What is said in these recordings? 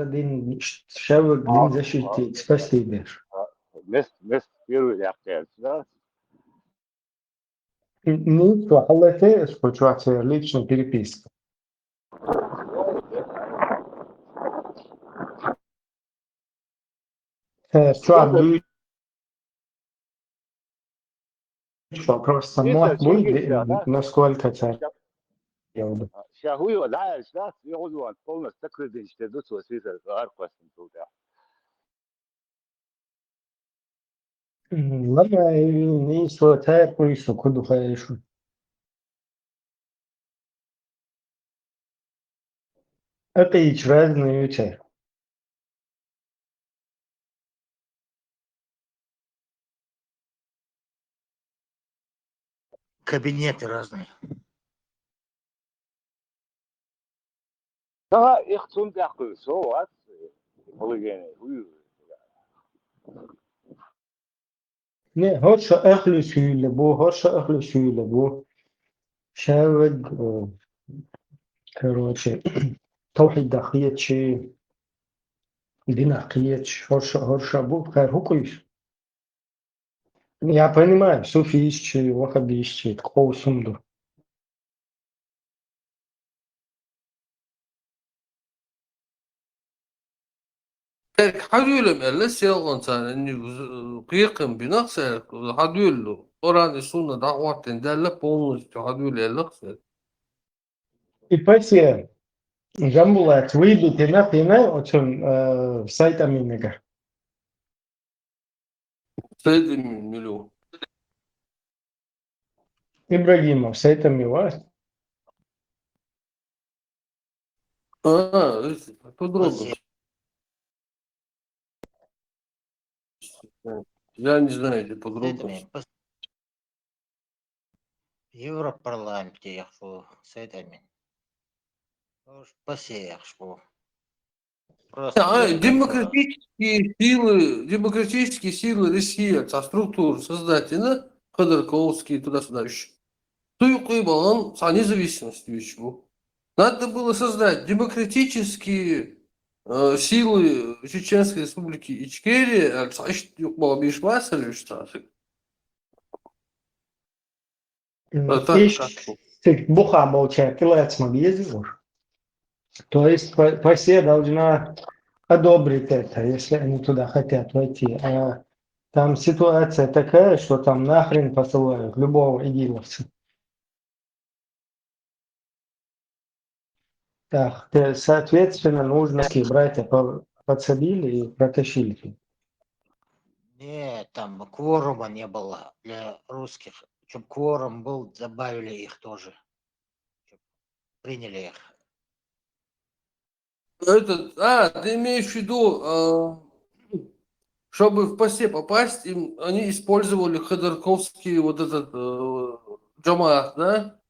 din Şevk din zaštiti spasībieš. Mēs pieruļākajās, да? Nisu, ali te случается личная переписка. Шо вопрос мог быть, насколько это يوضح. شاهوي ولا عايش لا يقعدوا على الطاولة تكرد اشتدوت وسيسة أرقص انتودا. لما نيسو تاكو يسو كدو خايشو. أقيش разные вещи. Кабинеты разные. Да, их сон такой, вот. Полигены, Не, هرشا أخلو سيولة بو هرشا أخلو سيولة بو شاود короче توحيد داخلية شيء دين عقلية هرشا бу خير هكويش. Я понимаю, суфийщи, ваххабийщи, такого сумду. حدول لسه يغنصان إني قيقم بنقص حدول له قرآن السنة دعوة تندل بونس حدول اللقصة. И пасе жамбулат выйду тена очень сайта минега. سيد مليون. Ибрагимов сайта мила. Подробно. Я не знаю эти подробности. В Европарламенте я шел с этими. Посеях шел. Демократические силы России, структуры создательно, Ходорковский, туда-сюда еще. Туюкуйбалан со независимостью еще. Надо было создать демократические силы Чеченской Республики Ичкерия, Буха молчать, то есть Россия должна одобрить это, если они туда хотят войти. А там ситуация такая, что там нахрен посылают любого игиловца. Так, соответственно, нужно братья подсадили и протащили. Нет, там кворума не было для русских. Чтобы кворум был, добавили их тоже. Приняли их. Ты имеешь в виду, чтобы в ПАСЕ попасть, они использовали Ходорковский вот этот джамаат, да?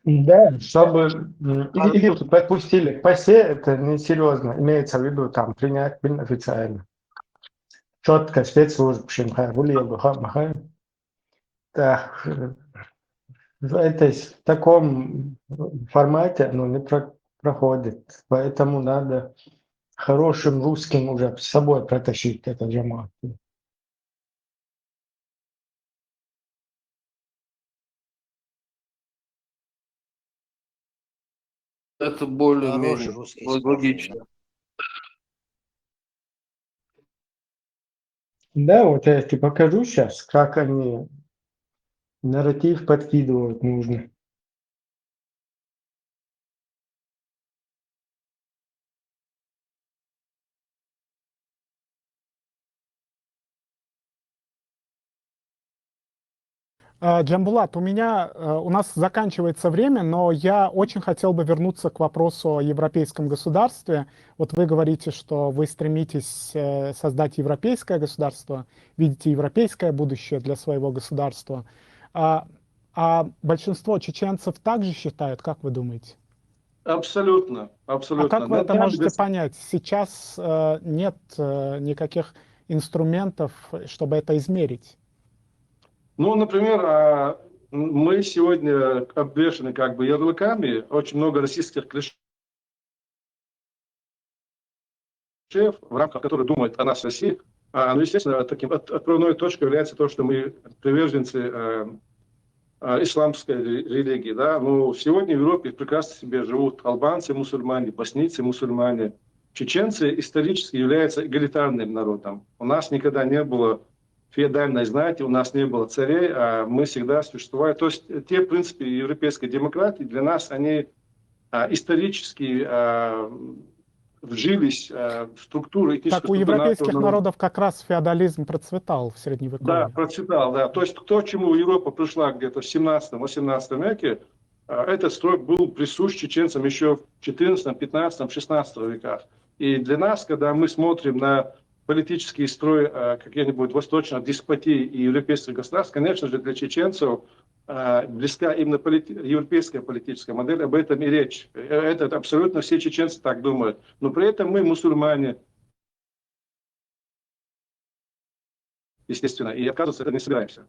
Да, чтобы или подпустили к ПАСЕ, это несерьезно, имеется в виду там принять официально. Четко спецслужб, так, в таком формате оно не проходит, поэтому надо хорошим русским уже с собой протащить это джамаат. Это более-менее логично. Да, вот я тебе покажу сейчас, как они нарратив подкидывают нужно. Джамбулат, у нас заканчивается время, но я очень хотел бы вернуться к вопросу о европейском государстве. Вот вы говорите, что вы стремитесь создать европейское государство, видите европейское будущее для своего государства. А большинство чеченцев также считают, как вы думаете? Абсолютно, абсолютно. А как вы это можете понять? Сейчас нет никаких инструментов, чтобы это измерить. Ну, например, Мы сегодня обвешаны как бы ярлыками, очень много российских клише, в рамках которых думают о нас в России. Ну, естественно, таким отправной точкой является то, что мы приверженцы исламской религии. Да? Но сегодня в Европе прекрасно себе живут албанцы, мусульмане, боснийцы, мусульмане. Чеченцы исторически являются эгалитарным народом. У нас никогда не было феодальной знати, у нас не было царей, а мы всегда существовали. То есть те принципы европейской демократии для нас, они исторически вжились в структуру, этническую Так у структуру европейских нашего народов как раз феодализм процветал в Да, Средневековье. процветал, да. То есть то, к чему Европа пришла где-то в 17-18 веке, этот строй был присущ чеченцам еще в 14, 15, 16 веках. И для нас, когда мы смотрим на политический строй каких-нибудь восточных деспотий и европейских государств, конечно же, для чеченцев близка именно европейская политическая модель, об этом и речь. Это абсолютно все чеченцы так думают. Но при этом мы мусульмане, естественно, и отказываться от этого не собираемся.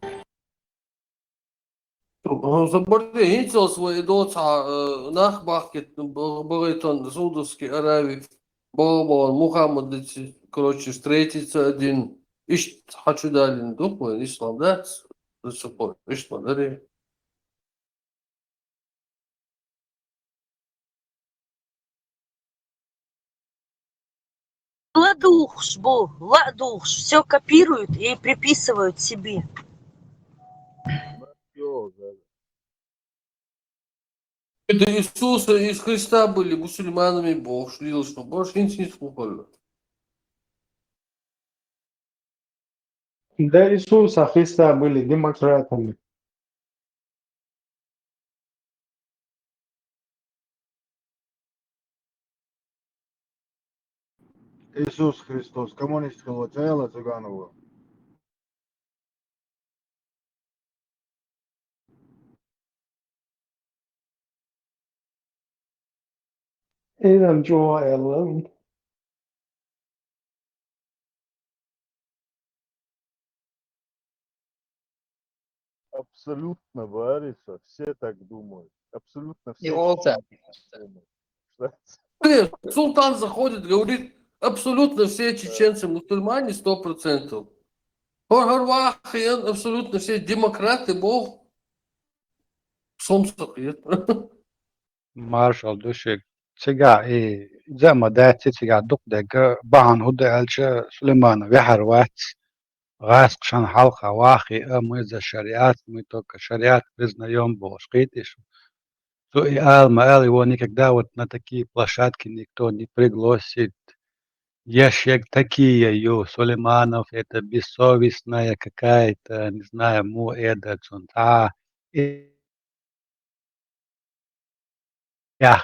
Заборде интел свой доца нахбахкет Баритон Саудовской Аравии Бабан Мухаммад, короче, встретиться один. Ищ хочу дали, думаю, ислам, да? Супой, ислам, да? Ладухш, ладухш, все копируют и приписывают себе. Это Иисуса из Христа были мусульманами, Бог шлил, что больше ничего не слухали. До Иисуса Христа были демократами. Иисус Христос, коммунистского тела Цыганова. Эйдам Джоэлла. Абсолютно, Бориса, все так думают. Абсолютно все. И Олта. Султан заходит, говорит, абсолютно все чеченцы мусульмане 100%. Хорвахи, абсолютно все демократы, Бог. Сомсак. Marshall Dushik Tiga زي ما داتي تيجا دق دقة بان هدا ألش سليمان وحروات غاسق شان حلقة واخي إذا شريعات ميتوك شريعات بزنا يوم بوشقيتش تو آل ما آل его никогда вот на такие площадки никто не пригласит. Ящик такие, Сулейманов, это бессовестная какая-то, не знаю, это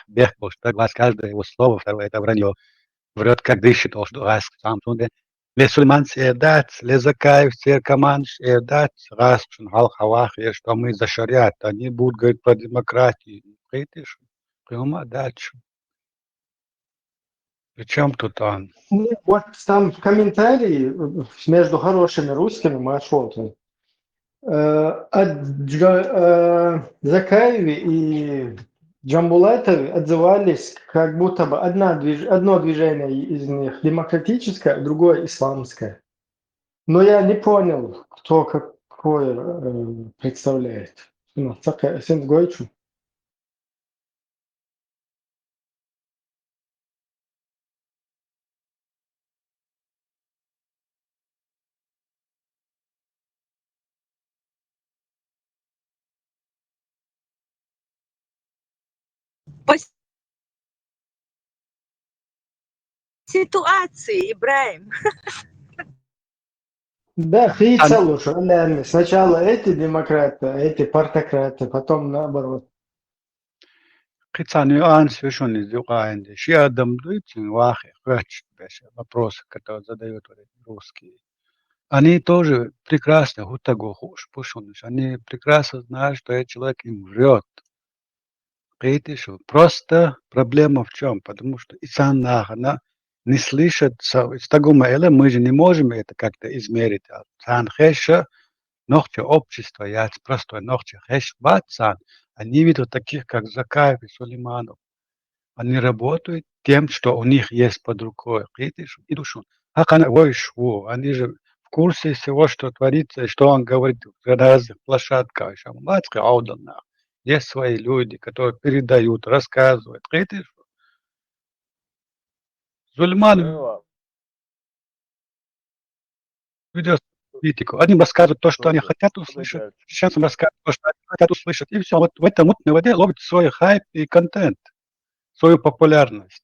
бег, потому что глаз каждое его слово, второе это вранье. Врет, как дышит, что раз сам тунде. Ле Сулейман сеядат, ле Закаев команд сеядат, раз хал хавах, что мы за шариат, они будут говорить про демократию. Видишь? Прямо дальше. Причем тут он? Ну, вот там в комментарии между хорошими русскими маршрутами Закаеве и Джамбулатове отзывались, как будто бы одно движение из них демократическое, а другое исламское. Но я не понял, кто какое представляет. Ну, сен гойчу. По ситуации, Ибраим. Да, фица лучше. Наверное. Сначала эти демократы, а эти партократы, потом наоборот. Хотя нюанс еще не сделаем. Еще один очень важный вопрос, который задают русские. Они тоже прекрасно они прекрасно знают, что этот человек им врет. Видишь, просто проблема в чем? Потому что она не слышит, мы же не можем это как-то измерить. ногти общества, я простой ногти хэшбатсан, они видят таких, как Закаев и Сулейманов. Они работают тем, что у них есть под рукой. Идушун. Они же в курсе всего, что творится, и что он говорит в разных площадках. Есть свои люди, которые передают, рассказывают. Сулейман Эва, ведет политику. Они рассказывают то, что они слушай, хотят подожди, услышать. Альч, Чеченцам рассказывают то, что они хотят услышать. И все. Вот в этой мутной воде ловит свой хайп и контент, свою популярность.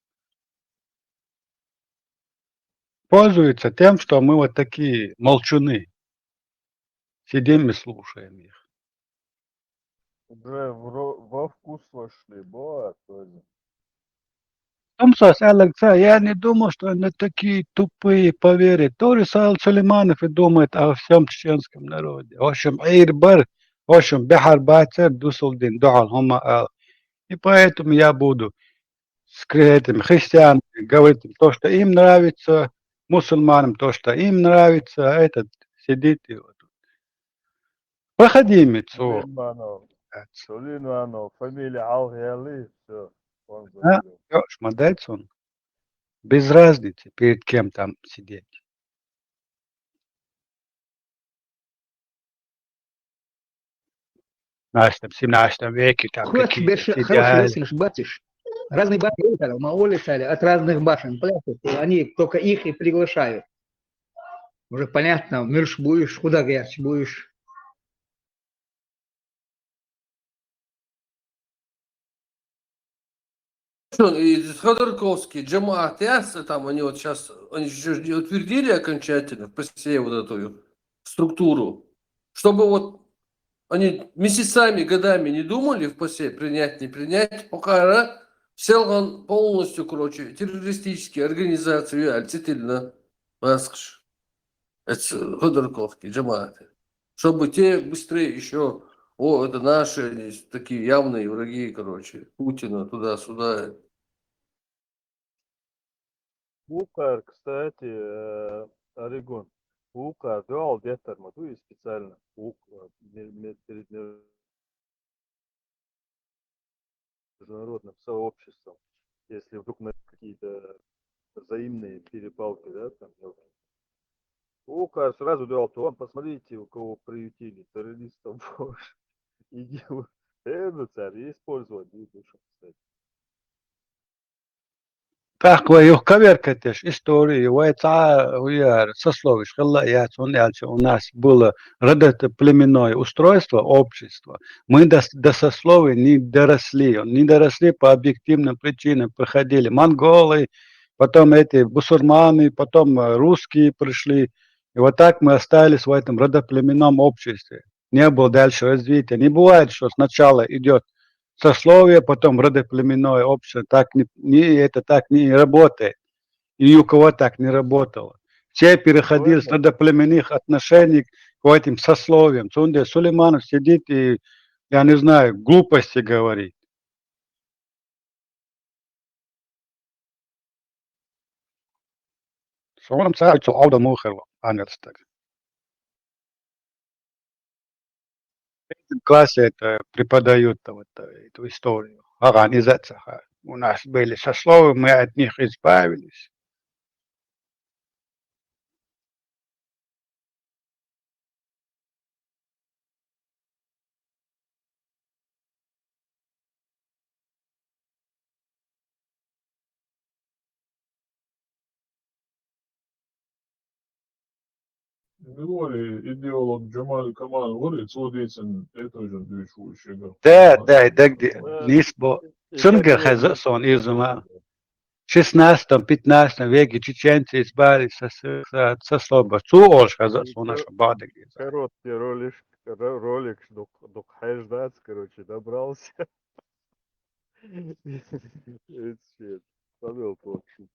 Пользуются тем, что мы вот такие молчуны. Сидим и слушаем их. уже во вкус вошли, бо, тоже. Томсос, Алекса, я не думал, что они такие тупые поверят. Тоже Сулейманов и думает о всем чеченском народе. В общем, Ирбар, в общем, Бехар Бацер, Дусулдин, Дуал, Хома. И поэтому я буду с этим христианами говорить им то, что им нравится, мусульманам то, что им нравится, а этот сидит и вот. Проходимец. Сулейманов, фамилия Алгиали, все, он А? забил. Молодец он. Без разницы, перед кем там сидеть. В 17 веке там какие-то Хороший идеалы. слышишь, батишь. Разные башни, Маоли стали, от разных башен. Понятно, они только их и приглашают. Уже понятно, мирш будешь, куда горячий будешь. И Ходорковский, Джамаат, Ясы, там они вот сейчас, они еще не утвердили окончательно по всей вот эту структуру, чтобы вот они месяцами, годами не думали в ПАСЕ принять, не принять, пока сел он полностью, короче, террористические организации, альцительно, Маскш, это Ходорковский, Джамааты, чтобы те быстрее еще, это наши они такие явные враги, короче, Путина туда-сюда. Укар, кстати, Орегон. Укар делал деформату и специально перед международным сообществом, если вдруг на какие-то взаимные перепалки, да, там, Укар сразу делал, то посмотрите, у кого приютили террористов, иди, царь, использовать будешь, кстати. Так, вы коверкаете историю, вы это сословишь, у нас было родоплеменное устройство общества. Мы до сословий не доросли по объективным причинам, приходили монголы, потом эти бусурманы, потом русские пришли. И вот так мы остались в этом родоплеменном обществе. Не было дальше развития. Не бывает, что сначала идет сословие, потом родоплеменное общество, это так не работает. И ни у кого так не работало. Все переходили с родоплеменных отношений к этим сословиям. Сулейманов сидит и, я не знаю, глупости говорит. Что он сам ауда мухерва, анверстак. В классе это преподают эту историю. Организация. У нас были сословия, мы от них избавились. Говори, идеолог Джамаль Камал говорит, судейцем это же движущего. Да, где Нисбо. Цунгер Хазасон изума. В 16-15 веке чеченцы избавились от сословия. Цуош Хазасон наша бада. Короткий ролик, до Хайждац, короче, добрался. Павел Плакшин.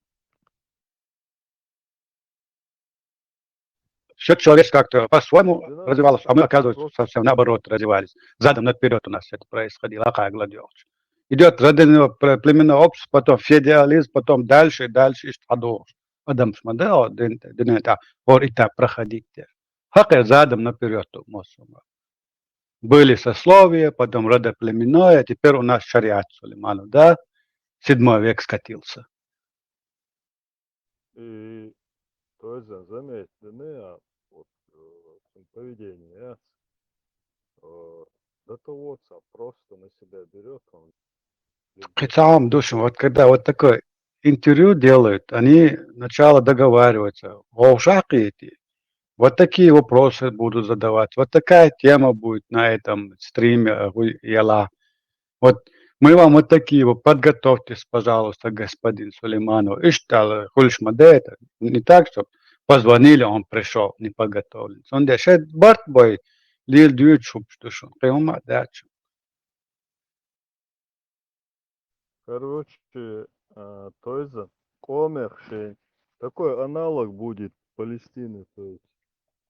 Все человечество как-то по-своему развивалось, а мы, оказывается, совсем наоборот развивались. Задом наперед у нас это происходило, идет племенное общество, потом феодализм, потом дальше, Адам Шмадео, Динета, и так проходите. Хак задом наперед. Были сословия, потом родоплеменное, а теперь у нас шариат Сулейманов, да? 7 век скатился. И то есть заметно, вот поведение, до того просто на себя берет он. Самым душам, вот когда вот такое интервью делают, они сначала договариваются, эти, вот такие вопросы будут задавать, вот такая тема будет на этом стриме, вот мы вам вот такие вот, подготовьтесь, пожалуйста, господин Сулейманов. И что, это не так, что позвонили, он пришел, не подготовлен. Он дешет барт бой, лил дюет шуб, что шо, прямо дачу. Короче, то есть Омершень, такой аналог будет Палестины, то есть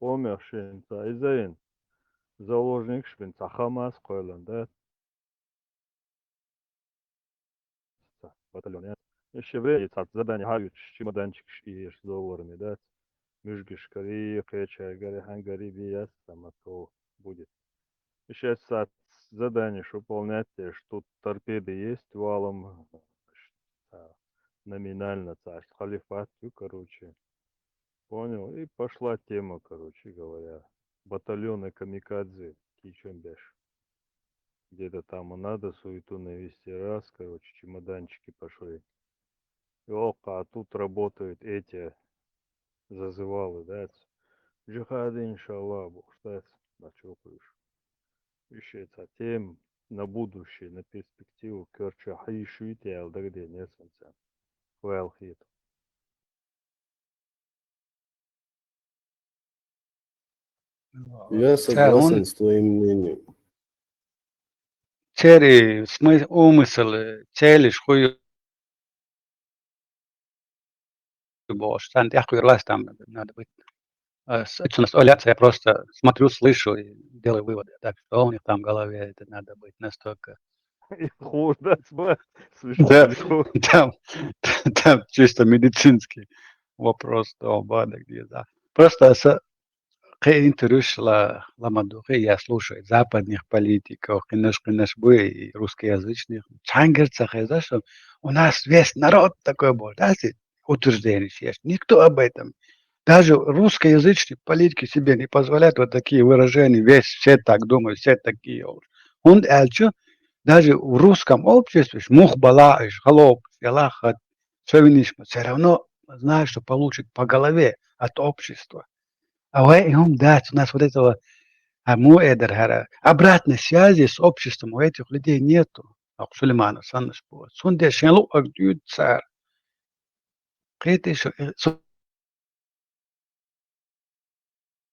Омершень, Израиль, заложник Швейца, Хамас, Койлан, да? Батальон. Еще время, задание Хагич, чемоданчик и с долларами, да? Мюжгиш, Корея, Кеча, Гарри, Биас, там, а то будет. Еще задание, что выполнять, что торпеды есть валом, номинально царь, халифат, короче. Понял? И пошла тема, короче говоря. Батальоны камикадзе, Кичембеш. Где-то там надо суету навести, раз, короче, чемоданчики пошли. Ёлка, а тут работают эти зазывалы, да? Джихады, иншаллах, бог штат, начокаешь. Еще это тем на будущее, на перспективу, короче, хайшуйте, алдагде, не солнца. Хвалхит. Я согласен с твоим мнением. Цели, умысл, цели, шхуй, бош, там надо быть. Я просто смотрю, слышу и делаю выводы. Так что у них там в голове это надо быть настолько. Хуже, Да, там чисто медицинский вопрос, где, да. Просто интервью я слушаю западных политиков, конечно, и русскоязычных. Что у нас весь народ такой был, да, утверждение есть. Никто об этом. Даже русскоязычные политики себе не позволяют вот такие выражения. Все так думают, все такие. Он даже в русском обществе, мухбала, холоп, все равно знает, что получит по голове от общества. А у нас вот этого обратной связи с обществом у этих людей нету. Сулейманов, Саннаш, Сунде, Шенлу, Агдюд, царь.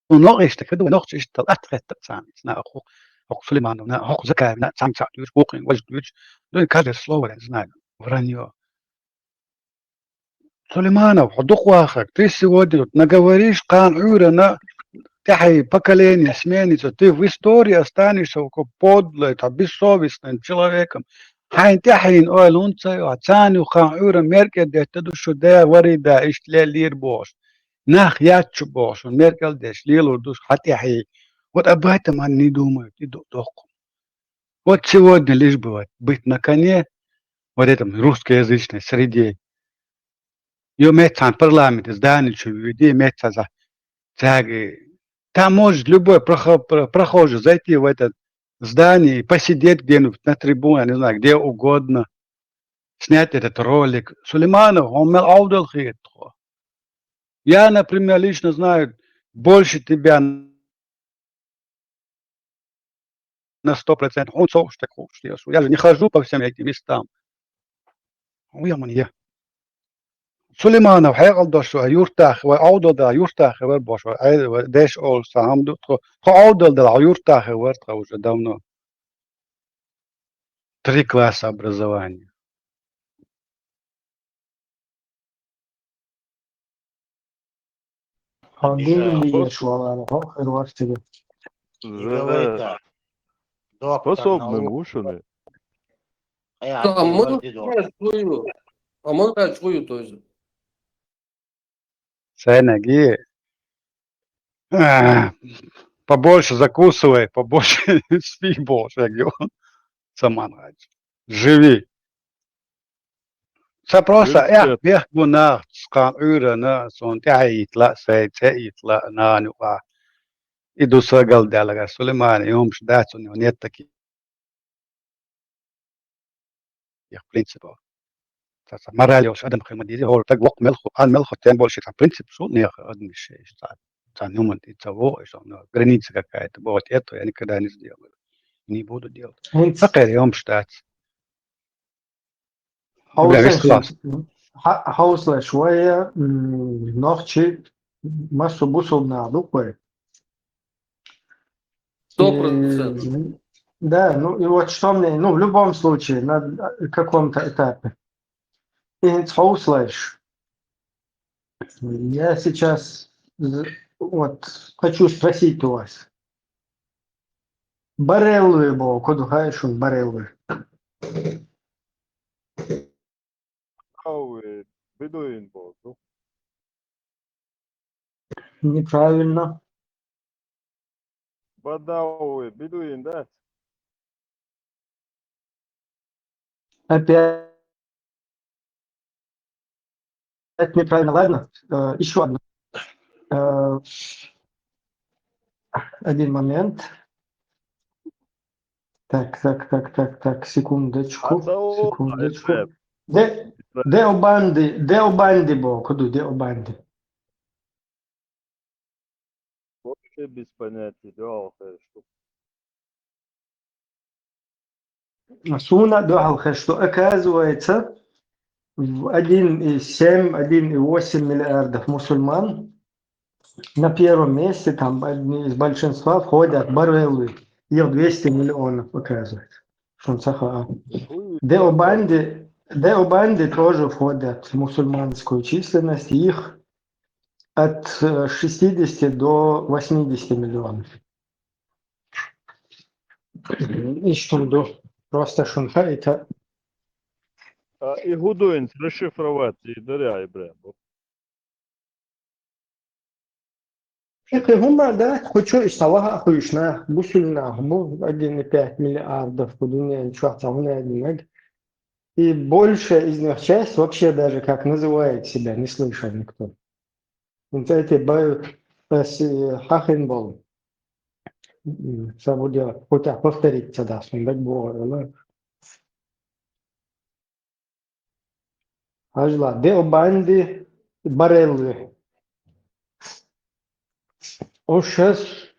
Nog is de gedoe, nog is het atret samen. Nou, ook Suleiman, nou, ook Zakar, nou, Samsa, dus Woking, was dus, doe ik het slower en snel. Вранье. Сулейманов, ходок вахак, ты сегодня наговоришь кан'ура на тяхи поколение сменится, ты в истории останешься подлым, бессовестным человеком. Хайн тяхин ойлунца, а цаню кан'ура меркет, это душу да варида, иштля бош. Нах ячу бош, он меркел деш, лилу душ, хатяхи. Вот об этом они не думают, идут доку. Вот сегодня лишь бы быть на коне, вот этом русскоязычной среде. Ее метсан парламент, здание, людей метса за тяги. Там может любой прохожий зайти в это здание и посидеть где-нибудь на трибуне, не знаю, где угодно, снять этот ролик. Сулейманов, он мел аудал хитро. Я, например, лично знаю больше тебя на 100%. Он что такое, я же не хожу по всем этим местам. Сулейманов хайгалдошу юртах ва аудалда юртах вер бошу деш ол самду аудалда юртах вер уже давно 3 класса образования. Не говори так. Доктор Способны наук. ушами. А можно сказать свою тоже. Сенеги Побольше закусывай, побольше спи больше, регион. Сама нравится. Живи. Це просто вверх на скан на сон тяїтла сей тяїтла на нуа. Іду сагал делага Сулейман йом шдацу нет таких принципов. Це мораль Адам Хамадизи هو так وقت ملخو عن ملخو тем больше там принцип что не одни шесть это нюман и того что граница какая-то вот это я никогда не сделаю не буду делать فقط يوم штат حوصلة شوية نوخشي массу бусов на дупы. 100%. Да, ну и вот что мне, ну в любом случае, на каком-то этапе. И слышь, я сейчас вот хочу спросить у вас. Бареллы был, куда гаешь он бареллы? Бедуин был. Неправильно. Бадауи, бедуин, да? Опять неправильно. Ладно, еще одно. Один момент. Так, секундочку. Де обанди был, куда де обанди? Вообще без понятия, да, что. Суна догадался, что оказывается в 1,7, 1,8 миллиардов мусульман на первом месте, там одни из большинства входят бареллы. Их 200 миллионов оказывается. Деобанди тоже входят в мусульманскую численность. Их от 60 до 80 миллионов. И что просто шунха это. И Гудуин расшифровать и даря Ибрем. Гума, да, хочу и салага хуишна, бусульна, гуму 1,5 миллиардов по дуне, ничего там не один. И большая из них часть вообще даже как называет себя, не слышал никто. Вот эти хахенбол. Забудя, хотя повториться, да, сундак было. Ажла, деобанди, бареллы. Ошес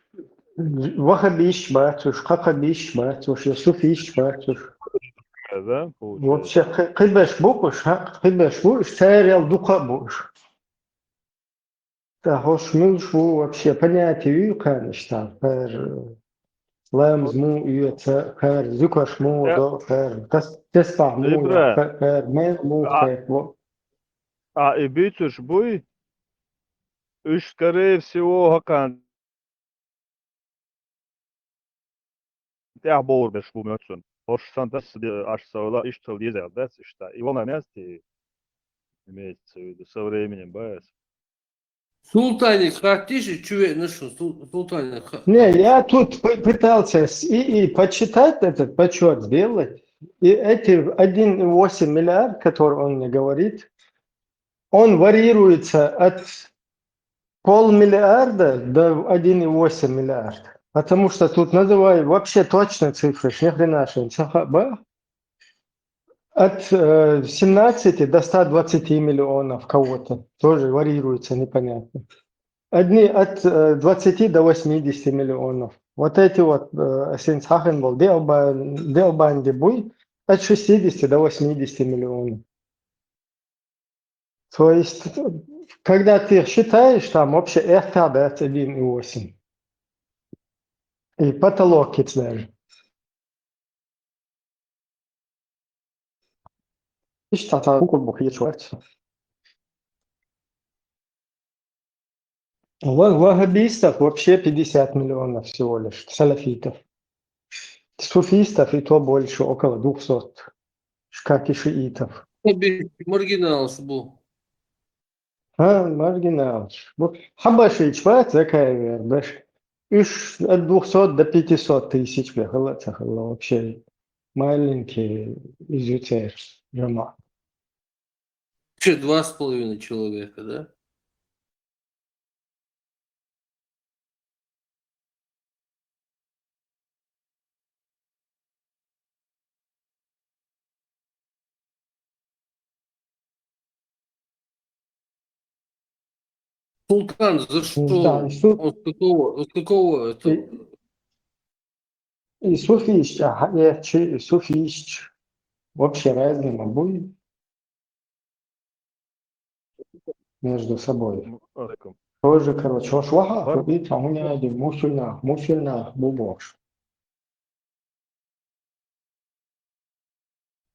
вахабиш бачуш, хахабиш бачуш, суфиш бачуш. Да, Вообще, хибеш букуш, хибеш буш, царел духа буш. Да, хош милшу вообще понятие конечно, лэм зму и цар, зюкаш му, до цар, теста му, мен му, и битюш буй, скорее всего, Хакан. Я борбеш бумёцун. Hoşsan da ашсаула иштал езер, да, что. И он на месте имеется в виду со временем, бэс. Султаник, хатиши, чуве, ну что, султаник. Не, я тут пытался и почитать этот подсчет сделать. И эти 1,8 миллиард, который он мне говорит, он варьируется от полмиллиарда до 1,8 миллиарда. Потому что тут называю вообще точно цифры, ни хрена от 17 до 120 миллионов кого-то. Тоже варьируется, непонятно. Одни от 20 до 80 миллионов. Вот эти вот Синцхахенбол, Деобанди Буй от 60 до 80 миллионов. То есть, когда ты считаешь, там вообще РТБ 1,8. И потолок даже. Вахабистов вообще 50 миллионов всего лишь, салафитов. Суфистов и то больше, около 200, как и шиитов. Маргинал был. Ha, marginal. Bu Habaşa içmez zakaya ver. От 200 до 500 тысяч бехала вообще маленький изучаешь жама. Вообще 2,5 человека, да? Султан, за Да, что? Он с какого это? и суфийщ, ага, суфийщ. Вообще разные мабуи между собой. Алейкум. Тоже, короче, ош ваха, Бар хуби, там у меня один мусульна, бубош.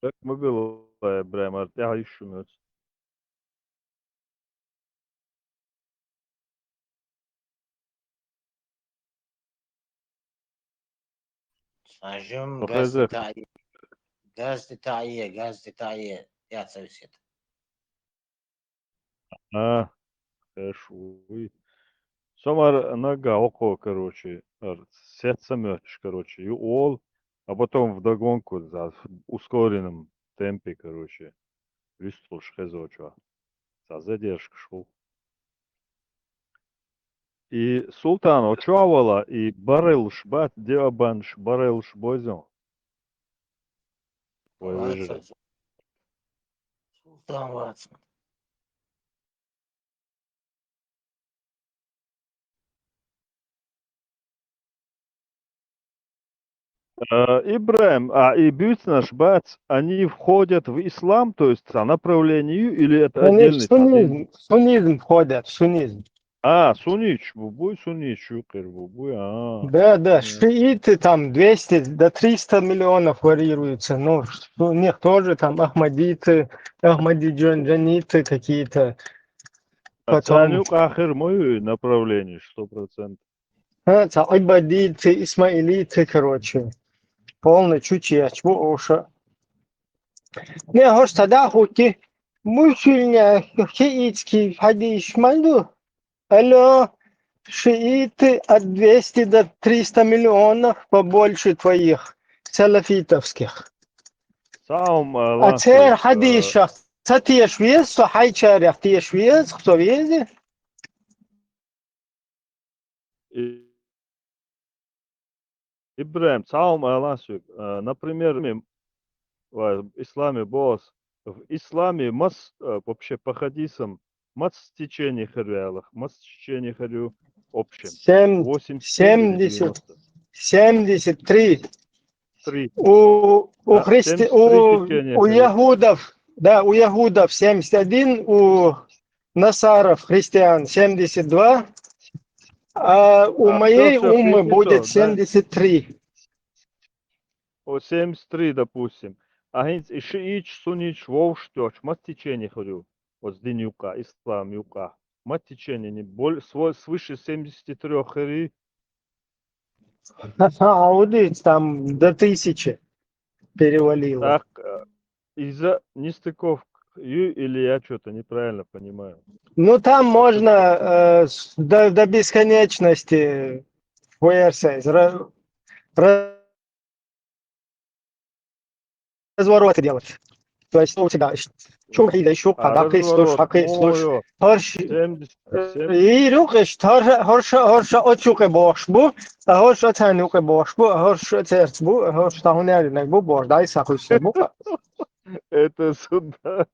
так могу Ибраим я ищу. Sajım Hazır. gazeteye yatırsit. А, хорошо. Сомар нога око, короче, сердце мётишь, короче, и ол, а потом вдогонку за ускоренном темпе, короче, вистуш хезоча, за задержка шел. И султан очевала и барелш бат диабанш барелш бойзон. Ой, выжили. Sultan Watson. Ибраим, и Бютнаш, бац, они входят в ислам, то есть по направлению, или это Они в отдельный тадин? суннизм входят, в суннизм. Суннич, бубуй, суннич, шукер, бубуй, Да, понятно. шииты там 200 до 300 миллионов варьируются. Ну, у них тоже там ахмадиты, ахмадиджаниты какие-то. Потом Цанюк ахер мой направление, 100%. айбадиты, исмаилиты, короче. Полный чучеч. Уша. Не, хош тогда хуки. Мусульня, шиитский хадиш мальду. Алло, шииты от 200 до 300 миллионов побольше твоих салафитовских. Сам أتير лансует. حديشة ستيش ويز صحي شارع تيش ويز خطويزي Ибраим, сам лансует. Например, в исламе босс, в исламе вообще по хадисам, мас течение харялах, мас течение харю общем. 87 или 70 90? 73 3. у Да, христи 73 течение у харю. ягудов, да, у ягудов 71, у насаров христиан 72, а у моей Все уммы будет принято, да? 73. 73, допустим. А хинц и шиич, сунич, вовштёч, мас течение харю. Вот с динюка, ислам, юка. Мат течение не свыше 73 хари. Аудит там до 1000 перевалило. Так, из-за нестыковок или я что-то неправильно понимаю? Ну, там можно до бесконечности хуярсать, развороты делать. То есть у тебя чухи да еще кадак слуш, Разворот, хаки слуш, мое, хорш 77. и рухеш хорш очуке бош бу, а хорш тануке бош бу, хорш церц бу, хорш тахуняринек бу, бордай сахусе бу. Это сюда.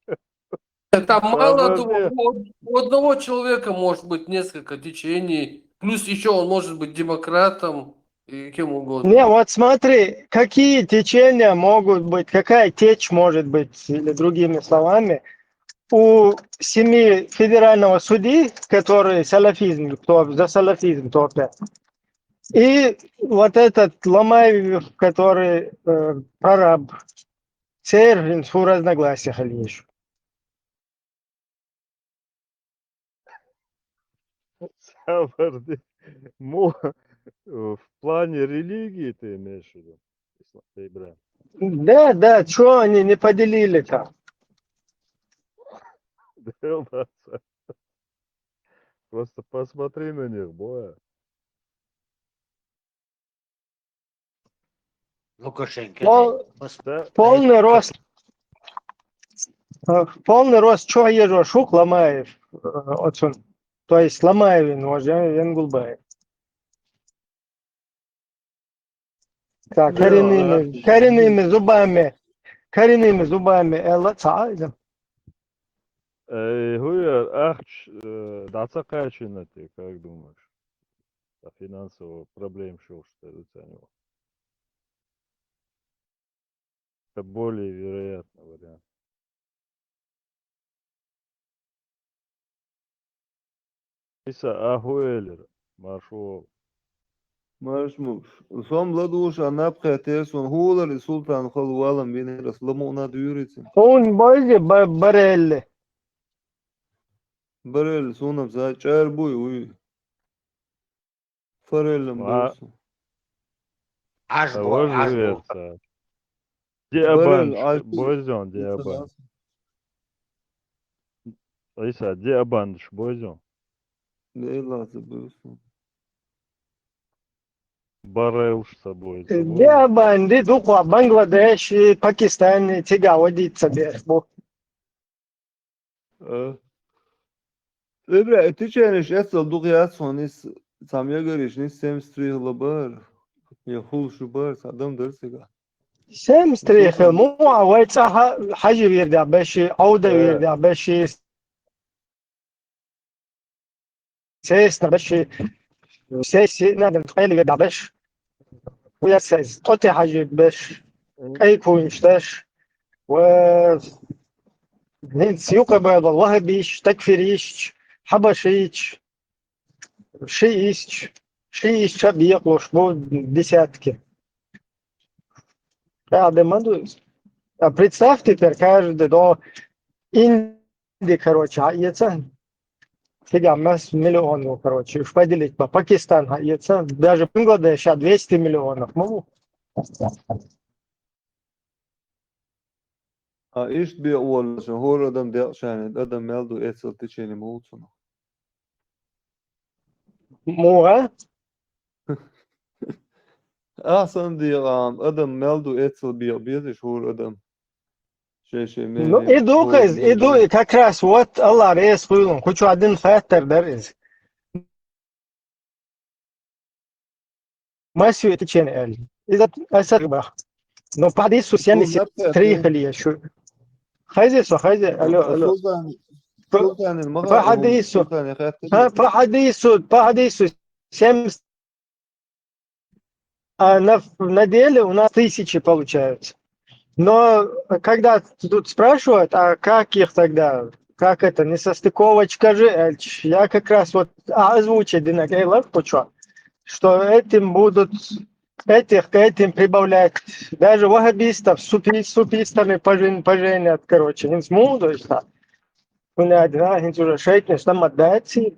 Там мало того, Самое у одного человека может быть несколько течений, плюс еще он может быть демократом и кем Не, угодно. вот смотри, какие течения могут быть, какая течь может быть, или другими словами, у семи федерального судьи, который салафизм, кто за салафизм топят, и вот этот Ломаев, который прораб, Сержин, в разногласиях лишь. в плане религии ты имеешь в виду? Ибраим? Да, что они не поделили там? Просто посмотри на них, боя. Лукашенко. Да, Полный рост. Полный рост. Чё ежу шук ломаев. Отsun. То есть ломаевин, уже Янгулбаев. Так, коренными зубами. Коренными зубами. Элла цаайда. Хуя, даца качина ты, как думаешь? А финансовых проблем что у него? Это более вероятный вариант. Иса Ахуэлер, Маршо. Marshmush. Som ladush anapka terson hular sultan khalwalam bini raslamuna duyuritin. Он бойзе барелли. Barel sunam za çarbuy uy. Farellam dolsun. Аж бо, Того аж бо. живется. Barel Диабанш, alpi. Бозон, Диабанш. Иса, Диабанш, Бозон. Ne lazı bulsun. Барелш с собой. Где банды, духу, Бангладеш, Пакистан, тига водится без. Öbre tiçeniş esal duğyat sonis samya görüş nis semstri hılabar. Ya hul şubar sadam dersiga. سام ستريخ مو عويت حاجة بيرجع بشي عودة بيرجع بشي سيسنا بشي سيسي نادم تقيل بيرجع بش ويا سيس قطي حاجة بش أي كوينشتاش و سيوقة بيض الله بيش تكفيريش حبشيش شيش شبيقلوش بو десятки. Да, демандуюсь. А представьте, теперь каждый до Индии, короче, яйца. Фига, у нас миллионов, короче. Уж поделить по Пакистан, яйца. Даже Бангладеш, 200 миллионов. Могу. Ha iş bir oğullaşın. Hor adam derşanet. Adam meldu esal tiçeni muğutsunu. Муа? Ahsan diyağam. Adam meldu esal bir hor adam. Şey Ну, иду, как раз вот Аллах рез хуйлун. Хочу один фактор дарыз. Масю это чен эль. Из-за асарба. Но по хадису 73 хали шо. Хайзе, алло. Sultan el-Maghar. По хадису 70. А на неделе у нас 1000 получаются. Но когда тут спрашивают, а как их тогда, как это, несостыковочка же, я как раз вот озвучил Динагейлов, что этим будут, к этим прибавлять, даже вахабистов, супистами поженят, короче, не смогут, у меня один уже шейтнешь, там отдать себе.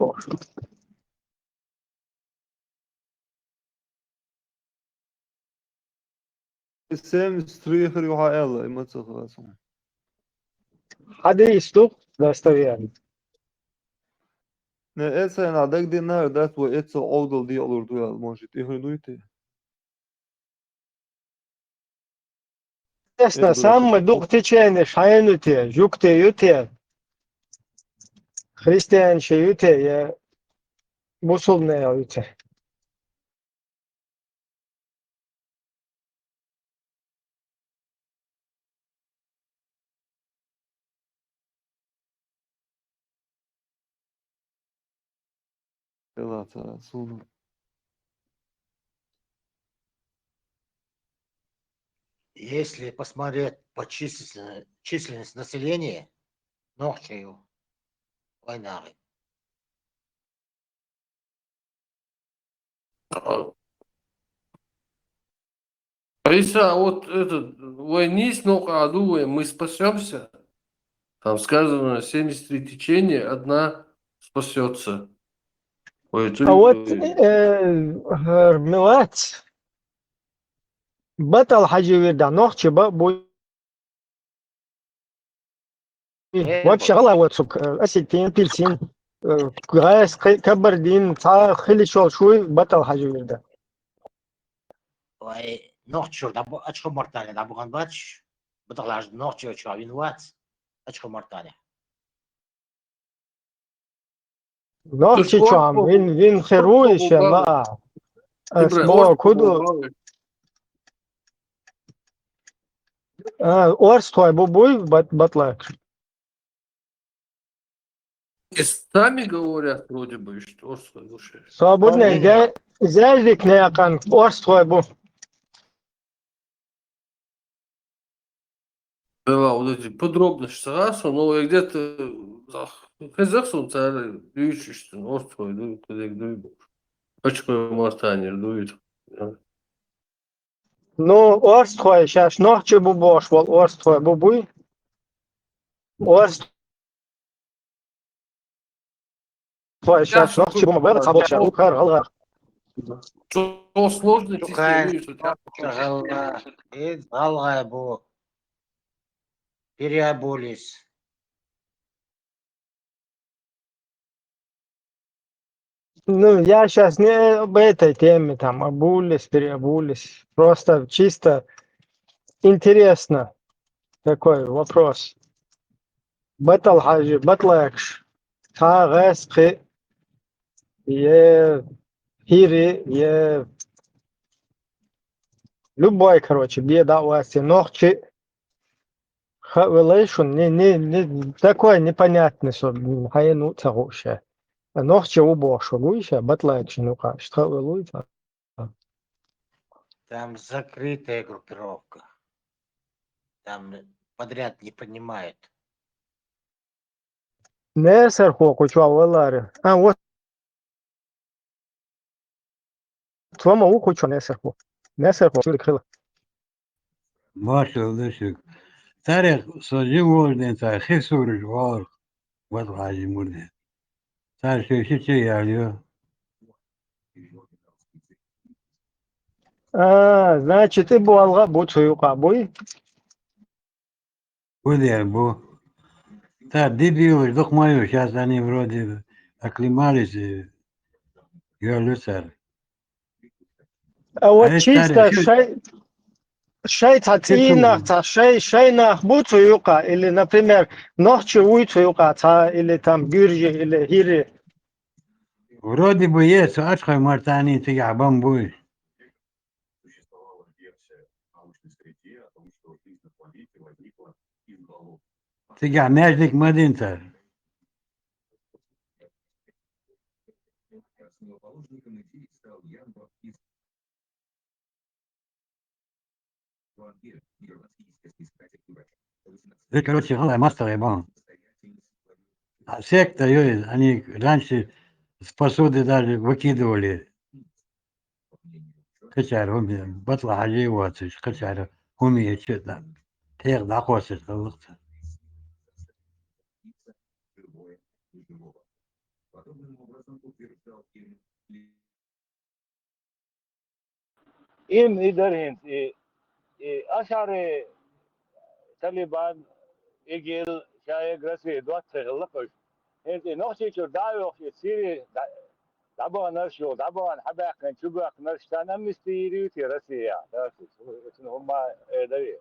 Sem striher yuha ella ima tsakhasun. Хадис тут достоверно. Ne esen adak dinar dat ve etsa avdal diye olurdu ya mojit. İhrinuyte. Естественно, самые дух течения, шайнуте, жукте, юте, христианче, юте, мусульмане, юте. Ela ta sunu. Если посмотреть по численность населения, Нохчею, Вайнары. Иса, вот этот, войнись, но адуем, мы спасемся. Там сказано, 73 течения, одна спасется. Ой, А вот Милат, батал хадживирда, Нохче, вообще, вот, осетин, апельсин. غايس كبردين تا خلي شوي بطل حاجة ورده Ой, ногчу, очко мортане, да буган бач, буталаж ногчу, очко винват, очко мортане. نوخشي شام وين خيروي شلا اسمه كودو орс твой бубуй батлак И сами говорят, вроде бы, что слушай. свободный зязик не якан орс твой бу Да, вот эти подробности сразу, но я где-то казахстан царь, видишь, что остров, ну, куда их дует. Очко мартанер дует. ну орс твой сейчас нохчи бубош вол орс твой бубуй орс твой сейчас нохчи бубош цабош укар алга Что сложно Чукай, видишь, у тебя галга бу, переобулись. ну я сейчас не об этой теме там обулись переобулись просто чисто интересно такой вопрос بطل حاجة بطلكش تا غاسقي е هيري е любой короче беда у вас ногчи relation не такой непонятный что хайну цагуша ногчи убошу луиша батлакш ну ка что луиша Там закрытая группировка. Там подряд не поднимают. не сархо кучва валаре вот твоему уху что не сархо что крыло Başa düşük. Tarih sözü vurdu ta hesur var. Vallahi vurdu. Tarih şey yarıyor. значит и буалга бу туюка буй Bu diye bu. Ta dibiyor, dokmuyor. Сейчас они вроде оклемались и görülürler. а вот А чисто старый, шей цатинах, шей нах бутуюка, или, например, нохчи уйтуюка, или там гюржи, или хири. вроде бы есть, ачхай мартани тигабан буй. Тига междик мадинтар. Ты, короче, голая мастер ебан. А секта, они раньше с посуды даже выкидывали. Качар, батла хадживаться, качар, умеет что-то. Тех дохосит, лучше. אם אידרהן אשאר طالبان إجيل شاي جراسي دوات تغلقش أنت نوشي شو دايو في سيري دابا نرشو دابا نحبا كان شبه نرش تانا مستيري في روسيا داسي شنو هما دايو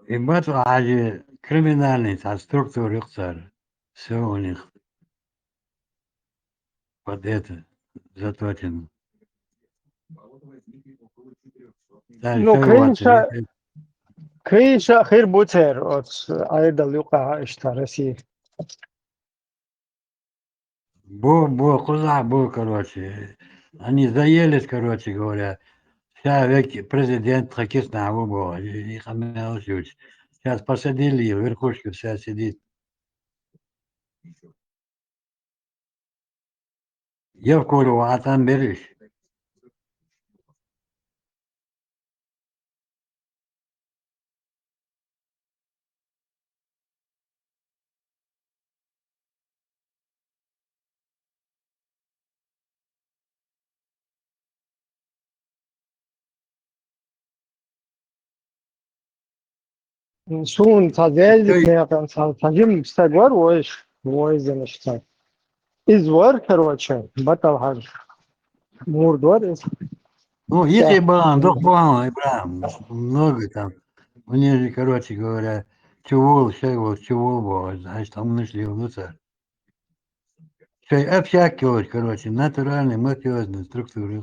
И батла хаджи криминальный, а структура ихтар. Все у них под это заточено. Ну, крыша хир бутер от айда люка ишта России. Бо, куда бо, короче. Они заелись, короче говоря. Вся век президент хакис на бо, и хамел жуть. Сейчас посадили ее, верхушка вся сидит. Я в Куру, а там берешь. Şun tazeldik ne yapan sacım var o iş. O yüzden işte. Из var, короче, батал хаж. Мурд var. Ну, если бы был Ибрам, много там. У них же, короче говоря, чего было, значит, там нашли внутрь. Всякие, вот, короче, натуральные, мафиозные структуры.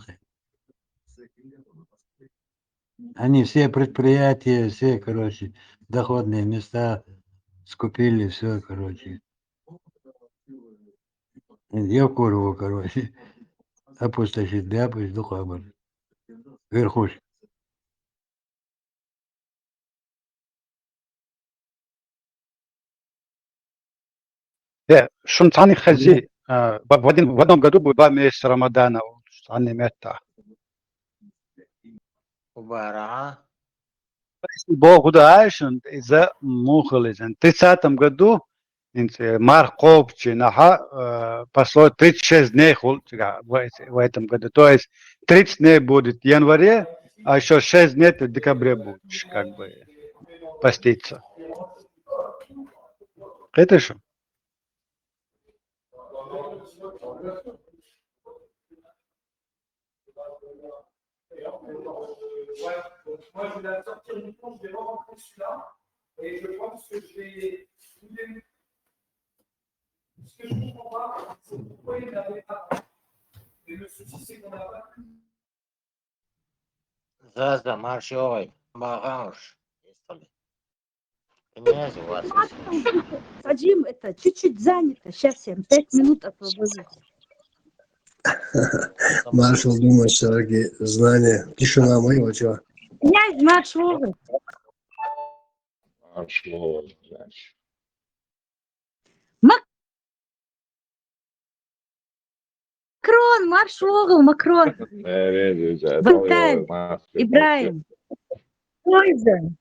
Они все предприятия, все, короче, доходные места скупили, все, короче. Я в Курову, короче, опустошить, да, пусть духабр. Верхушка. شنت عني خزي в одном году был 2 месяца Рамадана, عني мета. Убара. Богу дальше, из-за мухались. В 30-м году Марк Копчи послал 36 дней в этом году. То есть 30 дней будет в январе, а еще 6 дней в декабре будешь как бы поститься. Это что? Moi, je vais sortir du pont, je vais rentrer celui-là, et je pense que je vais. Ce que je ne comprends pas, c'est pourquoi il n'avait pas. Et le souci, c'est qu'on n'a pas. Заза, маршой, багаж. Князь у вас. Садим, это чуть-чуть занято. Сейчас я 5 минут освобожусь. Маршал думает, что такие знания, тишина моего чего. Князь маршрут. Макрон, маршрут, Макрон. Виталь, Ибраим. Пойзен.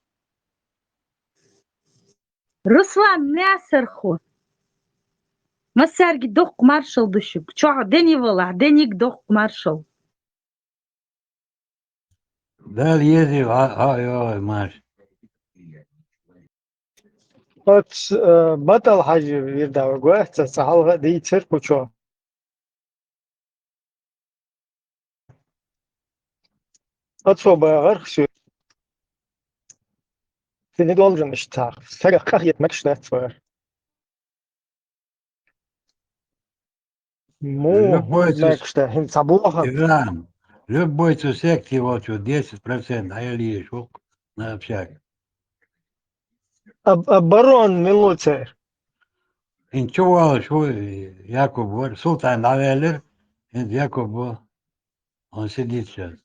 Руслан Мясерхо. Масарги док маршал душик. Чё, дени вола, деник док маршал. Да, ездил, ой, Маш. Вот батал хаж вирдава гуахта сахалга дейцер кучо. Особо архсу. Ты не должен считать. Сага как етмек штат свой. Любой мекшта хин сабуха. Играм. Любой сусек его 10%, а я лишь на общак. Барон Милуцер. Ничего, что Якуб, Султан Авелер, Якуб, он сидит сейчас.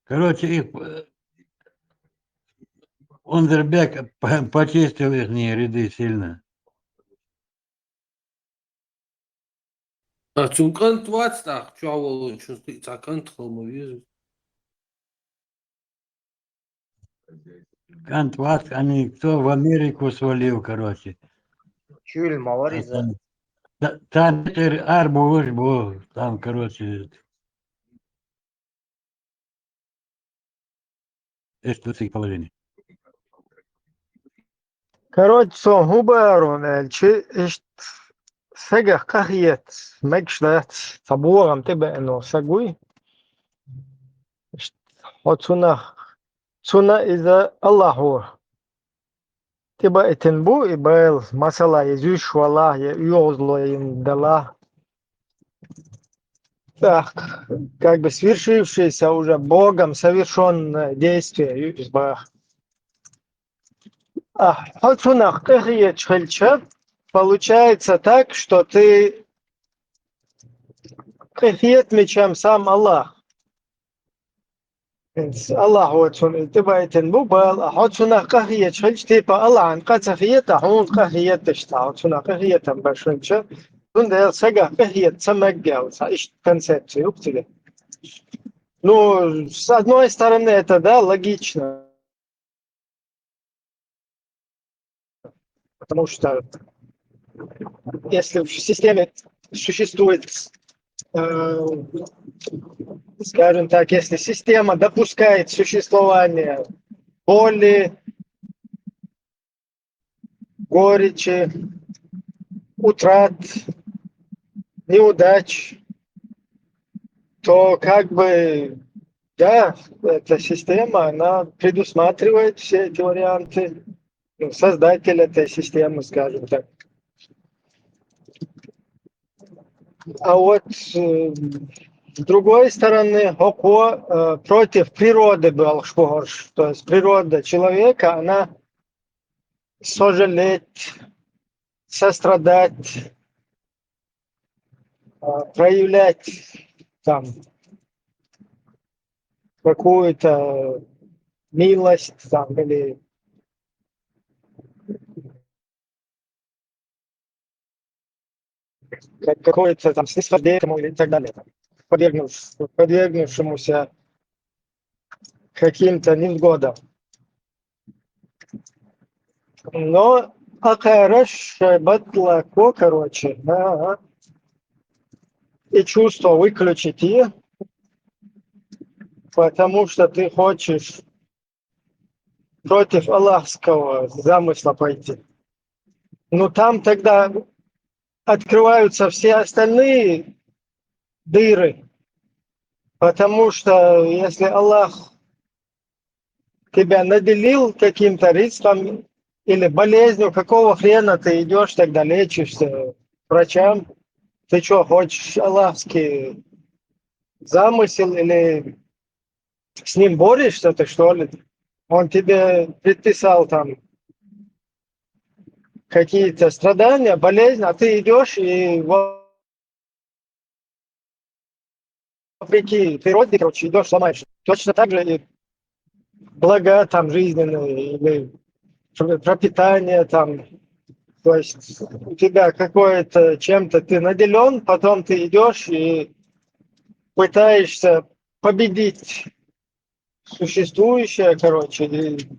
Короче, их Ундербек почистил их ряды сильно. Цун кант вацтах, чавол, что ты цакант холмовизу. Кант Вац, они кто в Америку свалил, короче. Чуль, мавариза. Там арбуш был, там, короче, эстуцик положение. Короче, сон губарон эльчи ишт сага как ет мекштат сабугам тебе но сагуй. Вот суна из-за Аллаху. Тиба этенбу и был масала Иисус вала я юзло им дала. Так, как бы свершившееся уже Богом совершенное действие избах. Вот суна кахиет чхельчат получается так, что ты кахиет мечам сам Аллах. الله هو تون تبايتن بوبال أحطنا قهية شلش تيبا الله عن قصفية تحون قهية تشتاو تون قهية تنبشرنش تون ده سجا قهية سمجة إيش концепция уктили. Ну, с одной стороны, это, да, логично. Потому что если в системе существует, скажем так, если система допускает существование боли, горечи, утрат, неудач, то как бы, да, эта система, она предусматривает все эти варианты. Ну, создатель этой системы, скажем так. А вот с другой стороны, Око против природы был шпорш. То есть природа человека, она сожалеть, сострадать, проявлять там какую-то милость там, или какое-то там снисхождение и так далее, подвергнувшемуся каким-то невзгодам. Но Акараш Батлако, короче, да, и чувство выключить их, потому что ты хочешь против аллахского замысла пойти. Но там тогда открываются все остальные дыры, потому что если Аллах тебя наделил каким-то риском или болезнью, какого хрена ты идешь тогда лечишься к врачам? Ты что, хочешь аллахский замысел или с ним борешься ты, что ли? Он тебе предписал там какие-то страдания, болезни, а ты идешь и вопреки природе, короче, идешь, ломаешь. Точно так же и блага там жизненные или пропитание там. То есть у тебя какое-то чем-то ты наделен, потом ты идешь и пытаешься победить существующее, короче, и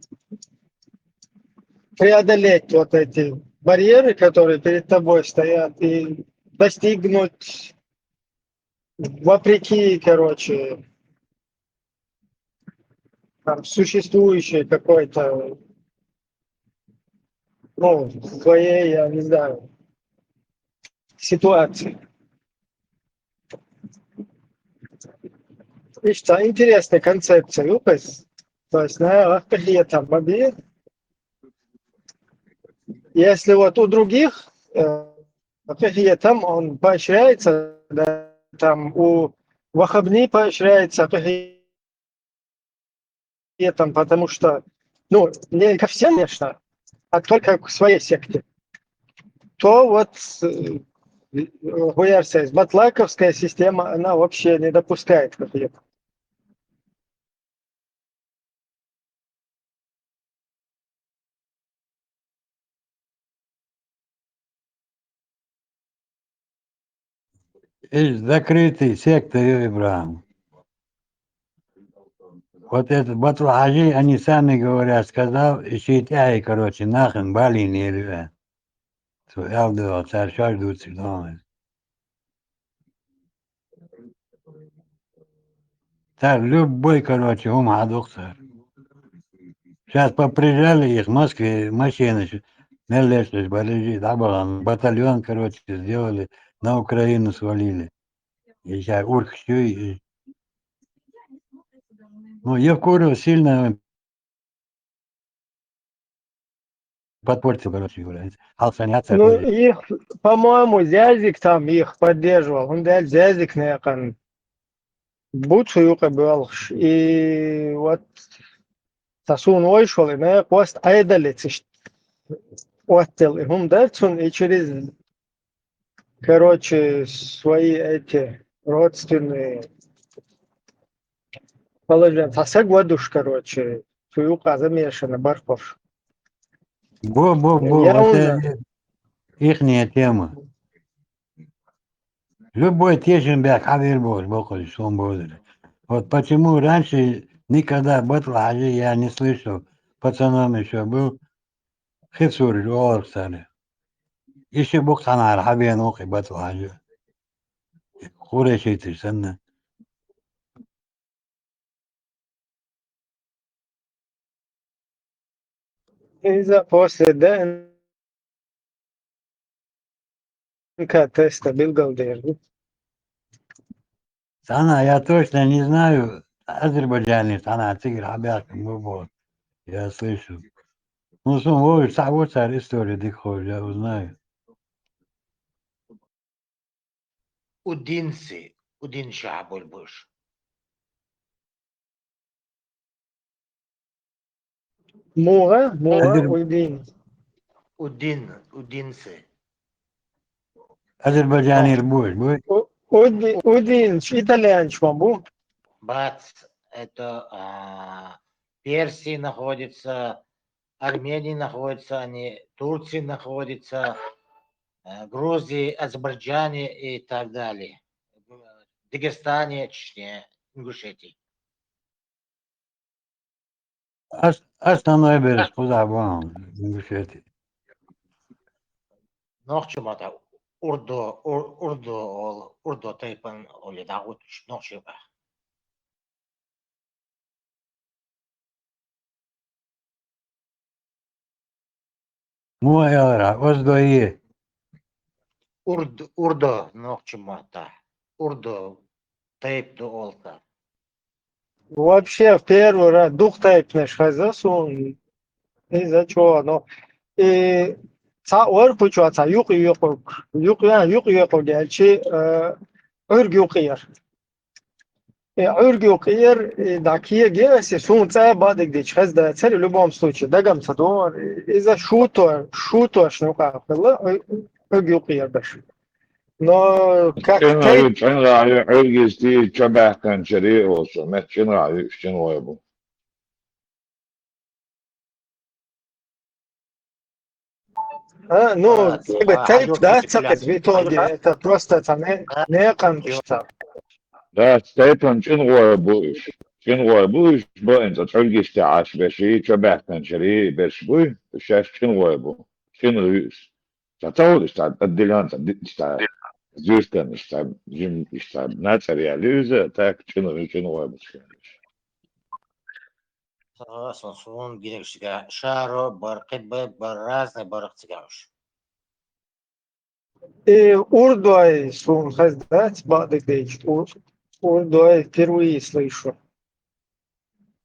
преодолеть вот эти барьеры, которые перед тобой стоят, и достигнуть вопреки, короче, там, существующей какой-то, ну, своей, я не знаю, ситуации. И что, интересная концепция, упасть. То есть, на там моби. Если вот у других там он поощряется, да, там у Вахабни поощряется там, потому что, ну, не ко всем, конечно, а только к своей секте, то вот Гуярсия, батлаковская система, она вообще не допускает кафиета. Есть закрытый сектор Ибрахим. Вот этот Батлахаджи, они сами говорят, сказал, ищите, короче, нахрен, Бали не рвет. Алды, царь ждут дома. Так, любой, короче, умадух, царь. Сейчас поприезжали их в Москве, машины, не лезли, болежи, да, был батальон, короче, сделали, на Украину свалили. И сейчас урхщу. Ну, Евкуров сильно подпортил, короче говоря. Ну, их, по-моему, Зязик там их поддерживал. Он дал Зязик, наверное, Бучу юка был. И вот Тасун вышел, и на пост айдалец отдел. И он дальше, и через, короче, свои эти родственные Положим, сосед короче, фуюка замешана, бархош. Бо, Я это ихняя тема. Любой тешенбек хавербош, боколь, свобода. Вот почему раньше никогда батлажи я не слышал, пацаном еще был, хисур, оларсары. Еще бухтанар, хабиан охи батлажи. Хуреши тишина. из-за после ДНК теста был галдер. Сана, я точно не знаю, азербайджанец, она цигр, хабиак, был. Я слышу. Ну, сон, вот царь истории дыхов, я узнаю. Удинцы, Удин Шабуль больше. Мура, Азер- уйдин. Удинцы. Азербайджанец будет. Удин, итальянч бу. Бац, это Персии находится, Армении находится, они, Турции находится, Грузии, Азербайджане и так далее. Дагестане, Чечне, Ингушетии. Основной берег, куда вам, Ингушетия. Нохчумата, Урду тайпан оли дагут нохчуба. Муайара, оздои. Урду нохчумата. Урду тайп до олта. Вообще в первый раз дух тайпнеш хазасун. Из-за чего, но и ца ор пучо ца юк гелчи ург юкияр. Ург юкияр дакия геси сун ца бадик дич хаз да цели в любом случае дагам садор из-за шуто шнука ург юкияр баш. Но как тайп Чынрайы өргесті чөбәқтен чері олсы. Мәт чынрайы үштен ой бұл. ну тайп да цакет в итоге это просто не кончится. Да, степен чын ой бұл үш. Чын ой бұл үш бұл әнті өргесті аш бәші чөбәқтен чері бәш бұл. Үшәш чын ой бұл. Чын үш. Затау işte отделен, işte Zürsten, işte Nazarealüse, tak çın oymuş. Согласен, генеральщика Шаро, Баркебе, разные барахтигауш. И урдуай сун хаздать бадык дейч. Урдуай впервые слышу.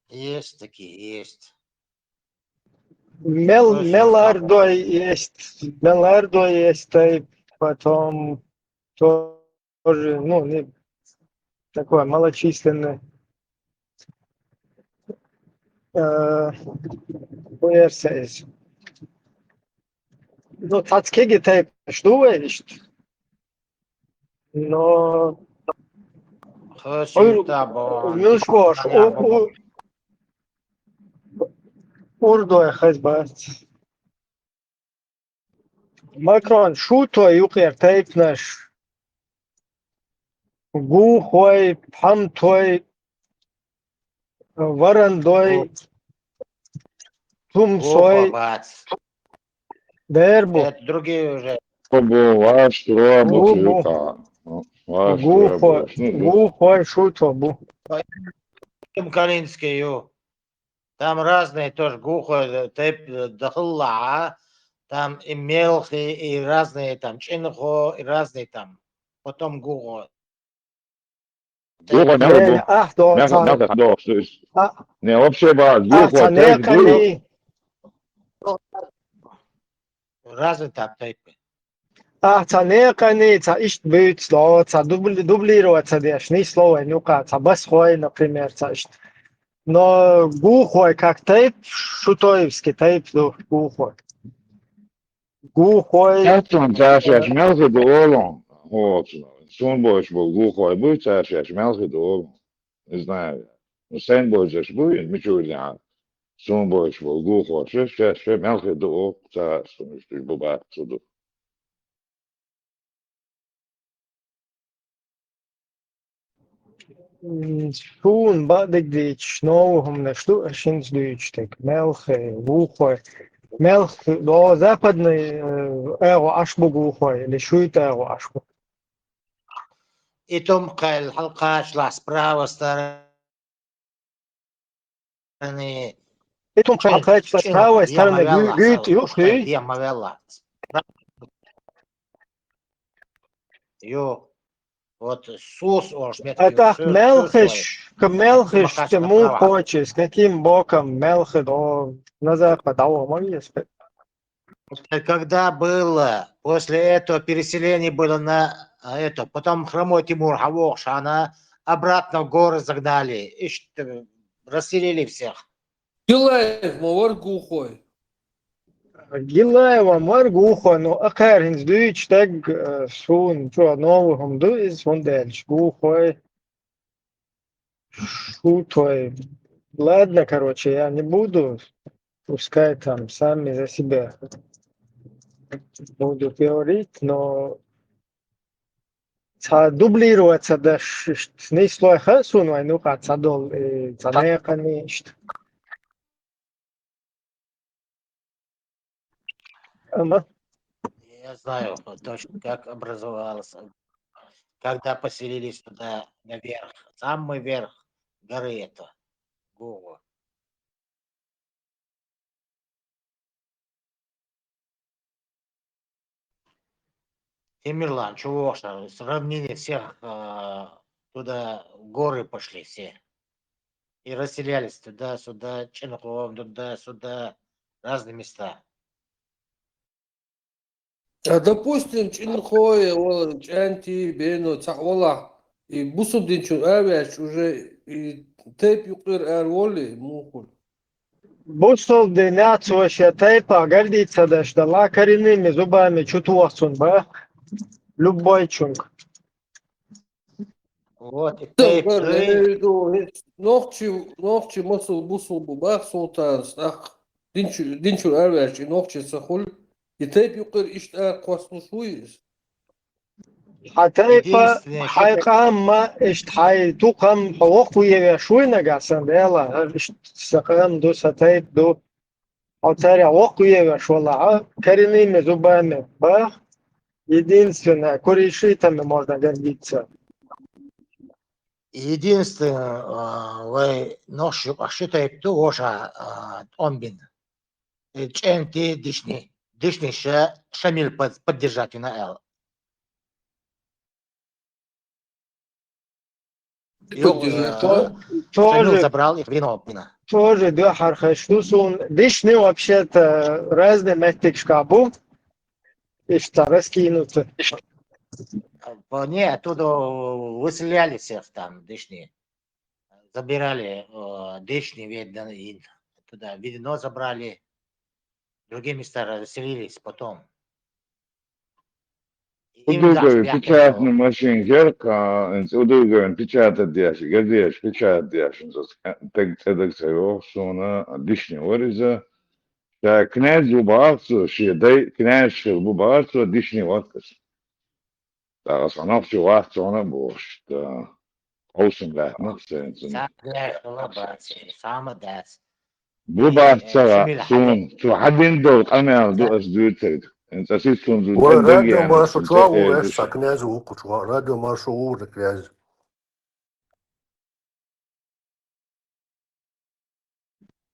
Есть такие, есть. Мелардуай есть, и потом тоже, ну, не такое малочисленное. Версия есть. Ну, тацкеги тайп ждуешь, но Милшвош, урдуай хазбаст. Макрон шуто юкер тайп наш. Гухой, памтой, варандой, тумсой, дербу. Это другие уже. Ваш робот, юка. Гухой, шуто бу. Калинский, там разные тоже гухо, тайп дахла, там и мелкие, и разные там чинхо, и разные там. Потом гухо. Гухо не вообще баз, гухо тайп разные там тайпы. Цанекани, ца ишт бют слово, ца дублироваться дешь, не слово, нюка, ца басхой, например, ца ишт. Но гухой как тайп, шутоевский тайп, гухой. Гухой. Этон цашаш мелхи долом. Вот, сон больше был глухой, был цашаш мелхи долом. Не знаю. sen bojaş bu miçoğlu son boş bu guho şey melke de o ta sonuçta bu bahsudu. Šūn, badegdīč, novum, nešto, šins dīčtek, melche, глухой. Мелх, до западной ашбу глухой, или шует ашбу. И томка الحلقة шла с правой стороны. И том, что с правой стороны гюит юхи. Йо, вот сус ошметки. А так мелхиш, чему хочешь, с каким боком мелхи до на запад, а можешь? Когда было, после этого переселение было на это, потом хромой Тимур Хавош, она обратно в горы загнали, и расселили всех. Гилаев, мовар глухой. Гилаева, мор глухой, но акаринс дүйч так шун, что новым дүйс, он дальше глухой. Шутой. Ладно, короче, я не буду, пускай там сами за себя буду говорить, но дублироваться даже не слой хасун, а ну как садол, цанея, конечно. Я знаю точно, как образовалось, когда поселились туда наверх, самый верх горы это, Гугу. Тимирлан, чего что, сравнили всех, туда в горы пошли все. И расселялись туда-сюда, Ченхов, туда-сюда, разные места. А допустим, Чинхой, Чанти, Бено, Цахвала, и Бусубдинчун, Авяш уже и Тейп Юкер Эрволи, Мухуль. Бусол денацоша тейпа гордится даже, да коренными зубами чутуасун, ба, любой чунг. Вот, и Тейп, Нохчи, Масул, Бусул, Бубах, Султан, Ах, Динчун, Авяш, и Нохчи, Сахуль. И тейп юкер иштар кваснушуис. Hataypa hayqama ishthay tuqam hawqiya shuyna gasan dela saqam do satayp do отаря hawqiya швала коренными зубами ба единственное корешитами можно гордиться. Единственное, вы ношью ашитайп туоша онбин. Ченти дишни. Дышниша Шамиль поддержать на Эл. Шамиль забрал их вино. Тоже, да, хархаштусун. Дышны вообще-то разные метик шкабу. И что, раскинуты. Не, оттуда выселяли всех там, дышни. Забирали дышни, видно, туда вино забрали. Другие места расселились потом. Удугой печатный машин герка, удугой печатать дяши, гадеш печатать дяши, так цедок шона лишний ориза. Да князь бубарцу, дай князь бубарцу лишний воткас. Да основном все вас она бош, да. Осень лет, ну все. Самое дец. Бубарца, сон, что один дол, она до асдует. انت سيستم زود وراديو مارشو تشواو اشتا كناز وقوشوا راديو مارشو وركلاز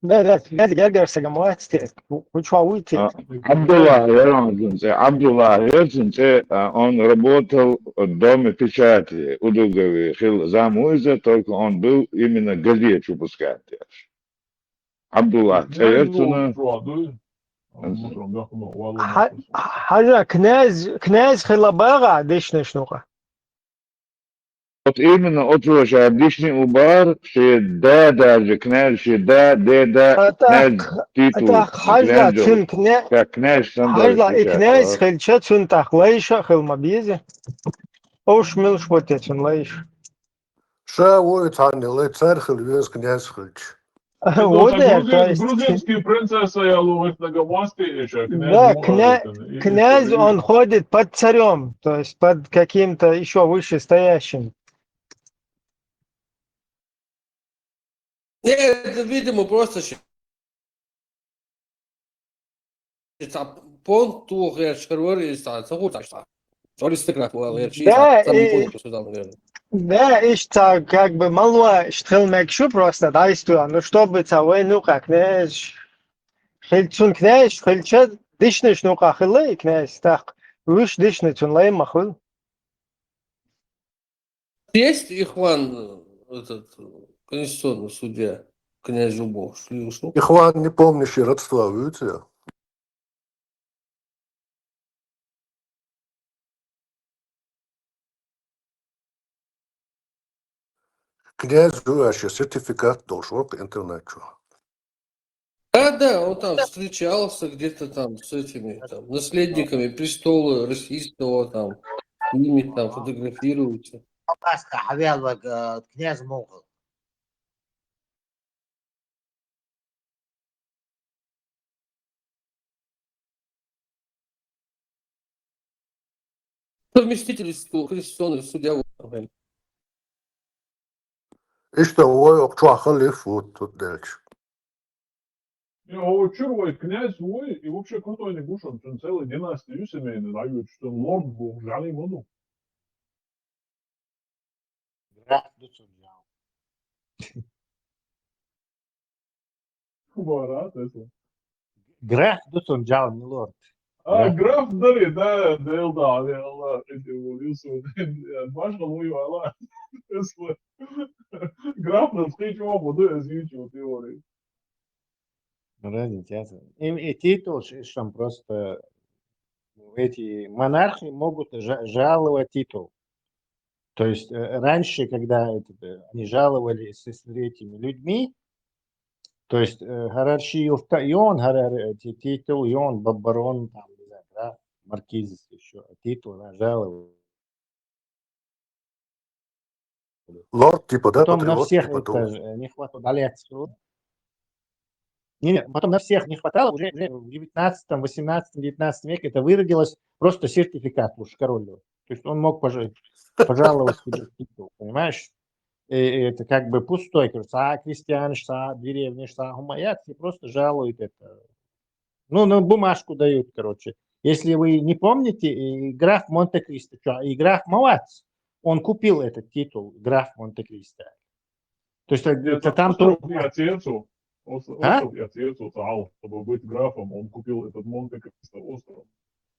لا قال سجموات وتشواويتي عبد الله يرون عبد الله يرون он работал в доме печати удуговый хил замуиза только он был именно газету пускать Абдулла Ерцуна حاجة كناز خلاباغا ديش نشنوقة. Вот именно отвош обычный убар, что да даже князь, что да князь титул. حاجة تشن كناز. как князь حاجة كناز خلشة تشن تخليشة خل مبيزة. أوش ملش بوتي تشن ليش. Ша ой царь царь хлебес князь хлеб. Вот это, то есть, Грузинские принцессы, я ловит на гамаске еще, да, князь, он ходит под царем, то есть под каким-то еще вышестоящим. Нет, это, видимо, просто понту червори статься худашта. Аристократ, Да, сам не и, понял, что сказал, наверное. да, и что, как бы мало штрелмекшу просто, да, история, ну чтобы целый, ну как, князь, хельчун князь, хельчат, дышнешь, ну как, хилей князь, так, выш дышнешь, он лей махыл. Есть Ихван, этот конституционный судья, князь Зубов, слышал? Ихван не помнящий родства, видите? Князь вообще сертификат должен по интернету. Да, он там встречался где-то там с этими там, наследниками престола российского, там, с ними там фотографируются. Ласка, Хавел, князь Монгол. Совместитель конституционного судья. И что, ой, обчахали фут тут дальше. Чурвой князь Вой, и вообще крутой не гушен, он целый династию семейный дают, что лорд был, жаль моду. Барат это. Граф Дусунджал, не лорд. Граф дали, да, эти Вилсон, важно мою Алла. Граф на встречу буду я YouTube теории. Разница. И титул, что просто эти монархи могут жаловать титул. То есть раньше, когда они жаловали с этими людьми, то есть Харарши и он, титул, и он, барон, там, не знаю, да, маркиз еще, титул, жаловали. Лорд типа, да, Потом на патриот, всех типа это же не хватало. Нет, потом на всех не хватало, уже в 19, 18, 19 веке это выродилось просто сертификат уж королю. То есть он мог пожаловать себе титул, понимаешь? И это как бы пустой, кажется, крестьян, деревня, гумаят, и просто жалуют это. Ну, на бумажку дают, короче. Если вы не помните, граф Монте-Кристо, и граф Малац, он купил этот титул, граф Монте-Кристо. То есть это там только... Остров и отец устал, чтобы быть графом, он купил этот Монте-Кристо остров.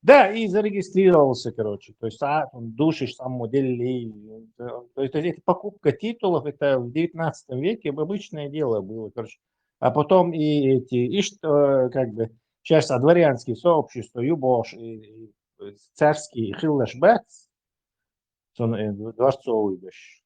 Да, и зарегистрировался, короче. То есть он душишь сам моделей. То есть это покупка титулов, это в 19 веке обычное дело было, короче. А потом и эти, и что, как бы, сейчас дворянские сообщества, Юбош, и царский Хиллашбец, дворцовый дощ.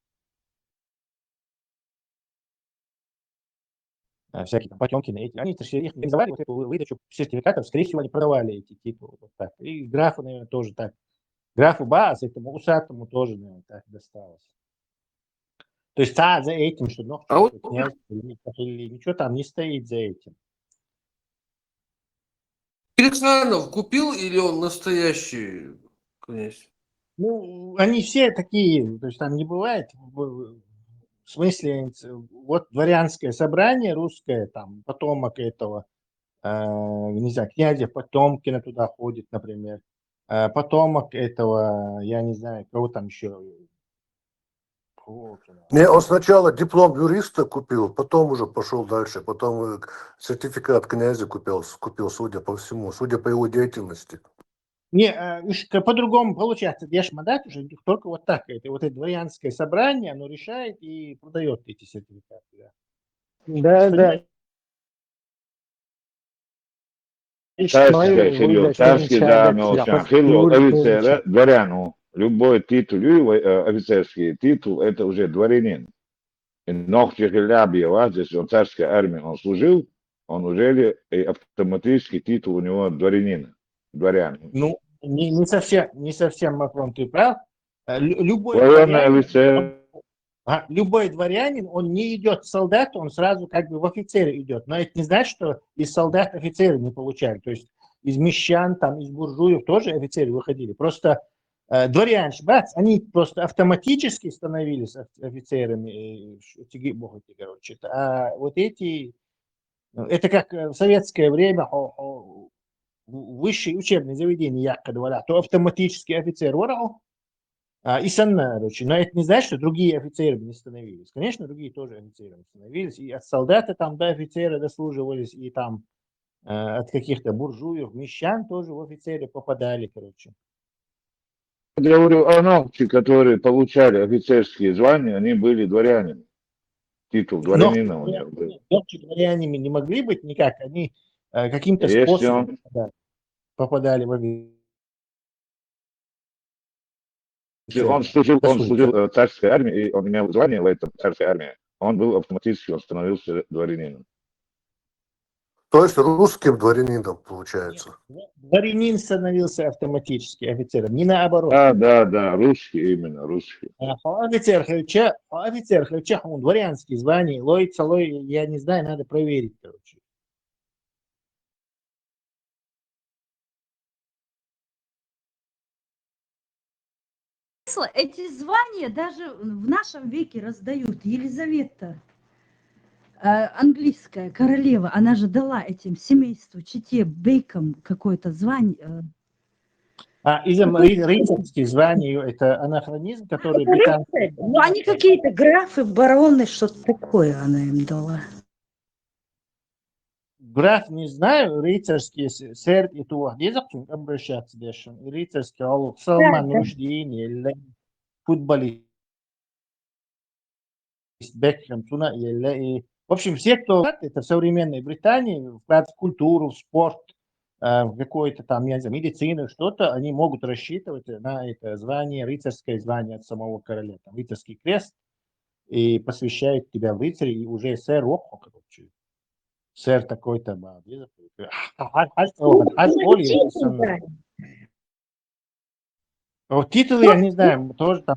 Всякие там Потемкины, эти, они их реализовали, вот эту выдачу сертификатов, скорее всего, они продавали эти титулы. Вот так. И графу, наверное, тоже так. Графу Баас, этому усатому тоже, наверное, так досталось. То есть за этим, что князь или ничего там не стоит за этим. Кирсанов купил или он настоящий князь? Ну, они все такие, то есть там не бывает, в смысле, вот дворянское собрание русское, там, потомок этого, не знаю, князя Потемкина туда ходит, например, потомок этого, я не знаю, кого там еще. Не, он сначала диплом юриста купил, потом уже пошел дальше, потом сертификат князя купил, судя по всему, судя по его деятельности. Не, по-другому получается, Дешмадат уже только вот так, это вот это дворянское собрание, оно решает и продает эти сертификаты. Да. Царский, да, офицера, дворяну. Любой титул, офицерский титул, это уже дворянин. И Нохчик Лябьева, здесь он царской армии, он служил, он уже автоматически титул у него дворянина. Дворян. Ну, не совсем, Макрон, ты прав. Любой военный офицер. Любой дворянин, он не идет в солдат, он сразу как бы в офицеры идет. Но это не значит, что из солдат офицеры не получали. То есть из мещан, там, из буржуев тоже офицеры выходили. Просто дворянши, они просто автоматически становились офицерами. Короче. А вот эти, это как в советское время высшие учебные заведения, якобы, то автоматически офицер ворал, и санна, короче. Но это не значит, что другие офицеры не становились. Конечно, другие тоже офицерами становились. И от солдата там до офицера дослуживались, и там от каких-то буржуев, мещан тоже в офицеры попадали, короче. Я говорю, анокти, которые получали офицерские звания, они были дворянами. Титул дворянина у них был. Дворянами не могли быть никак, они каким-то Если способом попадали в офицеры. Он служил в царской армии, и он имел звание в этой царской армии, он был автоматически, он становился дворянином. То есть русским дворянином, получается. Дворянин становился автоматически офицером, не наоборот. Да, русский, именно русский. Офицер Хрича, он дворянский звание, я не знаю, надо проверить, короче. Эти звания даже в нашем веке раздают. Елизавета, английская королева, она же дала этим семейству, чете, бейкам какое-то звание. Рыцарские звания, это анахронизм, который британцы... Ну, они какие-то графы, бароны, что-то такое она им дала. Граф, не знаю, рыцарские, сэр, и то, где зачем обращаться дальше? Рыцарские, Салман Рушдин, или футболист, Бекхэм, или... В общем, все, кто это в современной Британии, вклад в культуру, в спорт, в какой-то там, я не знаю, медицину, что-то, они могут рассчитывать на это звание, рыцарское звание от самого короля, там, рыцарский крест, и посвящают тебя в рыцари, и уже сэр, короче, сэр такой-то, вот титулы, я не знаю, тоже там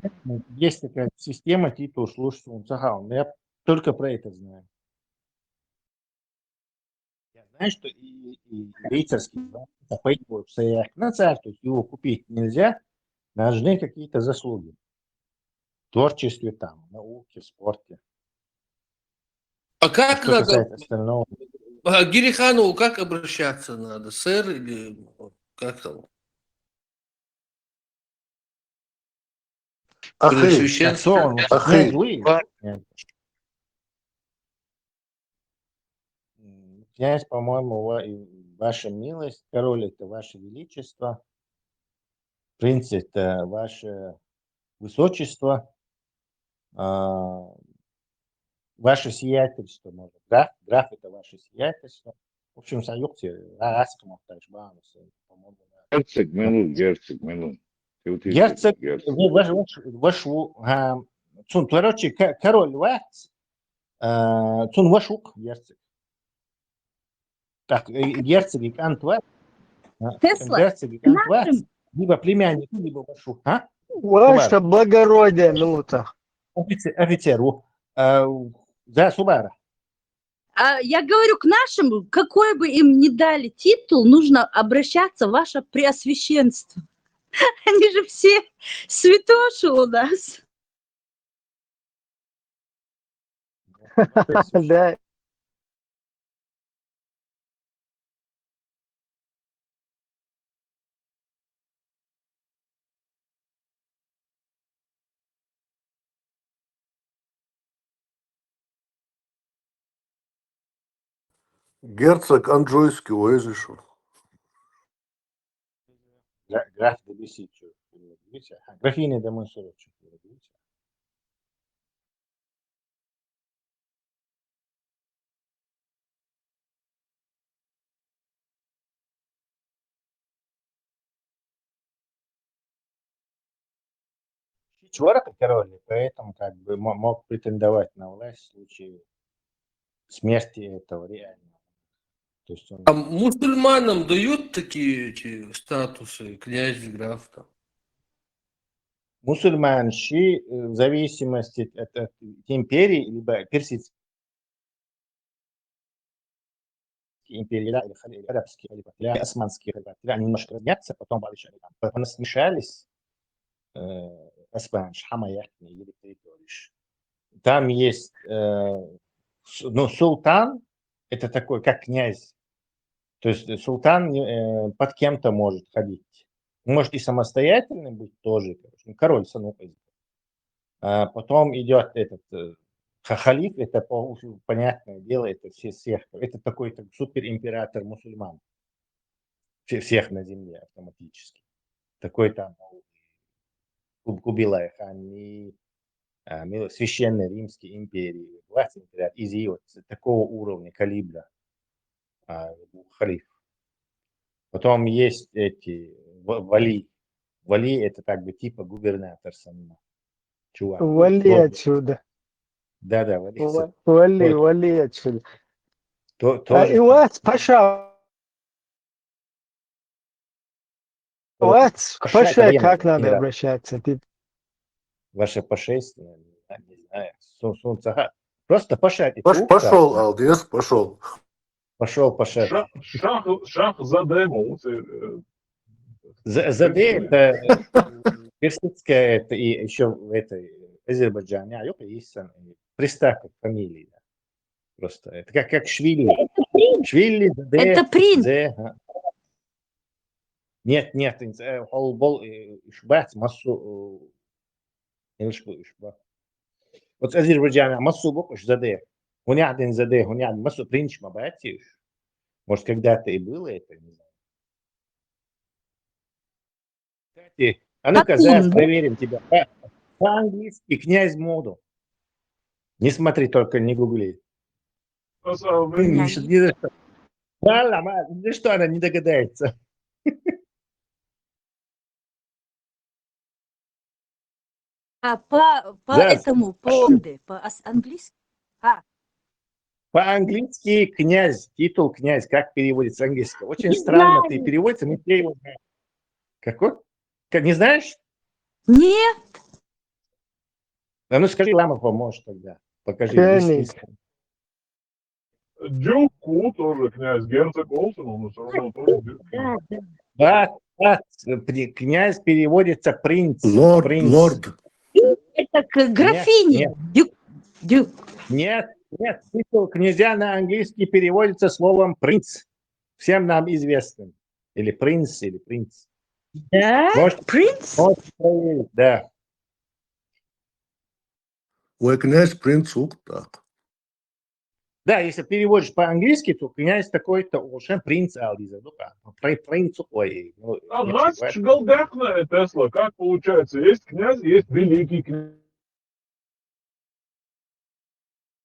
есть такая система титул, слушай, но я только про это знаю. Я знаю, что и рыцарский на царь, то есть его купить нельзя, нужны какие-то заслуги. В творчестве, там, науке, спорте. А как что надо? касается остального. А к Гириханову как обращаться надо? Сэр или как там? Преосвященство? Князь, по-моему, ваша милость, король это ваше величество, принц это ваше высочество, ваше сиятельство, может, граф это ваше сиятельство. В общем, союзте, по-моему. Герцог, короче, король ваш, вашук, герцог. Так, герцог Антварп, герцог Антварп, либо племянник, либо вашук. Ваше благородие, минута. Офицеру. Да, Субара. Я говорю, к нашим, какой бы им ни дали титул, нужно обращаться в ваше преосвященство. Они же все святоши у нас. Да. Герцог Анжуйский, Уэзишу. Граф де Бесичо. Графиня де Монсорочо. Четвертый король, поэтому как бы мог претендовать на власть в случае смерти этого реально. То есть он... А мусульманам дают такие эти статусы, князь, граф там? мусульманши в зависимости от империи, либо персидские империи, да, или арабские, или османские, они немножко разнятся, потом смешались, османш, хамаятни, или территориш. Там есть, ну, султан, это такой, как князь. То есть султан под кем-то может ходить. Может и самостоятельным быть тоже, короче, король Санукай. А потом идет этот халиф, это понятное дело, это всех. Это такой суперимператор мусульман. Всех на земле автоматически. Такой там Кубилай хан и Священной Римской империи. Власть из вот такого уровня, калибра халиф. Потом есть эти вали. Вали это как бы типа губернатор сам. Чувак. Вали отсюда. Да, вали. Вали отсюда. Тоже. И вас, пожалуйста, Паша, как надо обращаться? Ваше пошествие, не знаю, солнце. Просто Паша. Пошел, Алдес, пошел. Пошел, Паша. Шах заде. Заде это персидская, это и еще в этой Азербайджане, есть приставка к фамилии. Просто это как Швили. Швили, Заде. Это принц. Нет, холбол ишбат массу ишбат. Вот Азербайджан массу бокуш Заде. Хунядин Заде, хунядин массу принч мабатиш. Может, когда-то и было это, не знаю. Кстати, а ну-ка, зараз проверим тебя. По-английски князь моду. Не смотри только, не гугли. Ни за что она не догадается. По-английски? По-английски князь, титул князь, как переводится с английского? Очень странно ты переводится, мы все его знаем. Какой? Не знаешь? Нет. А ну скажи, Лама поможет тогда. Покажи. Дюку тоже князь, герцог Олсен, он все равно тоже Да, князь переводится принц. Лорд. Это графиня. Дюк. Нет, титул князя на английский переводится словом принц. Всем нам известным. Или принц. Да? Принц? Да. Ой, князь, принц, так. Да, если переводишь по-английски, то князь такой-то уже принц Алдиза. Ну как, принц ой. А значит, Галдахна Тесла, как получается? Есть князь, есть великий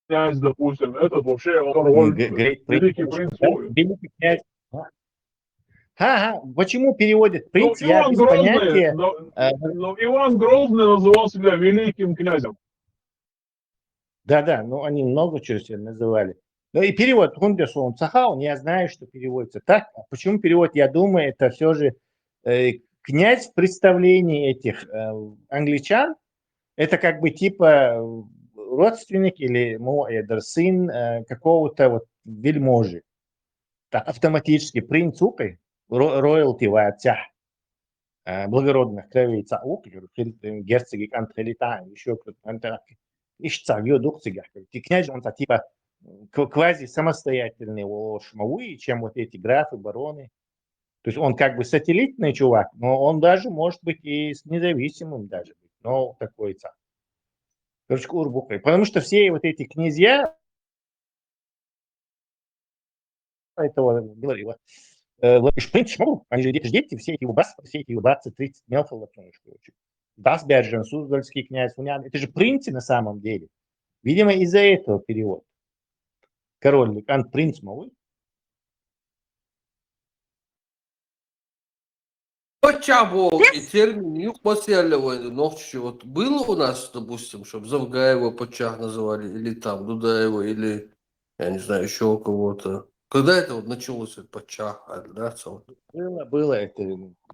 князь, допустим. Этот вообще великий принц. Великий князь. Почему переводят принц? Но Я без понятия. Но Иван Грозный называл себя великим князем. Да, ну они много чего себе называли. Ну и перевод Хундесун Цахаун, я знаю, что переводится так. А почему перевод? Я думаю, это все же князь в представлении этих англичан. Это как бы типа родственник или сын какого-то вот вельможи. Так, автоматически принц укой, роялти ватя, благородных кровей цаук, герцоги Антхелита, еще кто-то. И князь, он типа квази самостоятельный шмауи, чем вот эти графы, бароны. То есть он как бы сателлитный чувак, но он даже может быть и с независимым даже. Но такой царь. Короче, урбукой. Потому что все вот эти князья этого говорила. Они же дети, все эти убасы, 30 мелкого. Дасберджен, Суздальский князь, это же принцы на самом деле. Видимо, из-за этого перевод. Король, принц малый. Почабок и термин юг поселивали. Ночью вот было у нас, допустим, чтобы Завгаева Почах называли, или там Дудаева, или, я не знаю, еще кого-то. Когда это вот началось, Почах, да? Было это,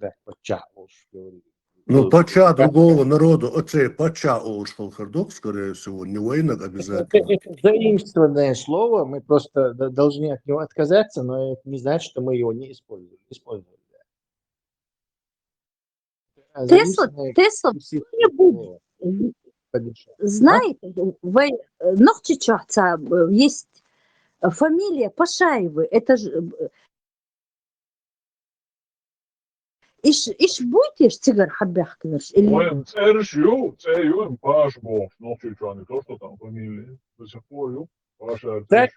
да, Почах, говорили. Но пача другого народа, оце пача олшхолхардок, скорее всего, не воинок обязательно. Это заимствованное слово, мы просто должны от него отказаться, но это не значит, что мы его не используем. Тесла, кто-нибудь знает, Нохчичахца есть фамилия Пашаевы, это же... Иш будешь цигар хабяхкнешь? Пашбов, Нохчича, не то, что там фамилия. До сих пор, Паша. Так,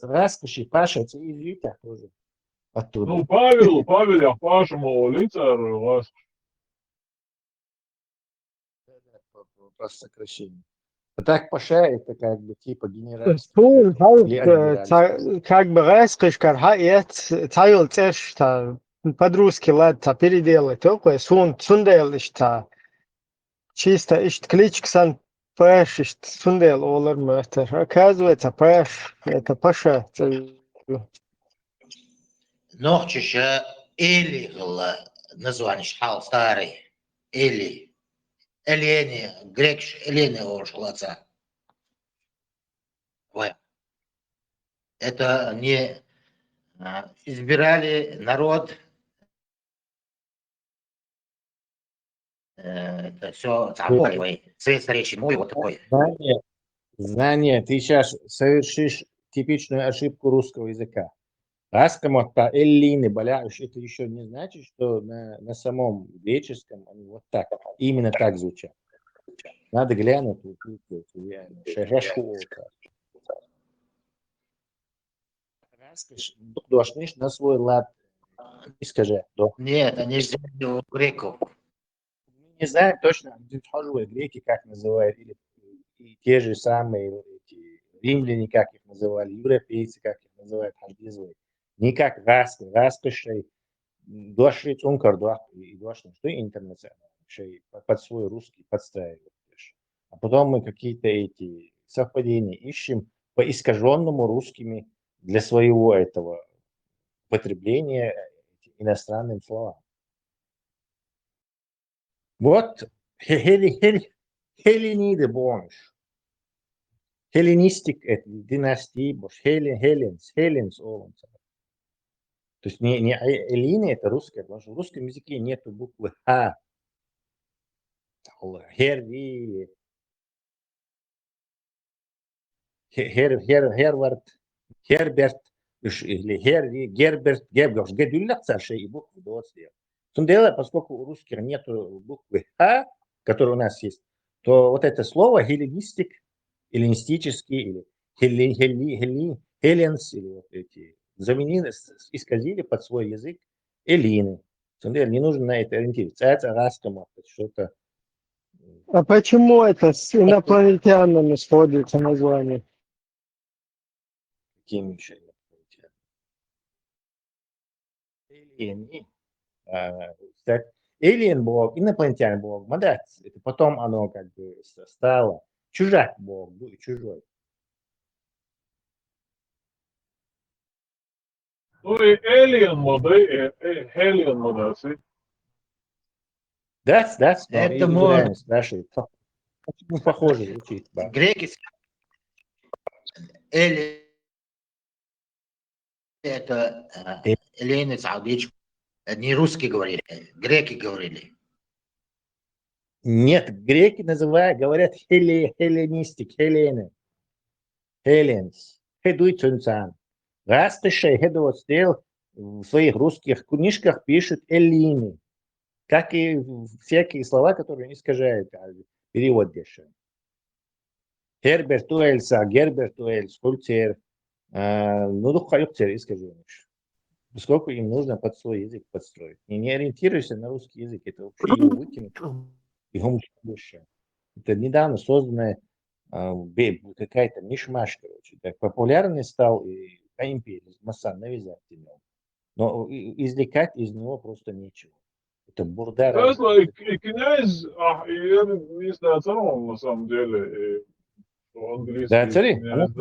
Раскоши, Паша, это из Юта тоже. Оттуда. Ну, Павел, я Паша, мол, лицар, вас. Просто сокращение. А так Паша это как бы типа генерал. Сун как бы раскрышка, царил цешта по-русски ладно переделать только сундел ишта чисто ишт кличка сан паш ишт сундел олар мастер. Оказывается паш это Паша. Нохчича Эли название шхал старый. Эли. Элени, грекш, Элени Оршлаца. Это не избирали народ. Это все цвет речи мой вот такой. Знание, ты сейчас совершишь типичную ошибку русского языка. Раскамота эллины баляш, это еще не значит, что на самом греческом они вот так, именно так звучат. Надо глянуть, Раскаш, на свой лад. Скажи. Нет, они же у греков. Не знаю точно, греки как называют, или те же самые эти, римляне, как их называли, европейцы, как их называют, хандизовые. Не как раскошей, дошли цункар, и дошли, что интернациональный, под свой русский подстраивают. А потом мы какие-то эти совпадения ищем по искаженному русскими для своего этого потребления иностранным словам. Вот Хелениды бонш. Хелленистик это династии бош. Хеленс олонца. То есть не эллины это русское, потому что в русском языке нету буквы Х. Херви, Хервард, Херберт, или Херви, Герберт, Гебгош, Гедюллах царшей и буквы до слева. Поскольку у русских нету буквы Х, которая у нас есть, то вот это слово хелленистик, эллинистический, или хеленс, или вот эти заменили, исказили под свой язык эллины. Не нужно на это ориентироваться. Это раскома, что-то. А почему это с инопланетянами сходится название? Какими еще инопланетянами? Alien бог, инопланетянин бог, молодец. Это потом оно как бы стало чужак бог, чужой. Ну и Alien моды, Alien моды. Да, это можно спрашивать. Очень похоже звучит. Греки. Или это Эллины, Саудич. Не русские говорили, греки говорили. Нет, греки говорят хелленистик, хелены. Хеленс. Хедуй цунцан. Раз ты хедуот стел в своих русских книжках пишут эллины. Как и всякие слова, которые не искажают перевод дешевый. Герберт Уэльса, Герберт Уэльс, Культер. Ну, духаюктер искаженешь. Поскольку им нужно под свой язык подстроить. Не ориентируйся на русский язык, это вообще его выкинуть. Его больше. Это недавно созданная какая-то мишмаш, короче. Так популярный стал и империя, Масан навязать имел. Но извлекать из него просто нечего. Это бурда. Князь, я не знаю, царом на самом деле. Да, цари. Князь,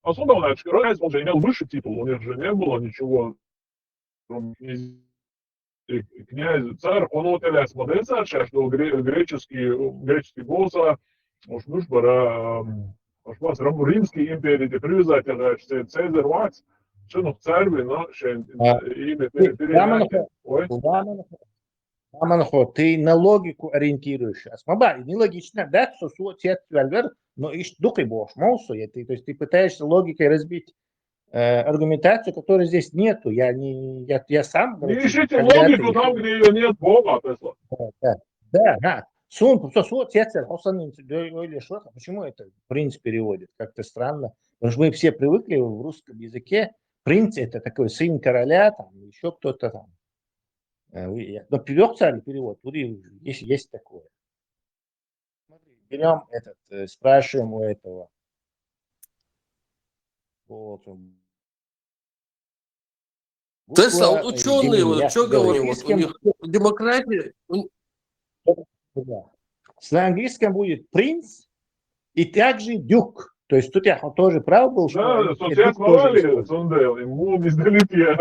да. особо Князь, он же имел высший титул, у них же не было ничего, кроме князь, царь, он вот Эляс Мадеса, что греческий голоса, уж бара, уж римский империи, привязательно, Цезарь Вац, что ну царь, но имя перенятие. Ой. Аманхо, ты на логику ориентируешься. Асмаба, нелогично, да, что суотец вальвер, но ищ духи бож, молсу, то есть ты пытаешься логикой разбить аргументацию, которой здесь нету. Я сам... Не ищите логику там, где ее нет, Бога. Да. Почему это принц переводит? Как-то странно. Потому что мы все привыкли в русском языке. Принц это такой сын короля, там, еще кто-то там. Но царь перевод, тут есть такое. Берем спрашиваем у этого. Тесла, ученые, вот, что говорят, вот, у них демократия. На английском будет принц и также дюк. То есть тут я тоже прав был, что... Да, сейчас мало Сундел, ему бездалите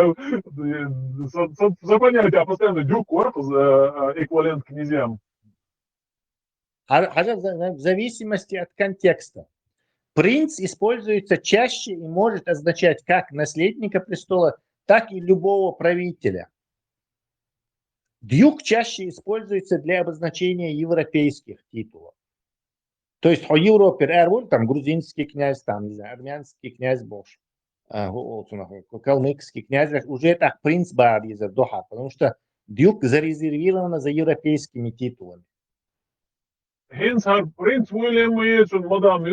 за понятие, а постоянно дюк корпус эквивалент князьям. В зависимости от контекста. Принц используется чаще и может означать как наследника престола, так и любого правителя. Дюк чаще используется для обозначения европейских титулов. То есть в Европе там грузинский князь, там, не знаю, армянский князь Бош, калмыкский князь, уже так принц Бадиза, Доха, потому что дюк зарезервировано за европейскими титулами. Hens har prins William и мадам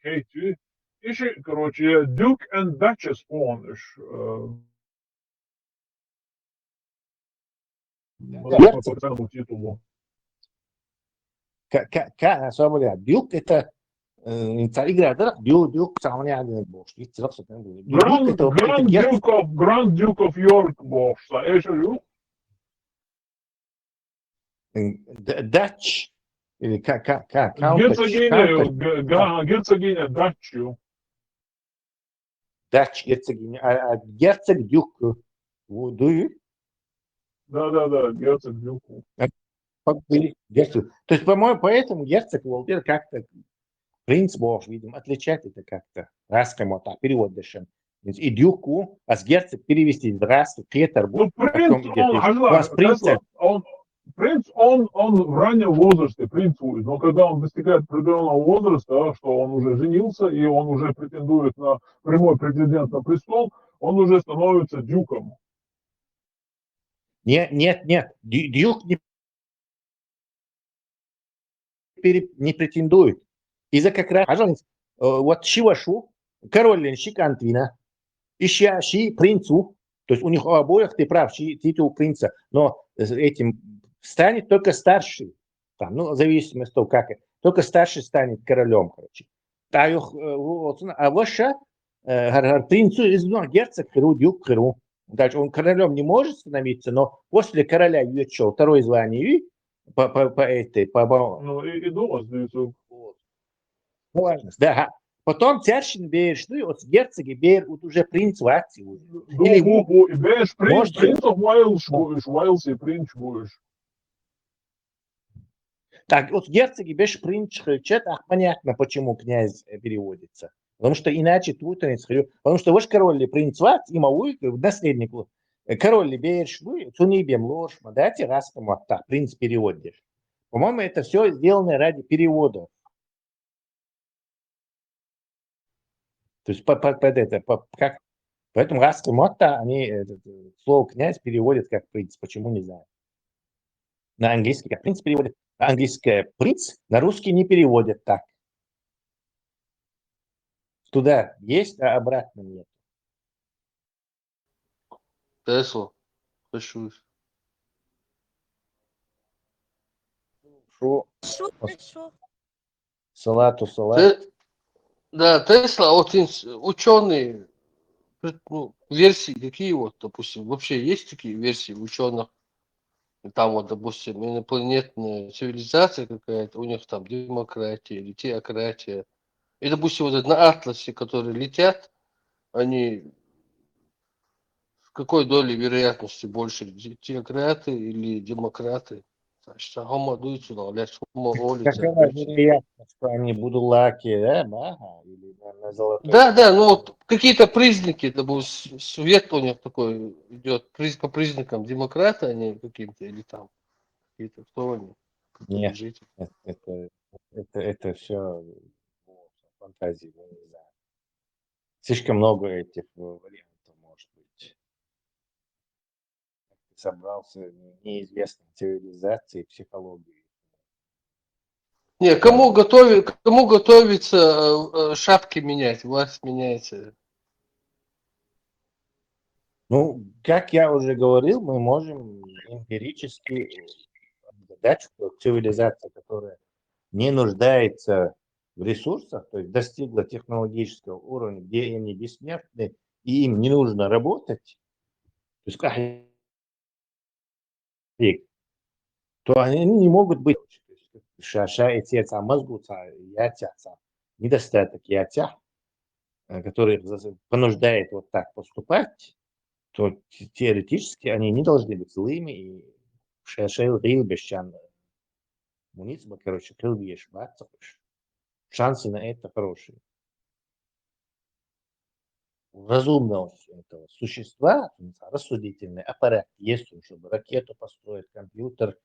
Кейти, еще, короче, Duke and Duchess он, по титулу. Дюк это игра, да? Дюк самый один Бош. Grand Duke of York Бош, это Дюк? Дач или как герцогиня Дачу. Дач герцогиня, а герцог дюк. Да, герцог дюк. То есть, по-моему, поэтому герцог Волтер как-то принц Бож, видимо, отличать это как-то. Раскому так перевод дешем. И дюку, а с герцог перевести в раз, Петербург. Принц, он в раннем возрасте принцует, но когда он достигает определенного возраста, что он уже женился и он уже претендует на прямой претендент на престол, он уже становится дюком. Нет. Дюк не претендует. Из-за как раз, вот Шивашу, король Ленщик Антвина, ищащий принцу, то есть у них у обоих, ты прав, титул принца, но этим станет только старший, там, ну, в зависимости от того, как это, только старший станет королем, короче. А ваша принцу из герцог Херу, дюк Херу. Дальше он королем не может становиться, но после короля еще второе звание Ну, и дома сдаются. Важность, да. Потом царщин берешь, ну и вот герцоги берешь, вот уже принц в акции. И берешь принцов Уайлс и принц будешь. Так, вот герцоги берешь принц, понятно, почему князь переводится. Потому что иначе путаница. Потому что ваш король принц ват, има наследник. Король берешь, цунибем ложь, дайте раз кому так, принц переводишь. По-моему, это все сделано ради перевода. То есть поэтому раз кому-то они слово князь переводят как принц. Почему, не знаю. На английский как принц переводят. А английское принц на русский не переводят так. Туда есть, а обратно нет. Тесла. Хочу. Салат. Да, Тесла, вот ученые, ну, версии какие вот, допустим, вообще есть такие версии ученых? Там вот, допустим, инопланетная цивилизация какая-то, у них там демократия или теократия. И, допустим, вот это на Атласе, которые летят, они с какой долей вероятности больше, теократы или демократы? Значит, хомо дуется, хомо олица. Какая вероятность, что они будут лаки, да, Маха, или на золотой? Да, да, ну вот какие-то признаки, допустим, свет у них такой идет, по признакам демократа они каким-то, или там какие-то, кто они? Нет, Жители. это все фантазии, я не знаю. Слишком много этих вариантов может быть. Ты собрался неизвестной цивилизации, психологии. Не, кому готовиться шапки менять, власть меняется. Ну, как я уже говорил, мы можем эмпирически наблюдать, что цивилизация, которая не нуждается в ресурсах, то есть достигла технологического уровня, где они бессмертны, и им не нужно работать, то есть как то они не могут быть. Шаша и теца мозгуца, ятяца, недостаток ятя, который понуждает вот так поступать, то теоретически они не должны быть злыми и шашел рилбещан. Муниципа, короче, крыльешь, шансы на это хорошие. У разумного этого существа рассудительный аппарат есть, чтобы ракету построить, компьютер,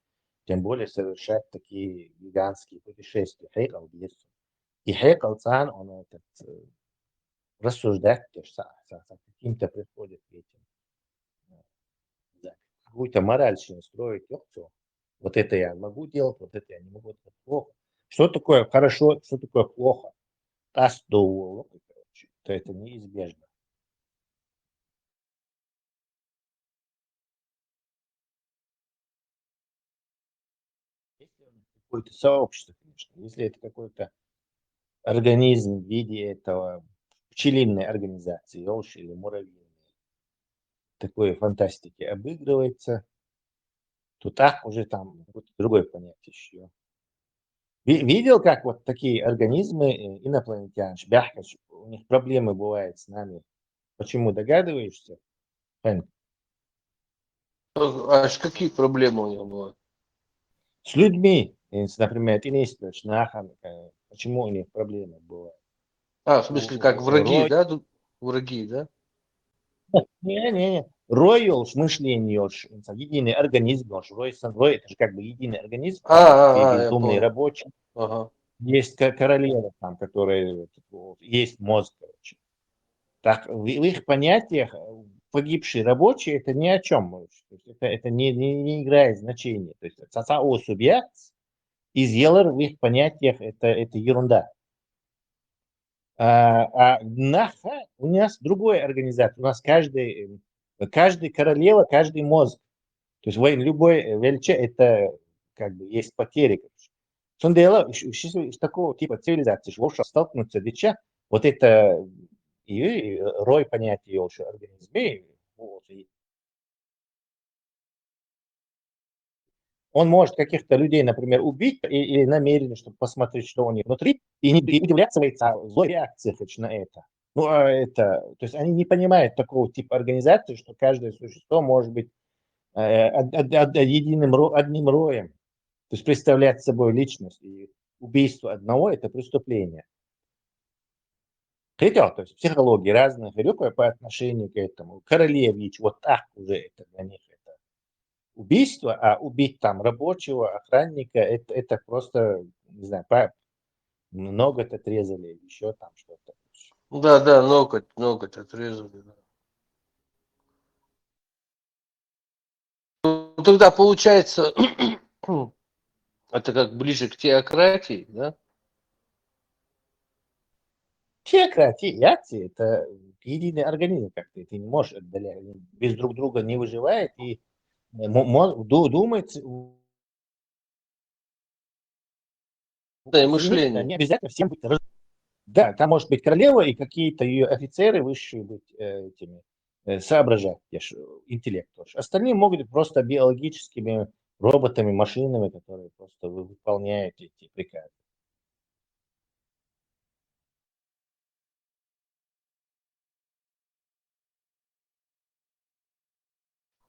тем более совершать такие гигантские путешествия. Хейкал есть. И Хейкал цан, он этот, рассуждать каким-то приходит к этим. Да, какую-то мораль строить. Все. Вот это я могу делать, вот это я не могу, это плохо. Что такое хорошо, что такое плохо? Короче, то это неизбежно. Если какое-то сообщество, конечно, если это какой-то организм в виде этого пчелиной организации, елши или муравьиной, такой фантастики обыгрывается, то так уже там какое-то другое понятие еще. Видел, как вот такие организмы инопланетян, шбяхкач, у них проблемы бывают с нами. Почему, догадываешься, Хэнк? Аж какие проблемы у него бывают? С людьми, например, почему у них проблемы бывают? В смысле, как враги, Рой. да? Враги, да? Не. Рой, мышление, единый организм, рой, это же как бы единый организм, Я безумные понял. рабочие. Ага. Есть королева там, которая есть мозг, короче. Так, в их понятиях погибшие рабочие это ни о чем. Это не играет значения. То есть субъект из елер в их понятиях это ерунда. А наха у нас другой организация. У нас каждый королева, каждый мозг. То есть любой величе это как бы есть потери. Сондела из такого типа цивилизации, что столкнуться дича, вот это и рой понятия еще организме. Вот, он может каких-то людей, например, убить или намеренно, чтобы посмотреть, что у них внутри, и не удивляться злой реакции хоть на это. Ну, то есть они не понимают такого типа организации, что каждое существо может быть одним роем. То есть представлять собой личность. И убийство одного – это преступление. Хотел, то есть психологии разных групп по отношению к этому. Королевич, вот так уже это для них это убийство, а убить там рабочего, охранника, это просто, не знаю, ноготь отрезали, еще там что-то. Да, ноготь отрезали. Да. Ну, тогда получается, это как ближе к теократии, да? Теократия это единый организм как-то, ты не можешь отдалять, без друг друга не выживает и думает. Да, и мышление. Не обязательно всем быть. Да, там может быть королева и какие-то ее офицеры высшие быть этими соображать, интеллект. Остальные могут быть просто биологическими роботами, машинами, которые просто выполняют эти приказы.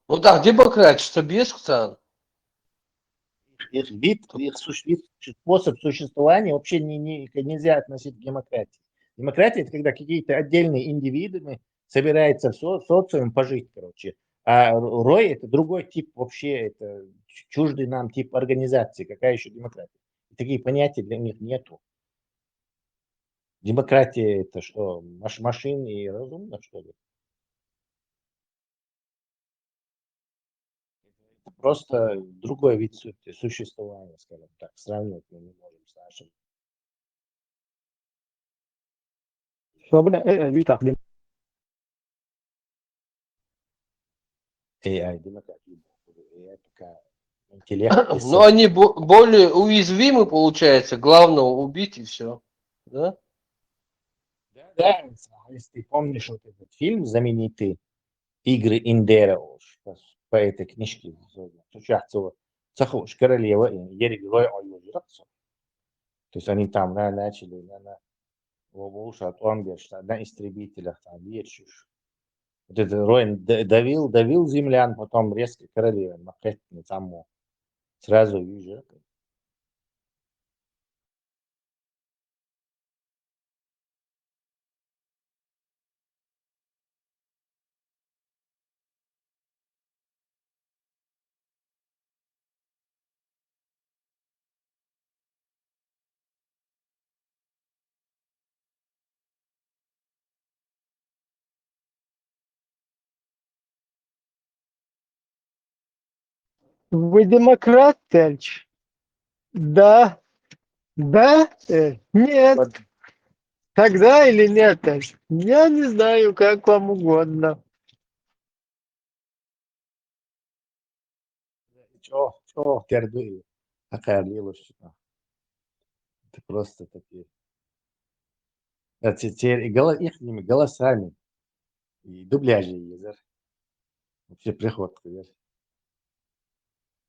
Ну да, демократия, что без кстати. Их вид, способ существования вообще нельзя относить к демократии. Демократия — это когда какие-то отдельные индивиды собираются в социум пожить, короче. А рой — это другой тип вообще, это чуждый нам тип организации. Какая еще демократия? И такие понятия для них нету. Демократия — это что, машины и разумно, что ли? Просто другой вид существования, скажем так, сравнивать мы не можем с нашим. AI, демократия, AI пока интеллект. Но они более уязвимы, получается. Главное убить и все. Да? Да, если ты помнишь вот этот фильм знаменитый «Игры Индера», по этой книжке, то королева Ерегрой Ойюжирацу. То есть они там начали на истребителях, там, вечешь. Вот этот Роин давил землян, потом резко королева, там сразу вижу. Вы демократ, Тельч? Да. Да? Нет. Тогда или нет, Тельч? Я не знаю, как вам угодно. Çok terdi. Akarlıyoruz. Это просто такие. Теперь их голосами и дубляжи есть. Вообще приход, видишь.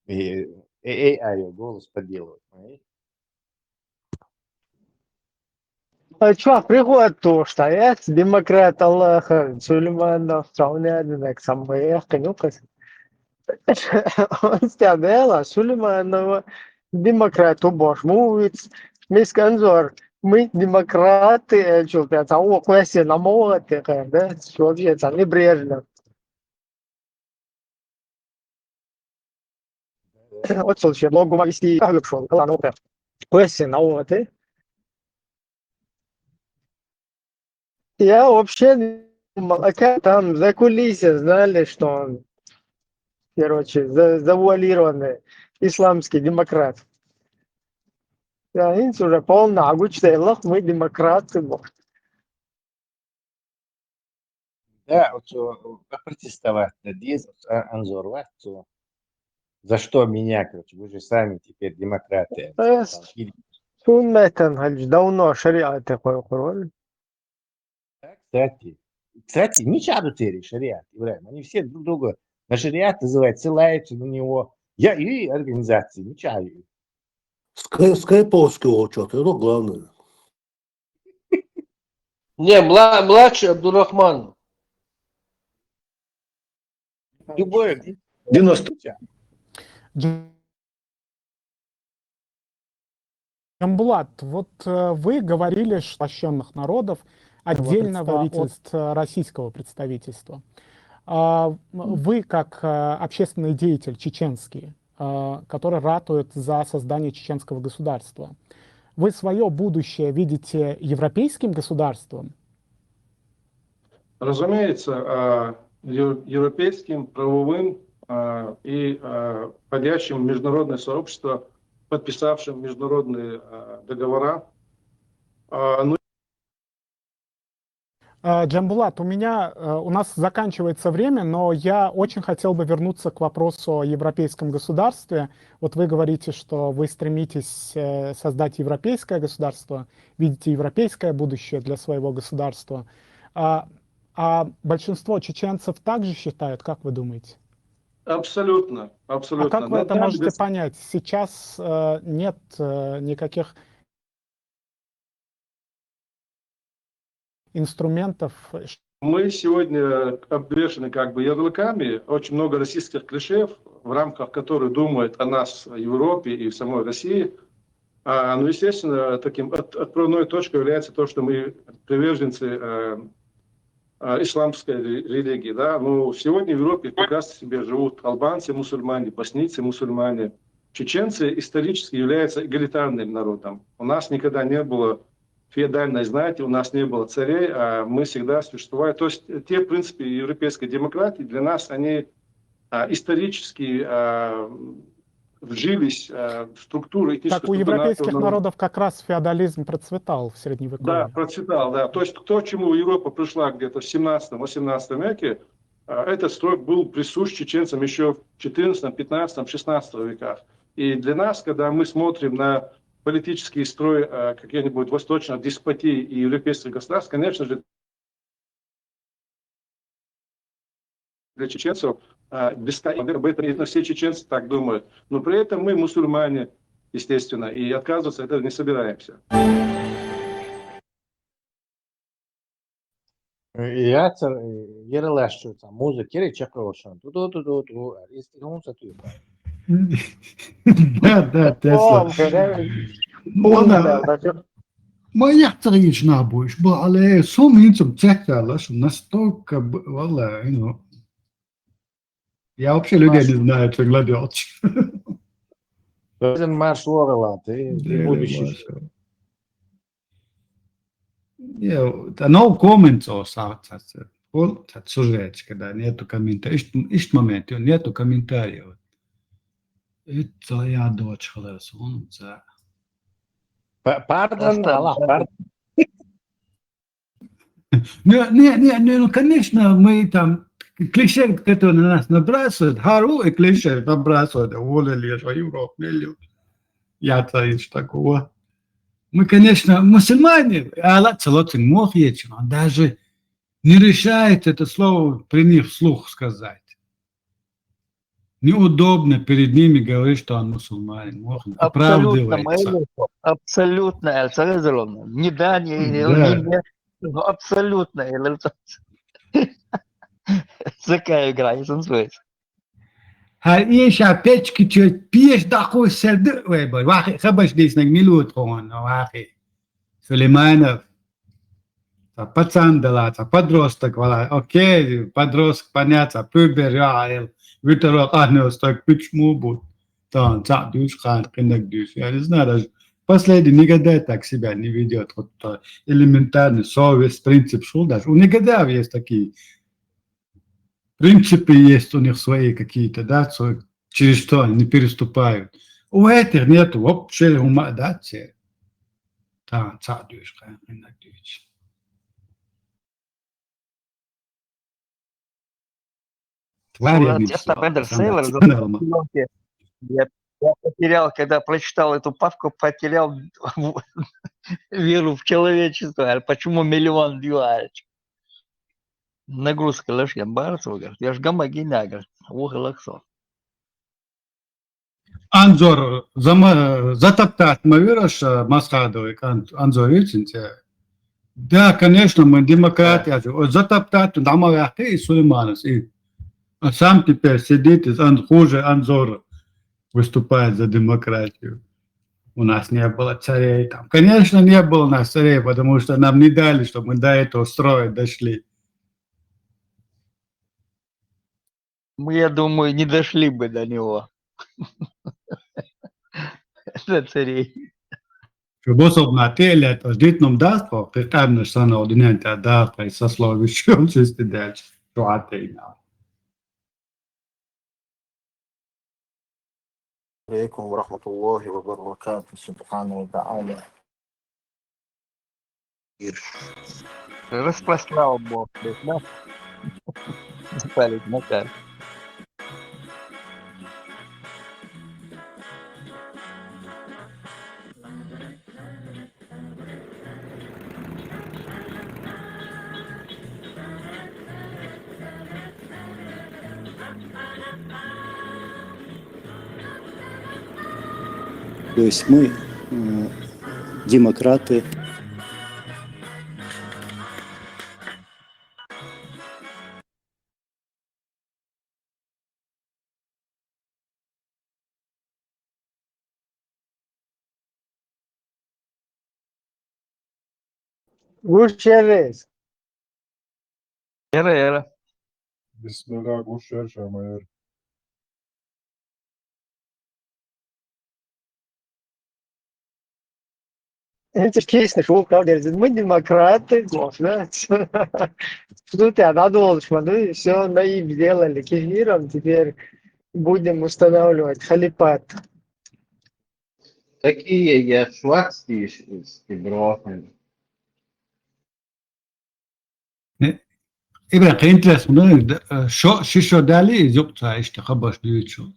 И AI голос подделывают. А что, приход то, что я демократ Аллаха, Сулейманов, Саунядинек, Самбаех, Конюкас. Он стядела, Сулейманова, демократ, убож, мувиц, мисканзор. Мы демократы, что-то, о, классе на молоте, да, что это, небрежно. Вот, слушай, могу вести, как шел, ладно, классе на молоте. Я вообще думал, а как там за кулисье знали, что он, короче, завуалированный исламский демократ. Я уже полно агучтайлах, мы демократы. Да, протестовать, анзор, за что меня, короче, вы же сами теперь демократы. Суннатан, давно шариат такой король. Кстати, не чаду шариат, Ибрахим, они все друг друга на шариат называют, ссылаются на него. Я и организации, не чаю. Скайповский учет, это главное. Не, младший Абдурахман. Любой. 90. Джамбулат, вот вы говорили, что поглощенных народов отдельного от российского представительства. Вы, как общественный деятель чеченский, который ратует за создание чеченского государства, вы свое будущее видите европейским государством? Разумеется, европейским, правовым и входящим в международное сообщество, подписавшим международные договора. Джамбулат, у нас заканчивается время, но я очень хотел бы вернуться к вопросу о европейском государстве. Вот вы говорите, что вы стремитесь создать европейское государство, видите европейское будущее для своего государства. А большинство чеченцев также считают, как вы думаете? Абсолютно, абсолютно. А как вы это можете понять? Сейчас нет никаких инструментов, Мы сегодня обвешаны как бы ярлыками, очень много российских клише, в рамках которых думают о нас в Европе и в самой России. Ну, естественно, таким отправной точкой является то, что мы приверженцы исламской религии. Да? Но сегодня в Европе прекрасно себе живут албанцы, мусульмане, боснийцы, мусульмане. Чеченцы исторически являются эгалитарным народом. У нас никогда не было феодальной знати, у нас не было царей, а мы всегда существовали. То есть те принципы европейской демократии для нас, они исторически вжились в структуру этническую. Так у европейских народов как раз феодализм процветал в Средневековье. Да, процветал, да. То есть то, к чему Европа пришла где-то в 17-18 веке, этот строй был присущ чеченцам еще в 14, 15, 16 веках. И для нас, когда мы смотрим на политический строй каких-нибудь восточных деспотий и европейских государств, конечно же, для чеченцев об этом все чеченцы так думают. Но при этом мы мусульмане, естественно, и отказываться от этого не собираемся. Яцер yerleştiriyorsan müzik yeri çakıyorsun. Tu. İstediğin satıyor. Да, Тесла. Моя трагичная больше была, але сумницам цехала, что настолько, валла, я вообще людей не знаю, что гладиач. Bizim marş oralar, ты будешь. No comments сюжет, когда нету комментариев, есть момент, нету комментариев. Это я дочь халас, он за. Pardon, Allah, pardon. Ну, конечно, мы там клише, которые на нас набрасывают, хару и клише набрасывают, уволили, что Европу не любят. Я царишь такого. Мы, конечно, мусульмане, Аллах целотин мог есть, он даже не решает это слово при них вслух сказать. Неудобно перед ними говорить, что он мусульманин. Мог оправдывается. Абсолютно, не да, не абсолютно. Такая игра, не танцуется. Her iş peki çöt piş dakı serdi ve bu vahi xabaş desnek milut kon vahi Сулейманов пацан дала подросток вала окей подросток понятно пубер я виторок так почему будет там душ хан кинек душ я не знаю даже последний никогда так себя не ведет вот элементарный совесть принцип шел даже у негодяев есть такие принципы есть у них свои какие-то, да, через что они не переступают. У этих нету вообще ума, да, те. Там, цадушка, иногдуч. Я потерял, когда прочитал эту папку, потерял веру в человечество. Почему миллион $? Нагрузка лишь барсу, я ж гамаги нагр, ухалаксо. Анзор, затоптать мы вырос Масхадовый, Анзор видите? Да, конечно, мы демократия, затоптать, там и Сулейманов, и сам теперь сидит, хуже Анзор выступает за демократию. У нас не было царей там. Конечно, не было у нас царей, потому что нам не дали, чтобы мы до этого строя дошли. Мы, я думаю, не дошли бы до него. До царей. Особенно отель, это ждет нам даст, прикольно, что на ordinente даст, и сословищем чисто дальше, что отель. عليكم ورحمة الله وبركاته سبحانه وتعالى. Распространял Бог, да? Запалить на карте. То есть мы, демократы, Gutierrez. Era. Bismillah, Gushar Shamayr. Это ж честно, что правда, мы демократы, да? Что ты надолго, ну и все, мы им сделали кефиром, теперь будем устанавливать халифат. Такие я швахские брохи. إبراهيم قينتلاس من شو شو دالي زوجتا اشتخبش ديوتشو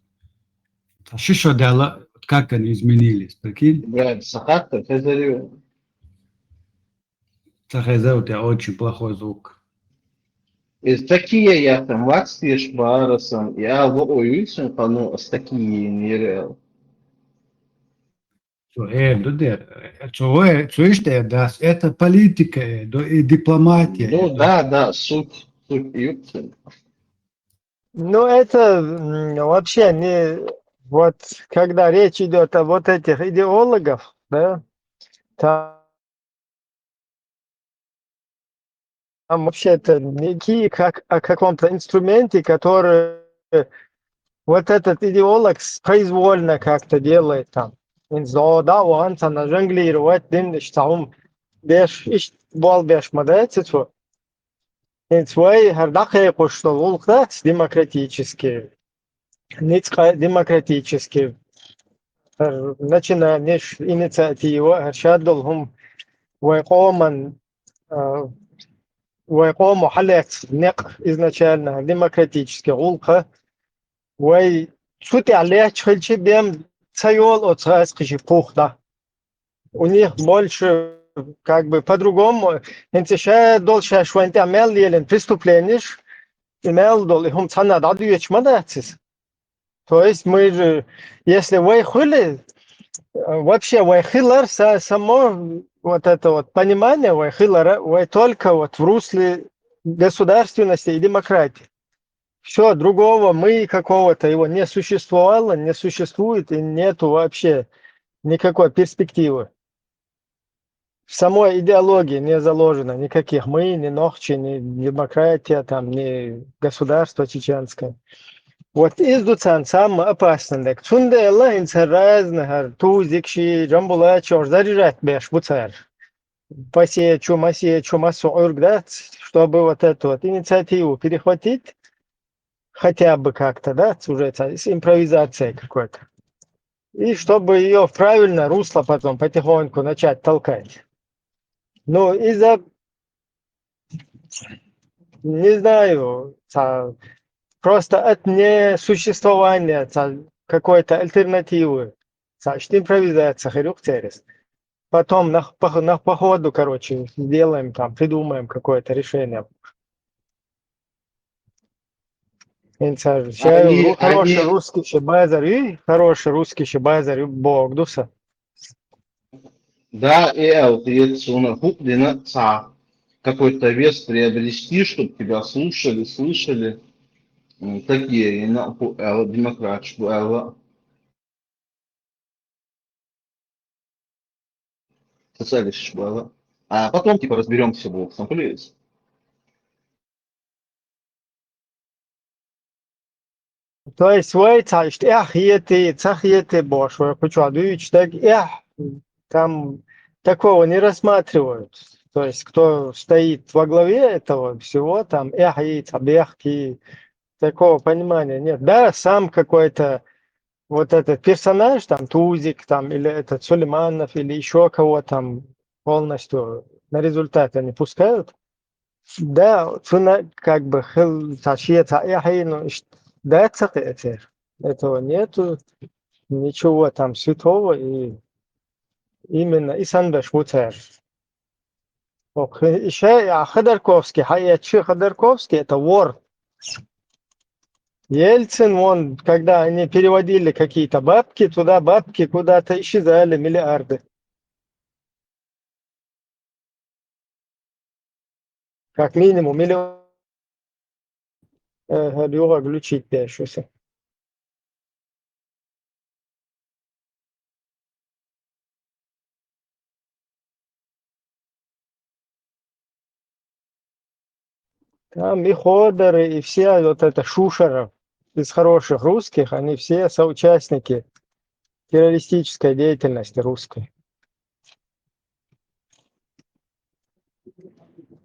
شو دالا كاكن изменились прикинь Блядь, сахатка, хазарю. Тахайза, у тебя очень плохой звук. Из такие я там ваксти шбарасам, я в оюсен пану с такие нерел. Что das это политика, и дипломатия. Ну да, суть юкцин. Ну, это вообще не... Вот когда речь идет о вот этих идеологов, да, там вообще-то некие как о каком-то инструменте, который вот этот идеолог произвольно как-то делает там. Да, он там жонглировать, дым, там, беш, бол беш, мадается, свой хардахе, что волк, демократически, ниц демократически. Начинаем инициативу, شادلهم ويقوموا حلقة نق изначально демократически غلقة وشوتي عليه تشخلشي بهم цайол от цайскиши пухта. У них больше как бы по-другому. Интиша дольше шванти амел елен преступлениш, имел дол им цана даду ечмадацис. То есть мы же, если вы хули, вообще Вайхиллер само вот это вот понимание Вайхиллера только вот в русле государственности и демократии. Все, другого мы какого-то его не существовало, не существует и нету вообще никакой перспективы. В самой идеологии не заложено никаких мы, ни Нохчи, ни демократия, там, ни государство чеченское. Вот издуцан самое опасное. Чунде Аллах инсан разных тузикши, джамбула, чор, заряжать беш, буцар. Посеять, масу ургдат, чтобы вот эту вот инициативу перехватить, хотя бы как-то, да, уже с импровизацией какой-то. И чтобы ее в правильное русло потом потихоньку начать толкать. Ну, из-за, не знаю, просто от несуществования какой-то альтернативы. Значит, импровизация, херюк терес. Потом по ходу, короче, сделаем там, придумаем какое-то решение. Хороший русский шибайзар, хороший русский шибайзар, бог дуса. Да, вот на хуплина какой-то вес приобрести, чтобы тебя слышали. Такие, демократ, социалист, а потом типа разберемся, бог, сам полез. То есть вы царишь, цахиете бош, вы почувствуете, так, там такого не рассматривают. То есть кто стоит во главе этого всего, там, бехки, такого понимания нет. Да, сам какой-то вот этот персонаж, там, Тузик, там, или этот Сулейманов, или еще кого там полностью на результат они пускают. Да, как бы, да, этого нету, ничего там святого, и именно Исанбеш Вуцер. Еще Ходорковский, Ходорковский, это вор. Ельцин, он, когда они переводили какие-то бабки, туда бабки куда-то исчезали, миллиарды. Как минимум миллион. Юра глючить пешуся. Там и Ходоры, и все вот это Шушера из хороших русских, они все соучастники террористической деятельности русской.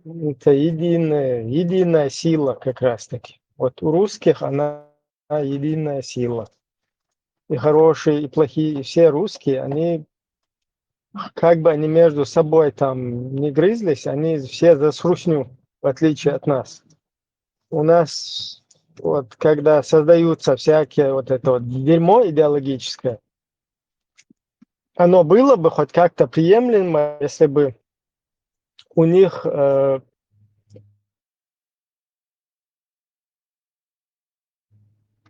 Это единая сила как раз-таки. Вот у русских она единая сила. И хорошие, и плохие, и все русские, они, как бы они между собой там не грызлись, они все за срусню, в отличие от нас. У нас, вот, когда создаются всякие вот это вот дерьмо идеологическое, оно было бы хоть как-то приемлемо, если бы у них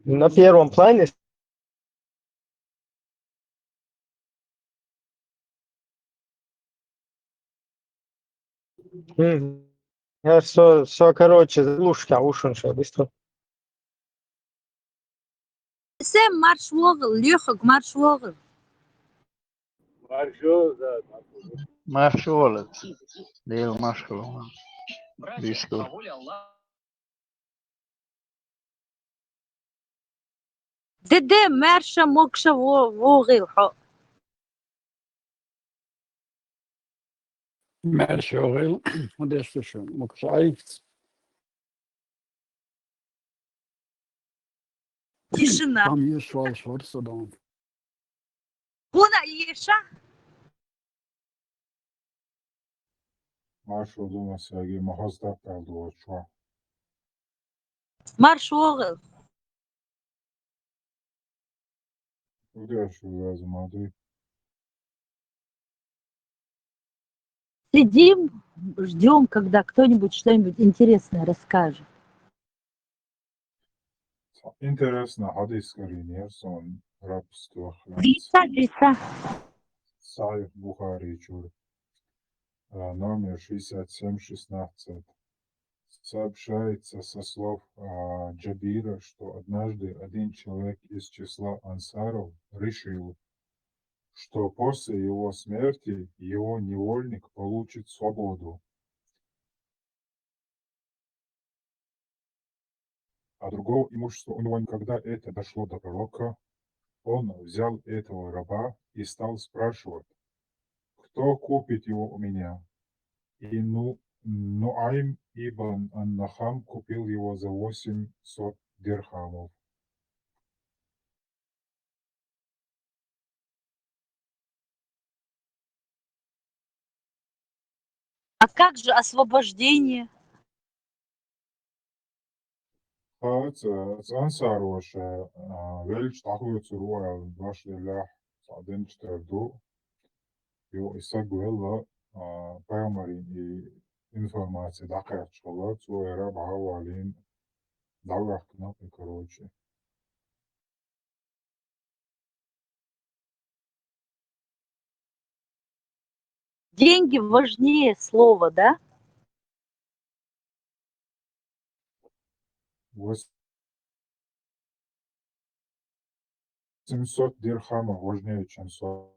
на первом плане я все, короче, лушка ушунша быстро. Sen marş vog'il, lyoxig marş vog'il. Маршрут, да. Машолет. Дел машол. Бишку. Dede marşa moksha vog'il. Mershogil, Odessa şu Muksay. Тишина. Там есть Шварцварца, да. Куда Еша? Marş olduğuna sevgi mahazda kaldı o şu an. Marş vog'il. Где şu lazım adı? Сидим, ждем, когда кто-нибудь что-нибудь интересное расскажет. Интересно, hadis karinier son rapstvo Виса. Саев Бухари чур. Номер 6716. Сообщается со слов Джабира, что однажды один человек из числа ансаров решил, что после его смерти его невольник получит свободу. А другого имущества у него никогда это дошло до пророка. Он взял этого раба и стал спрашивать, кто купит его у меня? И Нуайм ибн Ан-Нахам купил его за 800 дирхамов. А как же освобождение? Ansāroša viņš tahots roja bašļa sadenčterdu, jo izsagvēla pēmarin i информация дакарчала, цоя раба хавалин давах кнапы, короче. Деньги важнее слова, да? 800 дирхамов важнее, чем 100.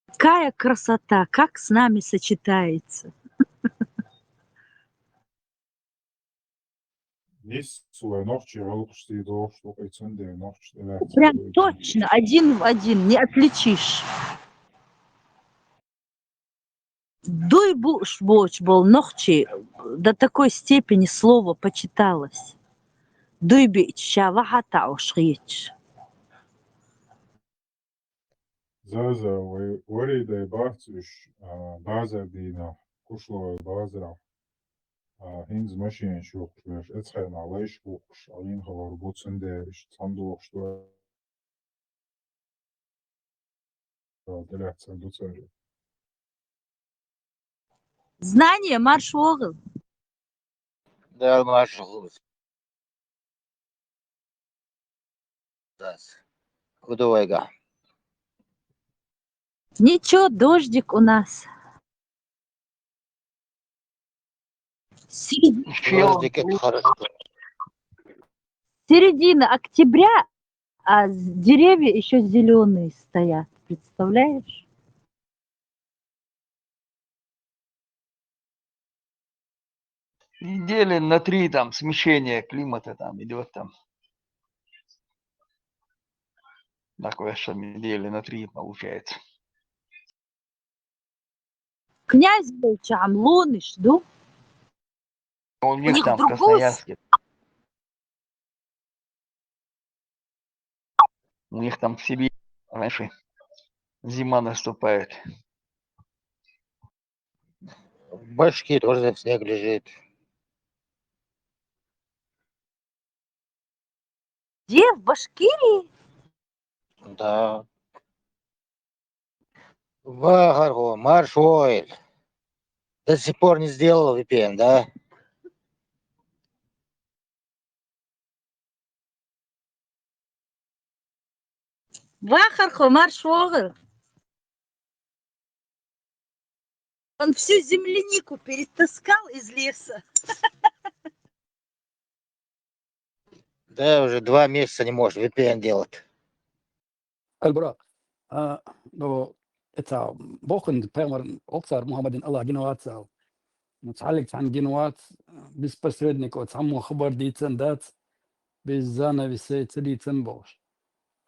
Какая красота, как с нами сочетается. Прям точно, один в один, не отличишь. Дуй боч был ногчи, до такой степени слово почиталось. Дуй бич, шавахата ушрич. Заза, варīdai bāciš, bāzardīnā, kušloja bāzarā. Hins mašīna šokš, ecēnā leiš kukš, alīnha var būt sundēriš, candokš to. Даляться до цели. Знание марш вог'ил. Да, машол. Кудовайга. Ничего, дождик у нас. Дождик это хорошо. Середина октября а деревья еще зеленые стоят, представляешь? Недели на 3 там смещение климата там идет там. Такое, что недели на 3 получается. Князевича Амлоны жду. У У них них там в другой Красноярске. У них там в Сибири раньше зима наступает. В Башкирии тоже снег лежит. Где? В Башкирии? Да. Вагарго, Маршойль. До сих пор не сделал VPN, да? Вахар Хомар Шогер. Он всю землянику перетаскал из леса. Да, уже 2 месяца не может VPN делать. البراق لو إتا بوخن بيمر أكثر محمد الله جنوات ساو متعلق عن جنوات بس посредник от само خبر ديتن دات بزانا بسيت ديتن بوش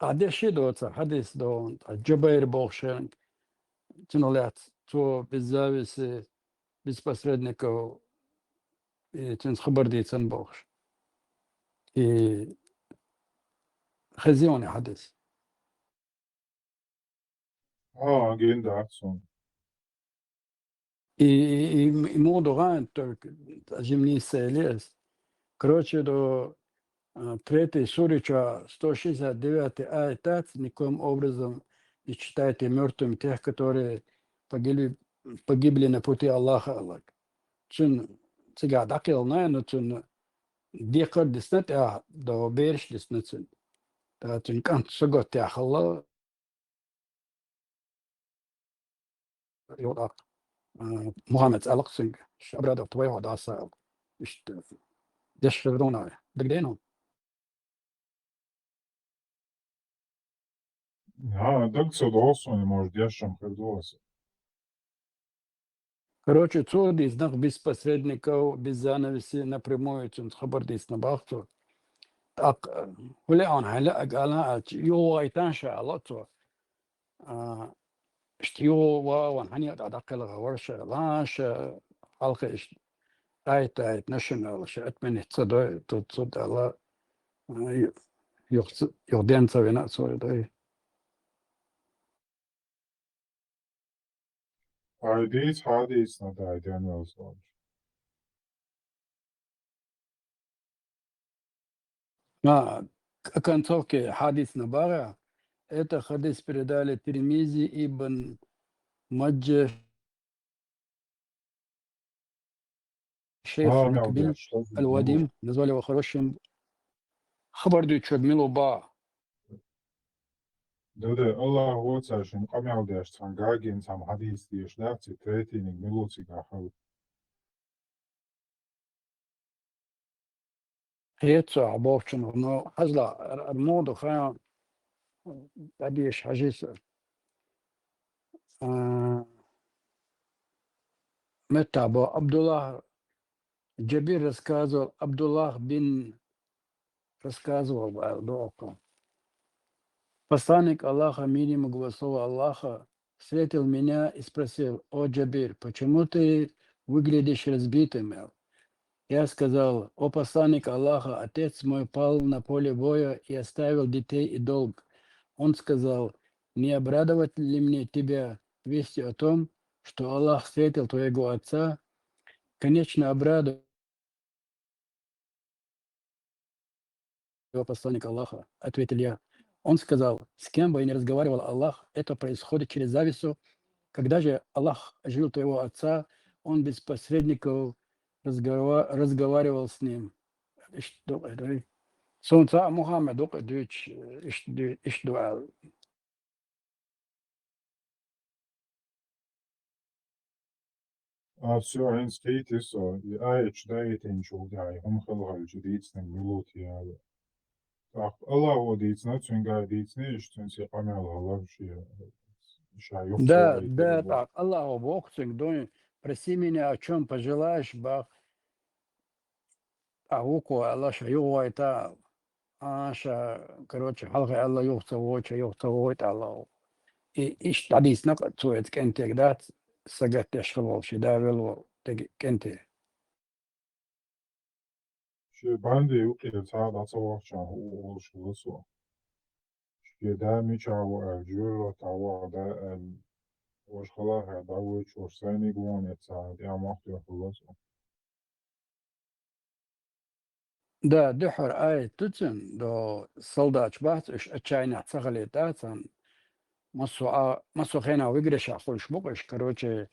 عادي شي دوت حديث دون جبير بوشن تنولات تو بزاويس بس посредник تن خبر ديتن بوش خزيوني حديث Agenda Aktion. И Молдован только зимний селес. Короче, до третьей сурича 169 айтат никоим образом не считайте мертвыми тех, которые погибли на пути Аллаха. Чун сега дакил на чун дикар диснет до берш диснет. Та чун кан согот я Аллах يوضع محمد ألقسنج شبراد طويل وداسا إشت دشرونا دقدينهم Dok se doslovno može dješom kad dolaze. Короче, цуди знак без посредников, без занавеси напрямую чун خبر дис на бахту. Так, ولا он هلا قال يو ايتان شاء الله تو اشتيو وان هني ادقل ورش لاش حلقه ايت ناشونال شات من تصدى تصدى الله يخدم سوينا سوي ده Hadis na taj dan velsoč. كان توكي حديث نبارة это حديث передали Тирмизи ибн Маджа شيخ المكبل الوديم назвали его хорошим خبر دي чудмило ба Dode Allah hocašin kamjaldeš tam gagin tam hadis tieši dāci tētīnik milūcīgā haut. هيتسو عبوفشن نو حزلا الموضوع خيان بديش حجيس متى ابو عبد الله Джабир рассказывал, Абдуллах бин рассказывал доку. Посланник Аллаха, мир ему, голосовал Аллаха, встретил меня и спросил: «О, Джабир, почему ты выглядишь разбитым?» Я сказал: «О, посланник Аллаха, отец мой пал на поле боя и оставил детей и долг». Он сказал: «Не обрадовать ли мне тебя вестью о том, что Аллах встретил твоего отца?» «Конечно, обрадую, посланник Аллаха», ответил я. Он сказал: «С кем бы я ни разговаривал, Аллах, это происходит через завису. Когда же Аллах оживил твоего отца, он без посредников разговаривал с ним». Солнца Мухаммад ишдуал. Все, ein skate is so. Aici dētiņš uldāja, un halhal judīts ne milūtījāja. الله وديت ناتشن قاعديت نيش تنسي قمع الله شيء Да, да, так. Аллаху Бог, дой, проси меня, о чем пожелаешь, бах. А уко, Аллах, шаюва, это, короче, халха, Аллах, юхтавой, Аллах. И иш тадис нак, цует, кенте, гдат, сагат, яшхалол, шидавело, кенте. بنده يوكي تساعد أتصور شان هو شغلسو شكدا ميشاو أجور تاوا دا وش خلاها داوش وشساني قوان يتساعد يا مختي وخلصو Да, дехор, ай, тутин, до солдач бац, иш отчаянно цахали тацан, массу хена выигрыша, хольш букаш, короче,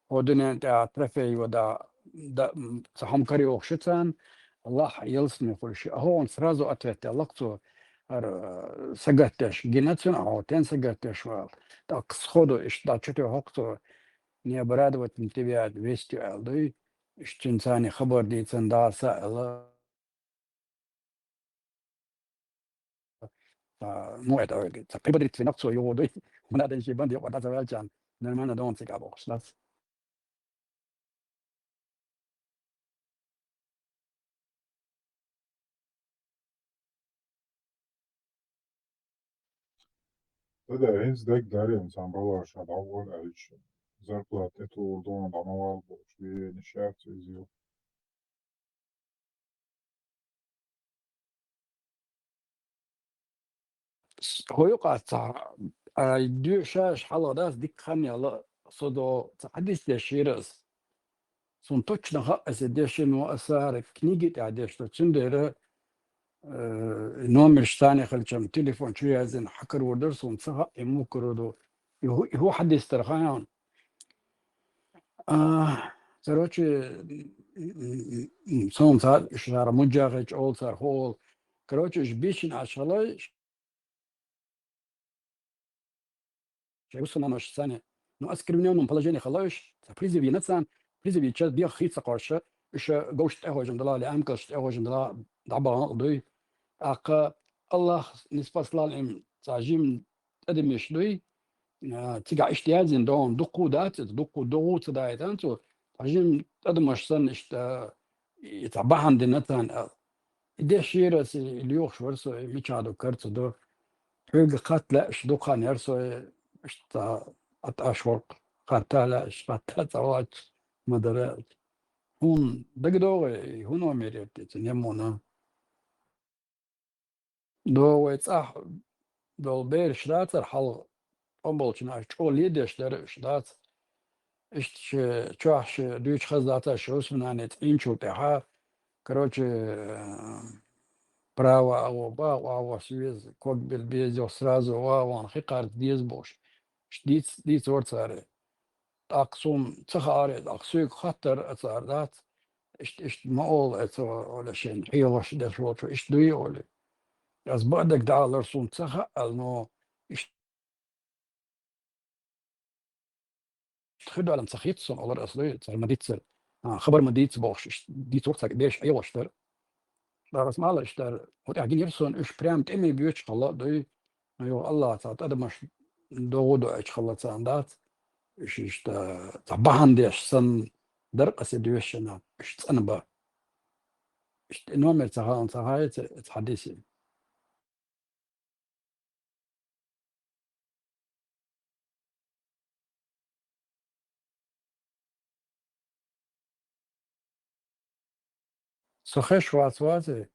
одинен та трофей вода, да, сахам кари охшицан, Аллах елсми хольш, а он сразу ответил, Аллахцу, сагаттеш, генацин, а тен сагаттеш вал, так сходу, иш да чуте хокцу, не обрадовать на тебя 200 алды, иш чинцани хабар дицан да са, مو это прибодрить нацию его дой надо еще банди вот это велчан нормально дон цика бокс das Да, инс дек дарим самбала шадавол айч зарплаты ту дон дановал бош ви нишафт изил هو يقع يدير شاش حلا das ديك خاني على صدو حديث دشيرس son точно дешено асар книги تعديش تشندر نومر ثاني خلشم تليفون شو يازن حكر ودرس ونصها يمو كرودو هو حد يسترخان короче صوم صار شهر مجاغج اول صار هول короче جبيشن عشلاي وصلنا نص سنة но оскорбленном положении халаешь призыви нацан призыви час бия хитса qarşı iş goşt ehojum dala li amkash ehojum dala daba doy aqa Allah nispaslal im tajim ademish doy tiga ihtiyacın don duqu dat duqu doğut daytan so tajim ademashsan işte tabahan dinatan ide şirasi liyox şvarso michado kartso do höge qatla ish duqan yarso işte أشهر قتالة قتالة واج مدرات هون دقدوغي هون أمريكا تنيمونا دوغي تصح دول بير شلاتر حل أمبولشنا شو ليدش در شلات إشت شوحش دوش خزاتا شو اسمنا إنشو تحا كروتش براوا أو باوا سويز كوك بالبيزيو سرازو وان خيقارت ديز بوش ديت ورتساري أقسم تخارج أقسيك خطر أتصاردات إشت ما أول أتصار ولا شيء حيلش ده شو إشت دوي ولا از بعدك دالر سون تخا إنه إشت خد على مسخيت سون الله أصلي صار ما ديتصل خبر ما ديتس بوش ديت وقتك ديش حيلش در دارس ما لش در هو عجين يرسون إيش بريم تأمي بيوش خلا دوي أيوه الله تعالى هذا مش دو إيش خلا تعندات إيش تبعهم ديش سن درقة سدوشنا إيش تنبا إيش نومر تهاي تحديثي سخش واتواتي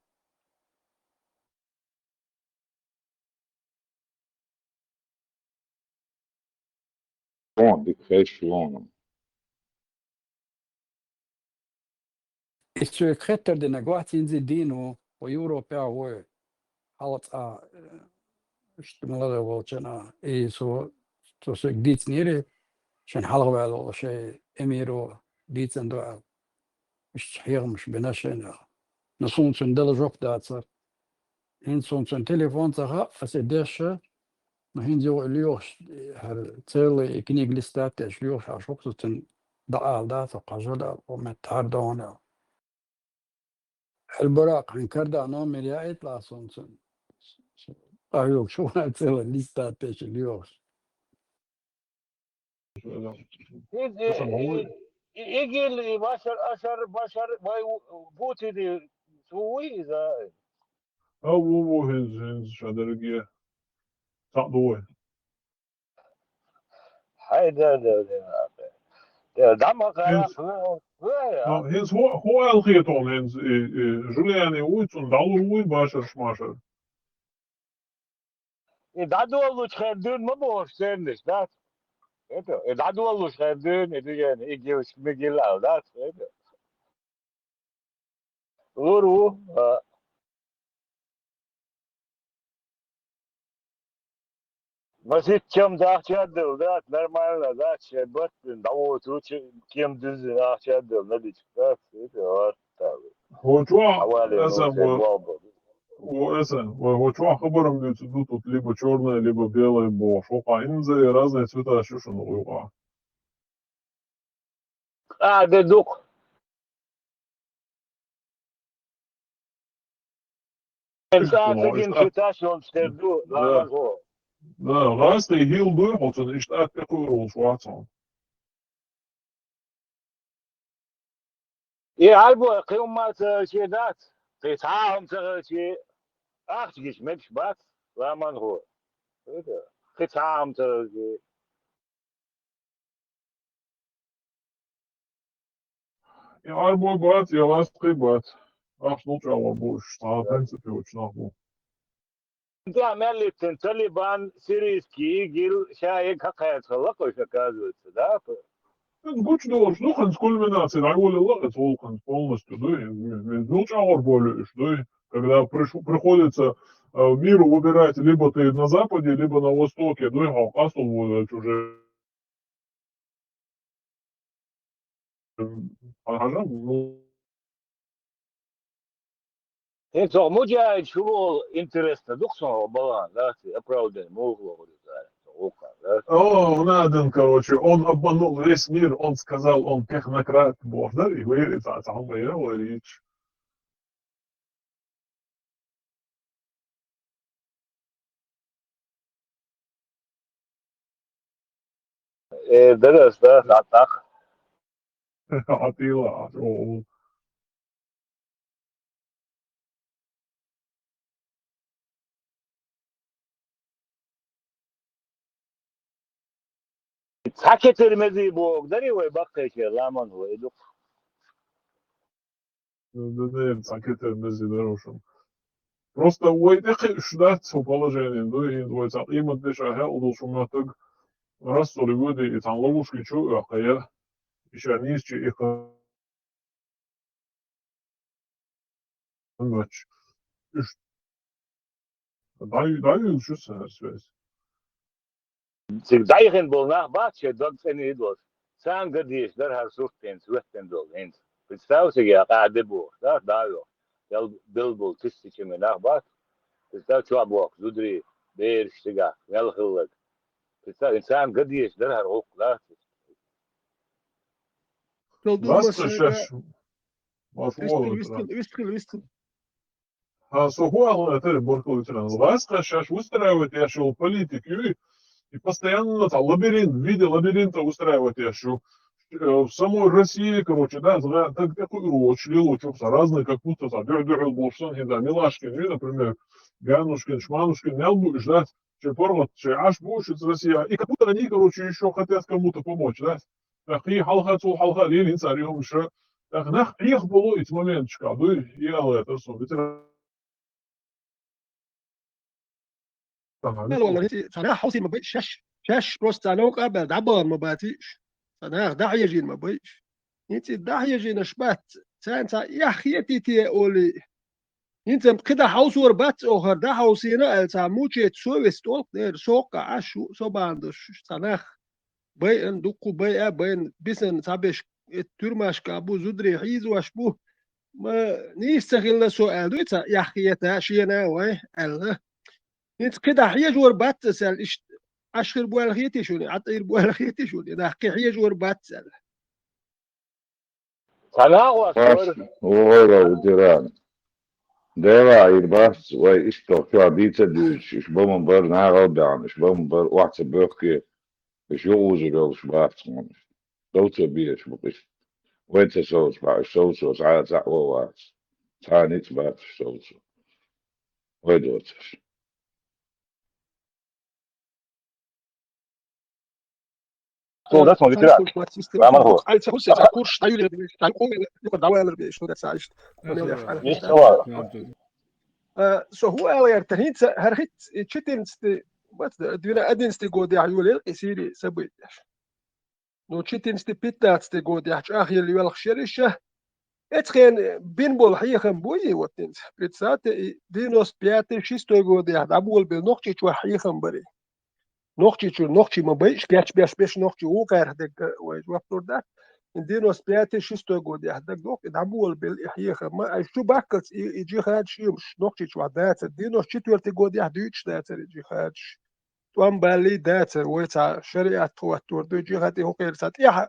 Bom, de fechou. إيش خطر دنا قوات ينزل دينو ويورو بيعو حلط إيش تملا وجنا إيه سو جديد نيري عشان حلقة ولا شيء أميرو ديت عندو مش حير مش بناشنا نصون سندل جوك داتر هين صون تليفون تها أسدش هين جو اليوش هر تيلي كنيج لستات اليوش عشوق تن دعال دات وقجدا ومتهردون البراق عن كردا نوم مليايت لا صون yok şu an целая liste ateşi yok. İgil başar vay bu dedi suyu da. هو هنز شادرجية تعضوه Hayda da ma kara هنز ya. هنز هو الخيطون هنز جولياني ويتون دالو وي باشر شماشر Da dolu çıkardın mı bu senmiş da. Da dolu çıkardın yani İgil migil al da. Uru. Basit чем захчадил, да, нормально, да, чебот, да вот кем дизы захчадил, надо да, это вот так. هو شو Авали, ну, اسم цедвал. هو شو خبرهم بيتسدو тут либо черное, либо белое бо шока инзы разные цвета шушен уйга А, дедук. Таким читашом стерду, ладно. Да, раз ты гил дойхолцен, и штат такой рол шварцон. И альбо кылмат чедат. Ты сам че ах, гишмек бат, ламан го. Это. Ты сам Ja, арбой бат, я вас бат. Ах, случало больше, а в принципе очень нахуй. Да, мелитин Талибан сирийский игил шаек какая целок оказывается, да? Гуч долж, ну хан с кульминацией, на воле лагать волхан полностью, да, случало более, да, когда приходится миру выбирать либо ты на западе, либо на востоке, да, и Кавказу вот уже. Ну, Это муджа чего интересно, духсного баланс, да, оправданный, могло говорить, да. О, Наден, короче, он обманул весь мир, он сказал, он технократ, бог, да, и говорит, а там моя речь. Дерес, да, атак. Атила, о. Сакетермези бог, дари ой бактайке, ламан ой, дух. Да, сакетер мези дорожим. Просто ой, дехи шдат со положением, да, и двое цал, има деша хелдул шуматыг, раз соли воды, и там ловушки чу, а я еще низче их ночь. Даю что связь. Всегда их был на баче, дог не идут. Сам гадишь, дар харсуктен, светтен дол, инс. Представь себе, я каде бог, да, даю. Я был тысячами на бат. Представь, что бог, зудри, бер, штига, мелхиллак. Представь, инсан гадишь, дар харук, да. Вас сейчас устраивает, я шел политик, и постоянно там лабиринт, в виде лабиринта устраивает, я шел в самой России, короче, да, так такой очень лучше, разные, как будто там, Болшон, да, Милашкин, например, Ганушкин, Шманушкин, не будешь ждать, че порват, че аж будешь из России, и как будто они, короче, еще хотят кому-то помочь, да. Так, и халхацу, халхалили, царем, еще, так, нах, их было эти моментчика, да, и это, что, لا والله انت صراحه حوصي ما بقيش شاش بروست علوك قبل دعبر ما باتيش صراحه داعي جين ما بقيش انت داعي جين شبات سانتا يا خيتي تي اولي انت كده حوصور بات اوهر دا حوصينا الساموچه تسويس تولك دير سوق عشو صباندش صراحه بين دقو بين بسن صابش ترماش كابو زدري حيز واشبو ما نيستغل سؤال دويتا يا خيتا شينا وي الله انت كده حياج وربات تسال ايش اشهر بوالخيتي شوني عطير بوالخيتي شوني ده حكي حياج وربات تسال صلاة Ora udиран. Dēvā ir basts, vai izstāv dīcedīši, iš bomam bar nāraldāni, iš bomam bar vāca börkie, iš jūzurēl, iš basts manis. Sauca bieši, bet iš vece sauc, bā, iš saucos, ācā ovāts. Tā nic basts saucu. Vaidotas. Sonra sonra bitirer. Tamam o. Så هو قال ترهيت هرهت تشتنستي بس دينا ادنستي جود يعيول يصير سبيت نو تشتنستي بيتاتستي جود يحش اخي اللي يلخ شرشه اتخين بين بول حيخن بوي وتنس بريتسات دينوس بياتي شيستو جود يحد ابول بنوختي شو حيخن بري نوختي ما بيش بيش نوختي وغير دك ويجوابتور ده دينوس بياتي شيستو جود يحد دوك ابول بالحيخن ما شو باكت يجي خاد شيء مش نوختي شو دات دينوس شتورتي جود يحد يجي دات يجي خاد توام بالي دات ويتا شريعه توتر دو يجي خاد هو غير سات يا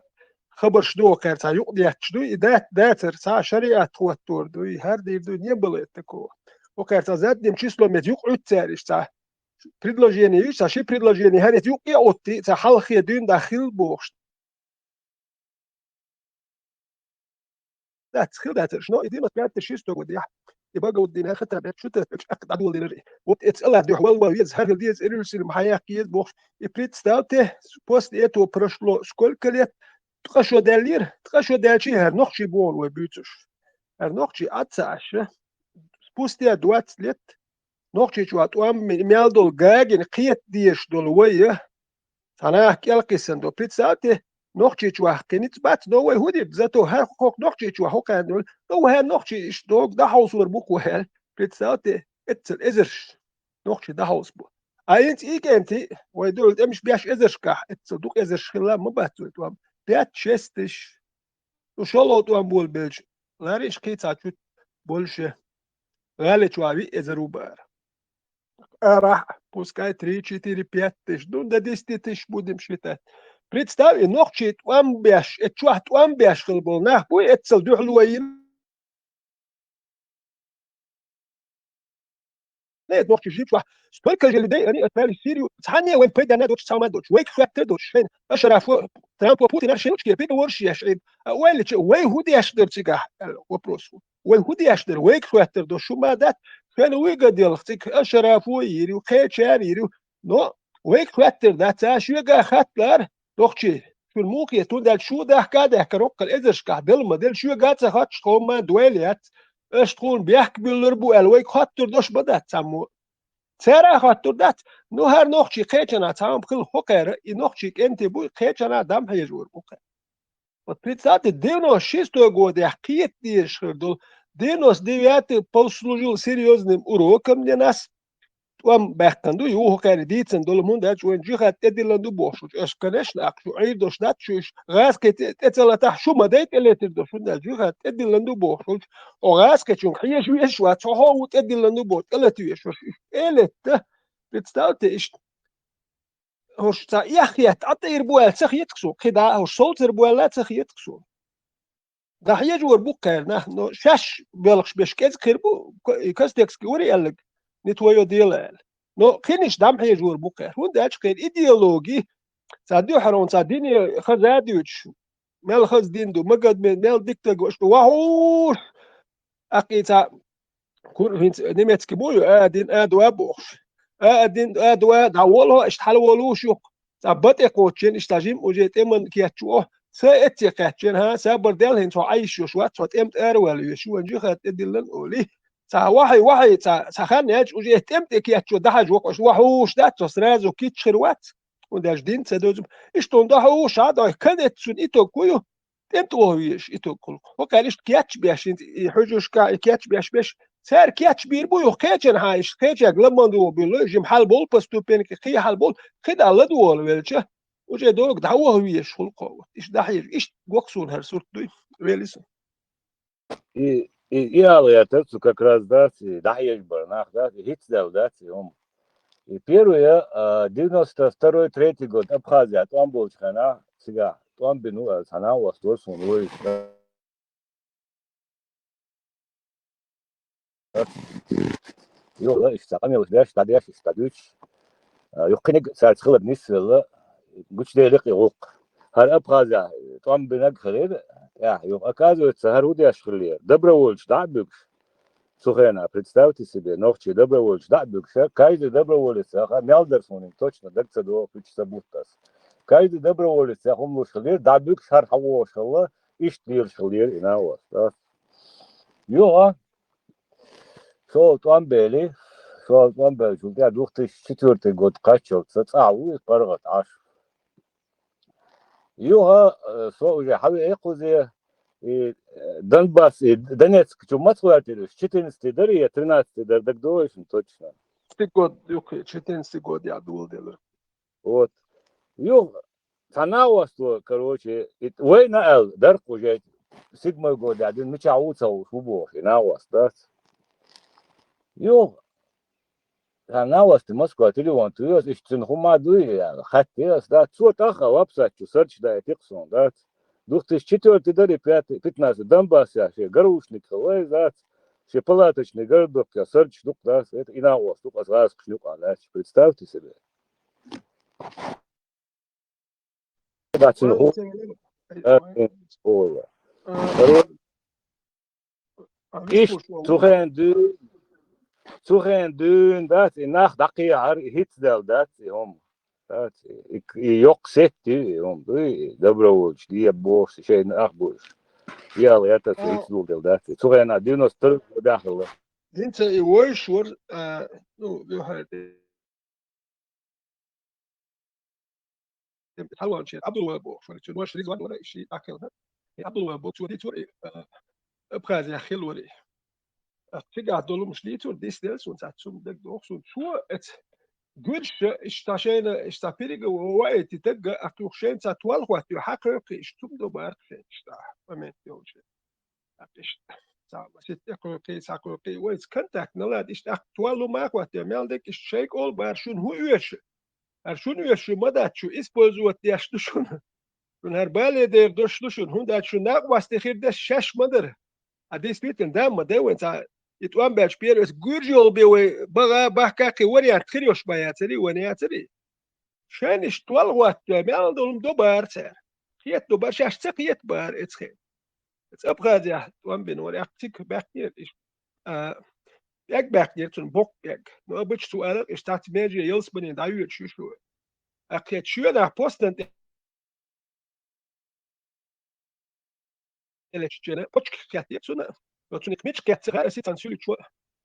خبر شدو غير سا يقضي شدو دات سا شريعه توتر دو هر دي دو نيبل تكو وكير زاد ديم число مت يقعد تاريش سا предложение есть, а ши предложение харит юк и отти, за халхи дün дахил бохш. Да, тхил да шно идим от шисто год я. يبقى ودينا خطر بيت شو تفكش أكد عدول دينري وبتس الله دي حوال ويز هر ديز إرسل محياك يد بوخ يبريت ستالته بوست إتو برشلو سكول كليت تقشو دالشي هر نقشي بول وبيتش هر نقشي أتسعش بوستي دوات ليت نقشي شو أتوام ميال دول جاجن قيت ديش دول ويه أنا أحكي القصة دو بريت ستالته نقشي شو حكينيت بات نو وي هودي بزاتو هر خوك نقشي شو هوك عندول نو هر نقشي إش دوك ده حوص وربوك وهل بريت ستالته اتسل إزرش نقشي ده حوص بو أنت إنتي ويدول ده مش بياش إزرش كح اتسل دوك إزرش خلا ما باتو توام بيات شستش وشالو توام بول بيلش لاريش كيتا شوت بولشه غالي شوابي إزرو بار راح пускай 3, 4, 5 тысяч, ну до 10 тысяч будем считать. Представь, ногчи туам бяш, чуах туам бяш был нах, бой этцел дюхлуаин. Нет, ногчи жив, столько же людей, они отправили в Сирию, цхания вен пойда на дочь сама дочь, вейк фактор дочь, шен, ашарафу, Трампу Путин аршиночки, пейка ворши яшин, уэличи, вей худи яшдер цигах, вопрос, вей худи яшдер, вейк фактор дочь, шума дат, كان ويقدر خطيك أشرف ويري وخير يري نو ويك توتر ده تاش يجا خطر دوخشي في الموقع تودل شو ده كده كروك الإزش كهدل ما دل شو جات خطش كوما دواليات إيش تكون بيحكي بالربو الويك خطر دوش بدأت سمو سرا خطر ده نو هر نوخشي خيتنا تام كل حكر نوخشي أنت بو خيتنا دم هيجور بوكر وبريتسات الدينو شيستو جود يحكيت ديش خردول Денос 9 послужил серьезным уроком для нас. Вам бехтанду и ухо дицен дол мунда чуен джихат эдиланду бошу. Эш конечно, акшу айдош датчуш раскет эцелата шума дайт элетер дошунда джихат эдиланду бошу. О раскет чун хьеш вешва цохоут эдиланду бот элетвеш. Элет представьте, хош та яхьят атир буэл цахитксу. Кида хош солтер буэл цахитксу. ده يجور بوكر نحن شاش بيلخش بشكز كربو كاستكس كوري قالك نتويو ديلال نو خينش دام يجور بوكر هون داش كان ايديولوجي صاديو حرون صاديني خزاديوش مال خز دين دو مقد من مال ديكتا جوش واهوش اقيتا كون فين نيمتسكي بويو ادين ادو ابوش ادين ادو داولو اشتحلولوش يق صبت قوتشين اشتاجيم وجيت امن كياتشو سأتي قاتشين ها سابردال هن سو عايش شو وات امت اروال يشو انجي خات ادلن اولي سا واحد سا خان ياج وجي امت كياتشو دحج وقش وحوش دات سرازو كيتشر وات وداش دين سدوزم اشتون دحوش هذا كدت سن ايتو كويو امت وهيش ايتو كل وكانش كياتش بياش حجوش كياتش بياش سار كياتش بير بو كياتشن هايش كياتش لما دو بيلو جيم حال بول بستو بينك خي حال بول خد الله دول ويلشه وجه دوك دعوه هوية شغل قوة إيش دحيج إيش وقصون هالسورت دوي ويلسون И алиатецу как раз дати, да, есть барнах, дати, хитсдал дати, И первое, 92-й, 3-й год, Абхазия, там был страна, сега, там бину, страна у вас тоже, يو لا استقامي ولاش تعديش استدوش يقينك ساعة خلب نسل قلت لي لقي غوق هل أبغى ذا طعم بنك خليل يا يوم أكازو تسهر ودي أشخليه دبر ولش دعبك سخنا представьте себе ночи добро ولش دعبك каждый добро ولش مالدرسون точно دكتور دو كنت سبوتاس каждый добро ولش هم وشخليه دعبك شهر حوا شلا إيش دير شخليه إناوس يو شو طعم بالي شو طعم بالي شو قاعد وقت الشتورت قد قاشوا تصعوا فرغت عش يوها شو وجه حبي يقوزي Донбасс и Донецк, что Москва-то 14 дарья, 13 дар, так точно, точно. 14 год я думал делаю. Вот. Ю, санауа, что, короче, вы на Л, дар, уже 7 год, один мечауца у шубов, и на вас, да? Ю, санауа, что Москва, ты левон, ты есть, что хумадуи, хотелось, да, что таха, лапсать, что сарч, да, и тиксон, да? 2004 даре 15 Донбасс, все горушник, лайзат, все палаточный городок, я сарч, дук, да, это и на вас, дук, азрас, кшнюк, а представьте себе. Да, ой. Иш, Zuchen dün, dat in nacht daqiar hitsdel dat om. Dat ik yok set om. Dobro volch, die boos, şey nachboos. Ja, это hitsdel dat. Zuchen na 93 dakhla. انت يوشور نو بيوحد بتحول شيء عبد الوهاب فريتون واش ريزوان ولا شيء اكل عبد الوهاب توري توري ابقى زي خيل وري تيجا دولو مش ليتور ديس ديلس ونتاتسوم دك دوخ سو شو ات جورش اشتاشين اشتابيريغ ووايت تتجا اكوخشين تاتوال وات يحقق اشتوم دو بارك اشتا فهمت يوش اش سام ست اكوكي ساكوكي ويز كونتاكت نلاد اش اكتوالو ماك وات يمالدك الشيك اول بارشون هو يوش ارشون يوش مداتشو اسبوزوت ياشتشون من هر بالي دير دوشتشون هنداتشو ناق واستخير ده شش مدر اديس بيتن دام مدوين تا يتوان باش بيرس جورجول بيوي بغا بحكاكي وريات خريوش باياتري ونياتري شان اشتوال وات يمالدولم دو بارتر خيت دو بارشاش تقيت بار اتخيل ابغى يا توان بين وري اكتيك باكير اش باكير تن بوك ما بتش سؤال اش تاعت ماجي يلس بني دايو شو اكيد شو انا بوستن الاشتراك بوتش كاتي سنه وتنك ميتش كاتي راسي تنسولي شو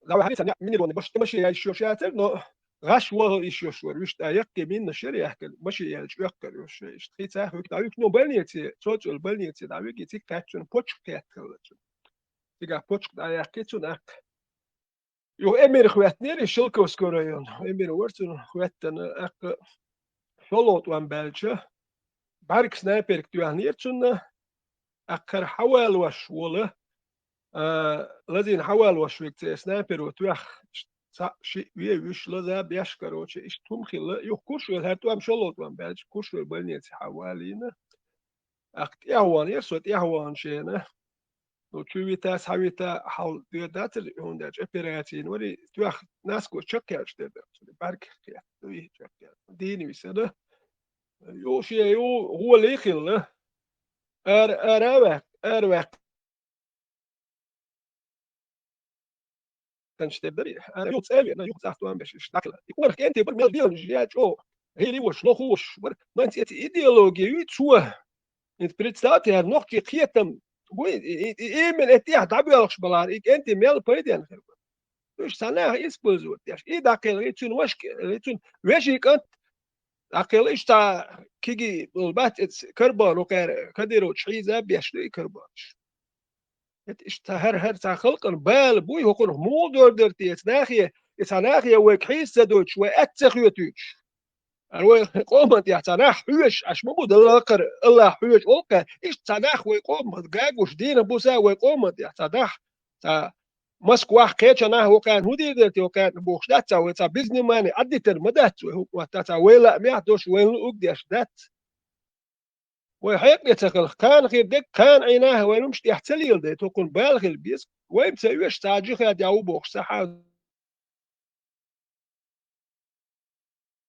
لو حريت انا مني بوني باش تمشي شو شاتر نو غاش وهو يشو شو وش تايق من الشري يحكي ماشي يعني شو يحكي وش اشتري تاع دايو نو بلنيتي توتل بلنيتي دايو جيتي كاتشن بوتش كاتي تيجا بوتش دايو كيتون اك يو امير خواتنير شلكو سكوريون امير ورتن خواتن اك شلوت وان بلجه بارك سنايبر كتوانيرتن اكر حوال وش وله لازين حوال وش وقت سنايبر وتوخ شيء ويش لذا بيش كروتش ايش تمخل يو كوش هاتو ام شلوت وان بلج كوش بلنيتي حوالينا اكت يهوان يسوت يهوان شينا لو تشويتا ساويتا حال ديدات هون داج ابيراتين وري توخ ناس كو تشكيش ديدا بارك يا دوي تشكيش ديني ويسده يو شي يو هو اللي يخل اروك كانش تبدري انا يو تسالي انا يو تحت وان باش اشتكل يقول لك انت بالميل بيون جيات او هي وش لو خوش ما انت ايديولوجي شو انت بريتستات هر نوع كي قيتم ايه من اتيح دعبيلش بلار انت ميل بايدين مش سنه يسبوزوت ياش ايه داخل ريتون واش ريتون واش كنت داخل ايش تا كيجي بالبات كربون وكار كديرو تشيزا بيشتري كربونش ايش تا هر تا خلق بال بوي هو كون مو دور درتي ناخيه ناخيه وكحيس دوتش واتسخيوتش الوي قومت يا تناح حوش اش مو دلقر الله حوش اوكا ايش تناح ويقوم جاجوش دينا بوسا ويقومت يا تناح تا مسكوا حكيت انا هو كان مدير دلتي وكان بوخ دات او تا بزنس ماني اديت المدات هو تا ويلا ما دوش وين اوك داش دات ويحيق يتخل كان خير دك كان عيناه وين مش يحتليل ده تكون بالغ البيس وين تسويش تاجي خد ياو بوخ صحة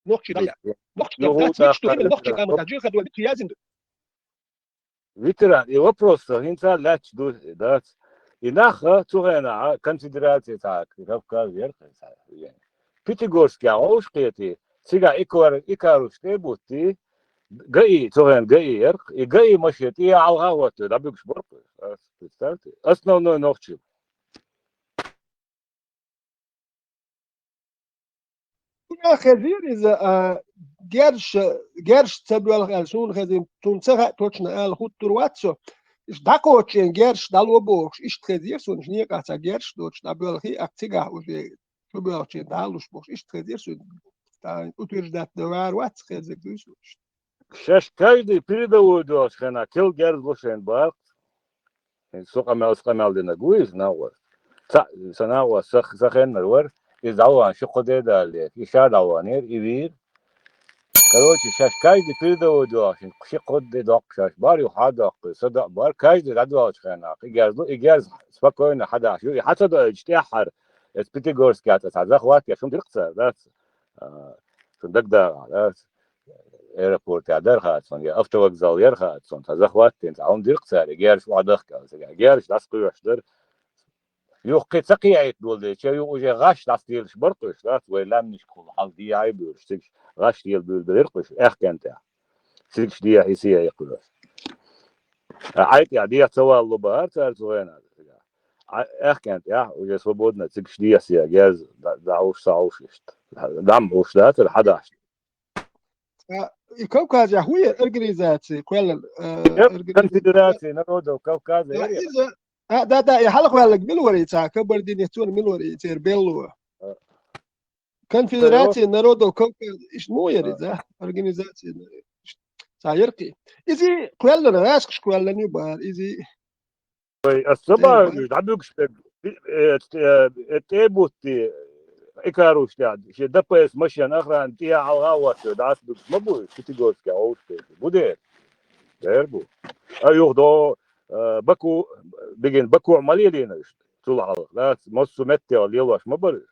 نوكش ضيع نوكش Ну, دات مش да, تهم نوكش قام تاجي خد ولد يازن ветеран, его просто инца ляч дат. И наха цугена конфедерация так, Кавказ вверх. Пятигорский аушкети, сега икарус тебути, гаи цуген гаи эрх, и гаи машет, и алгават, да бюкс борт. Представьте, основной ногчи. خزير إذا جرش تبلغ السون خزين تنسخ توشنا الخط رواتسو إيش داكوتشين جرش دالو بوش إيش خزير سون شنيا كاسا جرش دوتش دابلغي أكتيجا وجي تبلغين دالوش بوش إيش خزير سون تا утверждать довар ват خزير دوش Сейчас каждый передовой хана кил герз лошен бар. Сука мел дина гуиз науа. Санауа сахен нарвар. Издауан шикоде дали. Иша даванер ивир. Короче, сейчас каждый передовой дуашин. Шикоде док сейчас бар юхадак. Сада бар каждый радуаш хана. Игерз спокойно хадаш. حتى ده اجتياحر. Пятигорский это захват. Я шум диркца. Да. Тогда airport يقدر خاطر يا автовокзал يرخات صن تزخواتين تعون ديرقسار يجارش وعدخ كاس يجارش لاسقي وشدر يوقي تقيعت دول شيء يوجي غاش لاستيلش برقش لا ولا مش كل حال دي عيب وشتك غاش ديال بالرقش اخ كانت سيكش دي حسيه يقول عيط يا دي سوا اللبار صار زوينه اخ كانت يا وجي свободно سيكش دي سيا جاز دعوش ساوش دعم وش ذات ال11 كوكاز هو organizatie كل конфедерация народов Кавказа да я حلق ولا ملوري تاع كبر دينيتون ملوري تير بيلو конфедерация народов Кавказа إيش مو يريد organizatie سايرقي إذا كلنا راسك كلنا نبار إذا الصبا يدعبوكش تيبوتي إكاروش يعني شيء دبس مشيان أخران تيا على غاوات دعس بس ما بو كتيجوسكي أوش بودير ديربو أيوه دو بكو بيجين بكو عملية لينا طول على لا مصو متى ولا يلاش ما بر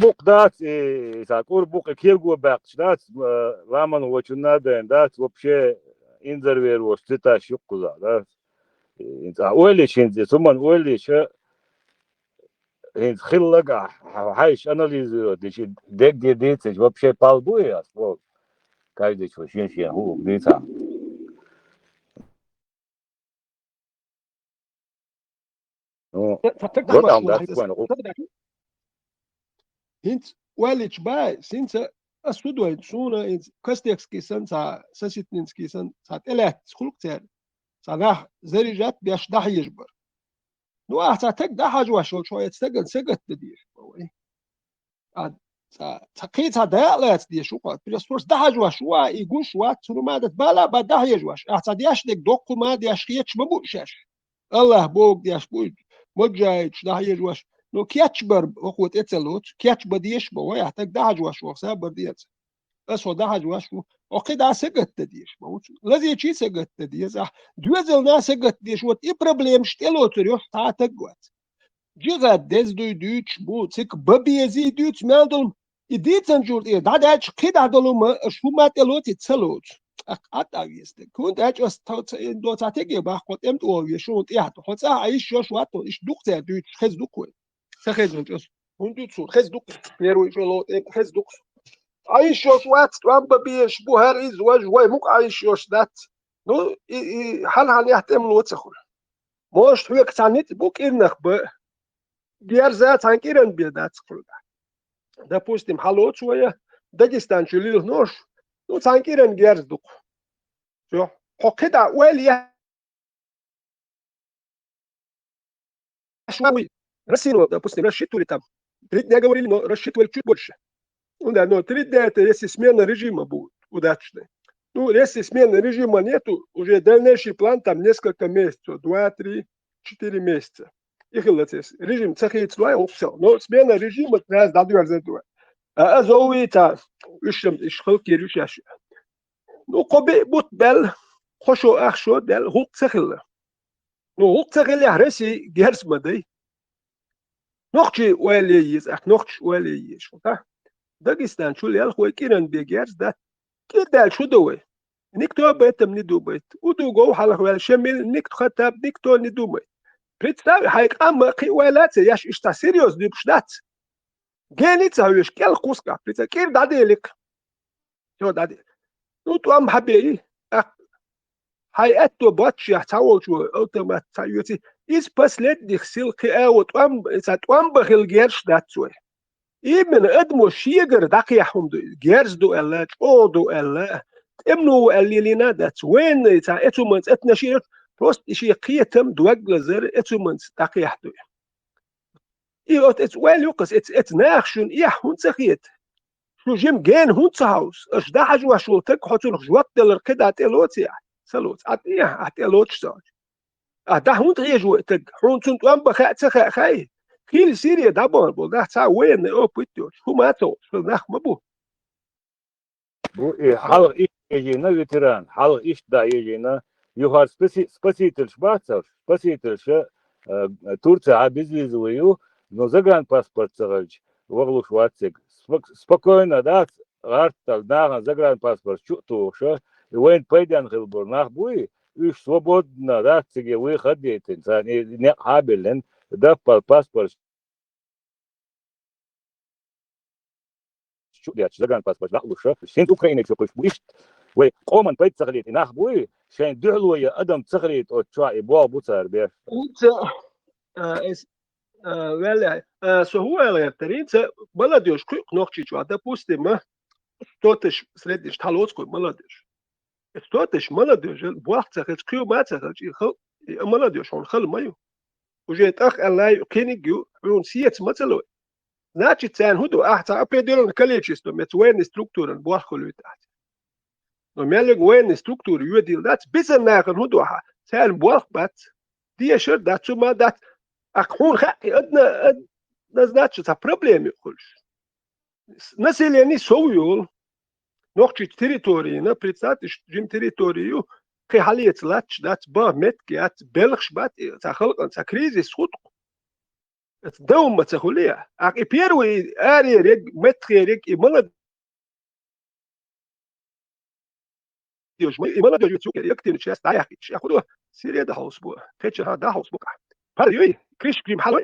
بوق دات ساكور بوق كيرجو باقش دات رامن وشنا دات وبشي إنذر ويروش تتا شقوزا دات إنت أولي شيء ثم أولي شيء إنت خلق حايش أناليز ديشي ديك ديتش وبشي بالبوي أصلا كايدش وشين هو ديتا Hint walic bai since asudoi suna in kostexki san sa sasitninski san sa elat skulkter sa nah zarijat biash dah yجبر no ahta tek dah hajwa شوية سجت بديش تقيت هذا لا تدي شو قات بيصورس ده هجوا شو يقول شو ترو ما دتبالا بده يجواش احتا دياش دك دوق ما دياش خيتش مبوشش الله بوق دياش بوج مجايش ده يجواش نو كياتشبر وقوت اتلوت كياتش بديش بو يحتاج ده هجواش وصابر ديت اسو ده هجواش وقيد سجت تديش لازم شي سجت تديش دوزل ناس سجت ديش وات اي بروبليم شتلو تريح تا تقوت جيغا دز دو دوتش بو تك ببي زي دوتش مالدل إديتن جورد إيه ده أج كده هذلوما شو ما تلوت يتسلوت أكاد أجيست كنت أج أستوت دو تاتيجي باخد أمت أو يشون تياتو خد ساعة عيش شو شواتو إيش دكتور دوتش خز دكوي سخز نجس هندوت سو خز دك بيرو يشلوت إيه خز دك عيش شو شوات توام ببيش بو هر إز وجوي مك عيش شوش دات نو حال يهتم لوت سخول موش هو كتانيت بوك إنك ب جيرزات هنكيرن بيدات سخول допустим, холодшая, Дагестан, чулил нож, ну, санкирен герздук. Все. Хокеда, уэлья. Россию, допустим, рассчитывали там. 3 дня говорили, но рассчитывали чуть больше. Ну да, но 3 дня это если смена режима будет удачная. Ну, если смены режима нету, уже дальнейший план там несколько месяцев, 2, 3, 4 месяца. يخلص رجيم تخيت لواي وصل نو سبينا رجيم تناس دادو أرزدوا أزوي تا إيش خلق يروش يش نو قبي بوت بل خوشو أخشو بل هو تخيل نو هو تخيل يهرسي جهرس مدي نوختي وليز نوختش وليز شو تا داغستان شو اللي الخوي كيران بيجرز دا كده شو دوي نيكتو بيتم ندو بيت ودو جو حلق ولا شمل نيكتو خطاب نيكتو ندو بيت بريتساوي حيك أما قي ولات ياش إشتا سيريوس دي بشدات جاني تساويش كيل قوسكا بريتسا كير دادي لك شو دادي نوتو أم حبيبي هاي أتو باتش يحتاول شو أوتومات تايوتي إيز بس لد دخسيل قياوت أم ساتوام بخيل جيرش داتسوي إيمن أدمو شيجر دقيحهم دو جيرز دو ألا أو دو ألا إمنو اللي لنا دات وين تا إتومنت إتناشير بروست إشي قيتم دوغل زر إتومنت دقيح دو إيوت إت ويل يوقس إت ناخشون إيح هون تخيت شو جيم جين هون تهاوس إش دا حجوا شو تك حطون جوات دلر كده أتلوت يا سلوت أتيا أتلوت شتاج دا هون تغيجوا تك هون تنت أم بخا تخا خاي خيل سيريا دابون بول دا تا وين أو بيتو شو ما تو شو ناخ مبو Bu hal iş yiyeceğine veteran, hal iş da yiyeceğine yuhar спаситель шварцев, спаситель ше Турция обязываю, но загран паспорт сагаль, воглу Шварцег, спокойно, да, рартал, да, загран паспорт, чуту, ше, войн пойден хилбур, нах буи, и свободно, да, цеге выход деятель, не хабелен, да, паспорт, زغان باسبورت لاخلوشه شين اوكرانيا تشوفش بويش وي قومن بيت تغليت ناخ بوي شين دعلو يا ادم تغليت او تشاي بو بوتر بيه انت اس ولا سو هو اللي ترينت بلديش كو نوختي جو допустим стотиш средиш талоцкой молодежь стотиш молодежь буахцах кю мацах молодежь он хал маю уже так الله كينيجو он сиец мацалой значит цен худу ахта определенное количество метвойной структуры буахколует но мелег военной структуры юдил дат бизанах худу цен буахбат дишер дат сума дат акхун хакки одна значит проблемы хулш население соуюл нохчи территории на представьте жим территорию кхалиец лач дат ба меткиат белхшбат цахалкан цакризис худ دوم تخليه أك بيروي أري رج متخرج إملا ديوش إملا ديوش يسوق يكتب شيء استعيق شيء أخذوه سيريا ده هوس بوا كتير هذا هوس بقى هذا يوي كريش كريم حلوة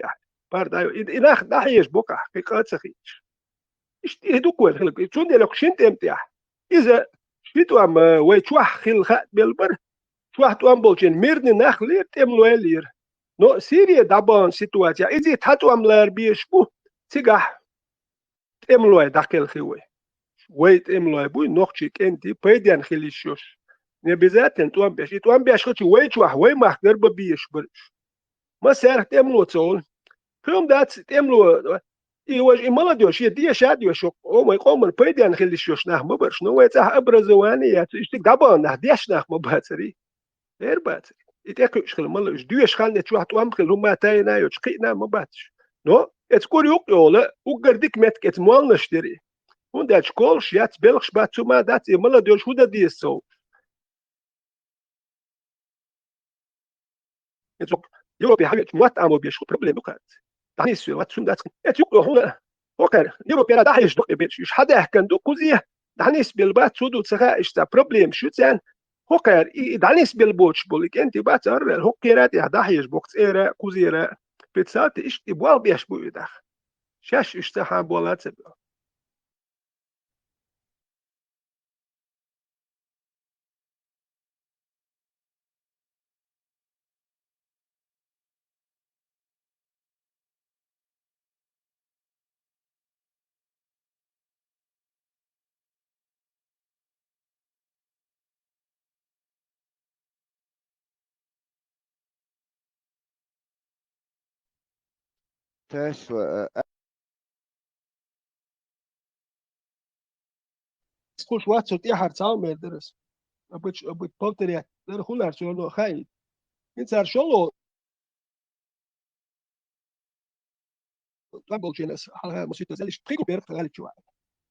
بار دايو إذا ده هيش بقى كقات سخيش إيش يدوك وين خلق شون ده لك شنت إمتى إذا شفيتوا أم ويشوح خل خات بالبر شوح تو أم بولشين ميرن نخلير تملو إلير no Síria daban situația izi tatu am lărbiș bu țigah temloe dakel khiwe wait temloe bu nochchi kenti pedian khilishos ne bizaten tu am besh khchi wait wah way mah garba bish bir ma ser temlo tsol khum dat temlo i waj imaladosh yedi shad yosh o ma qom pedian khilishos nah ma birsh no wait abrazwani ya ishtik daban nah diash nah ma batsri erbat إتأكل شغل ماله إيش ديوش خالنا تروح توامخل هم تاينا يشقينا ما باتش نو إتكور يقوله وقردك متك إتمال نشتري هون ده شكول شيات بلخش باتو ما دات ماله ديوش هو ده ديسو إتوك يوروبي حاجة موات عمو بيشو بروبليم وقت تعني سوي واتسون دات إتيوك هنا وكر يوروبي لا داحيش دق بيش يش حدا يحكن دو كوزيه تعني سبيلبات سودو تسخا إشتا بروبليم شو تان هوكر دانيس بالبوتش بوليك انت باتر الهوكيرات يهداحيش بوكس ايرا كوزيرا بتسات ايش ابوال بيش بو يدخ شاش اشتها بولات خوش وقت شد یه هرچه مردرس ابوت پالتریت در خون هرچه رو خیلی این سرشالو طبعا بولجينس على مسيت زلش تريكو بيرك غالي شو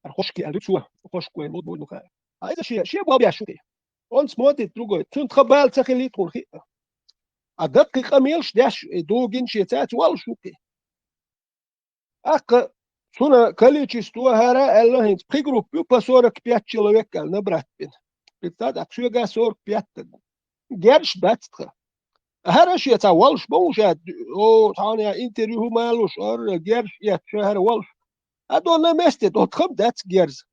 الخشكي الرتسوا خشكو المود مود نخا هذا شيء بابي شوكي ons موت تروجو تون تخبال تخلي تخي الدقيقة ميلش داش دوجين شيتات والشوكي أك سونا количество هرا الله هنت при группе по 45 человек набрать бин. Представь, а всего 45 герш бацтха. هرا شيتا والش بوجا او ثانية انتريو مالوش ار герш يا شهر والش هذول مستي دو تخم دات جيرز.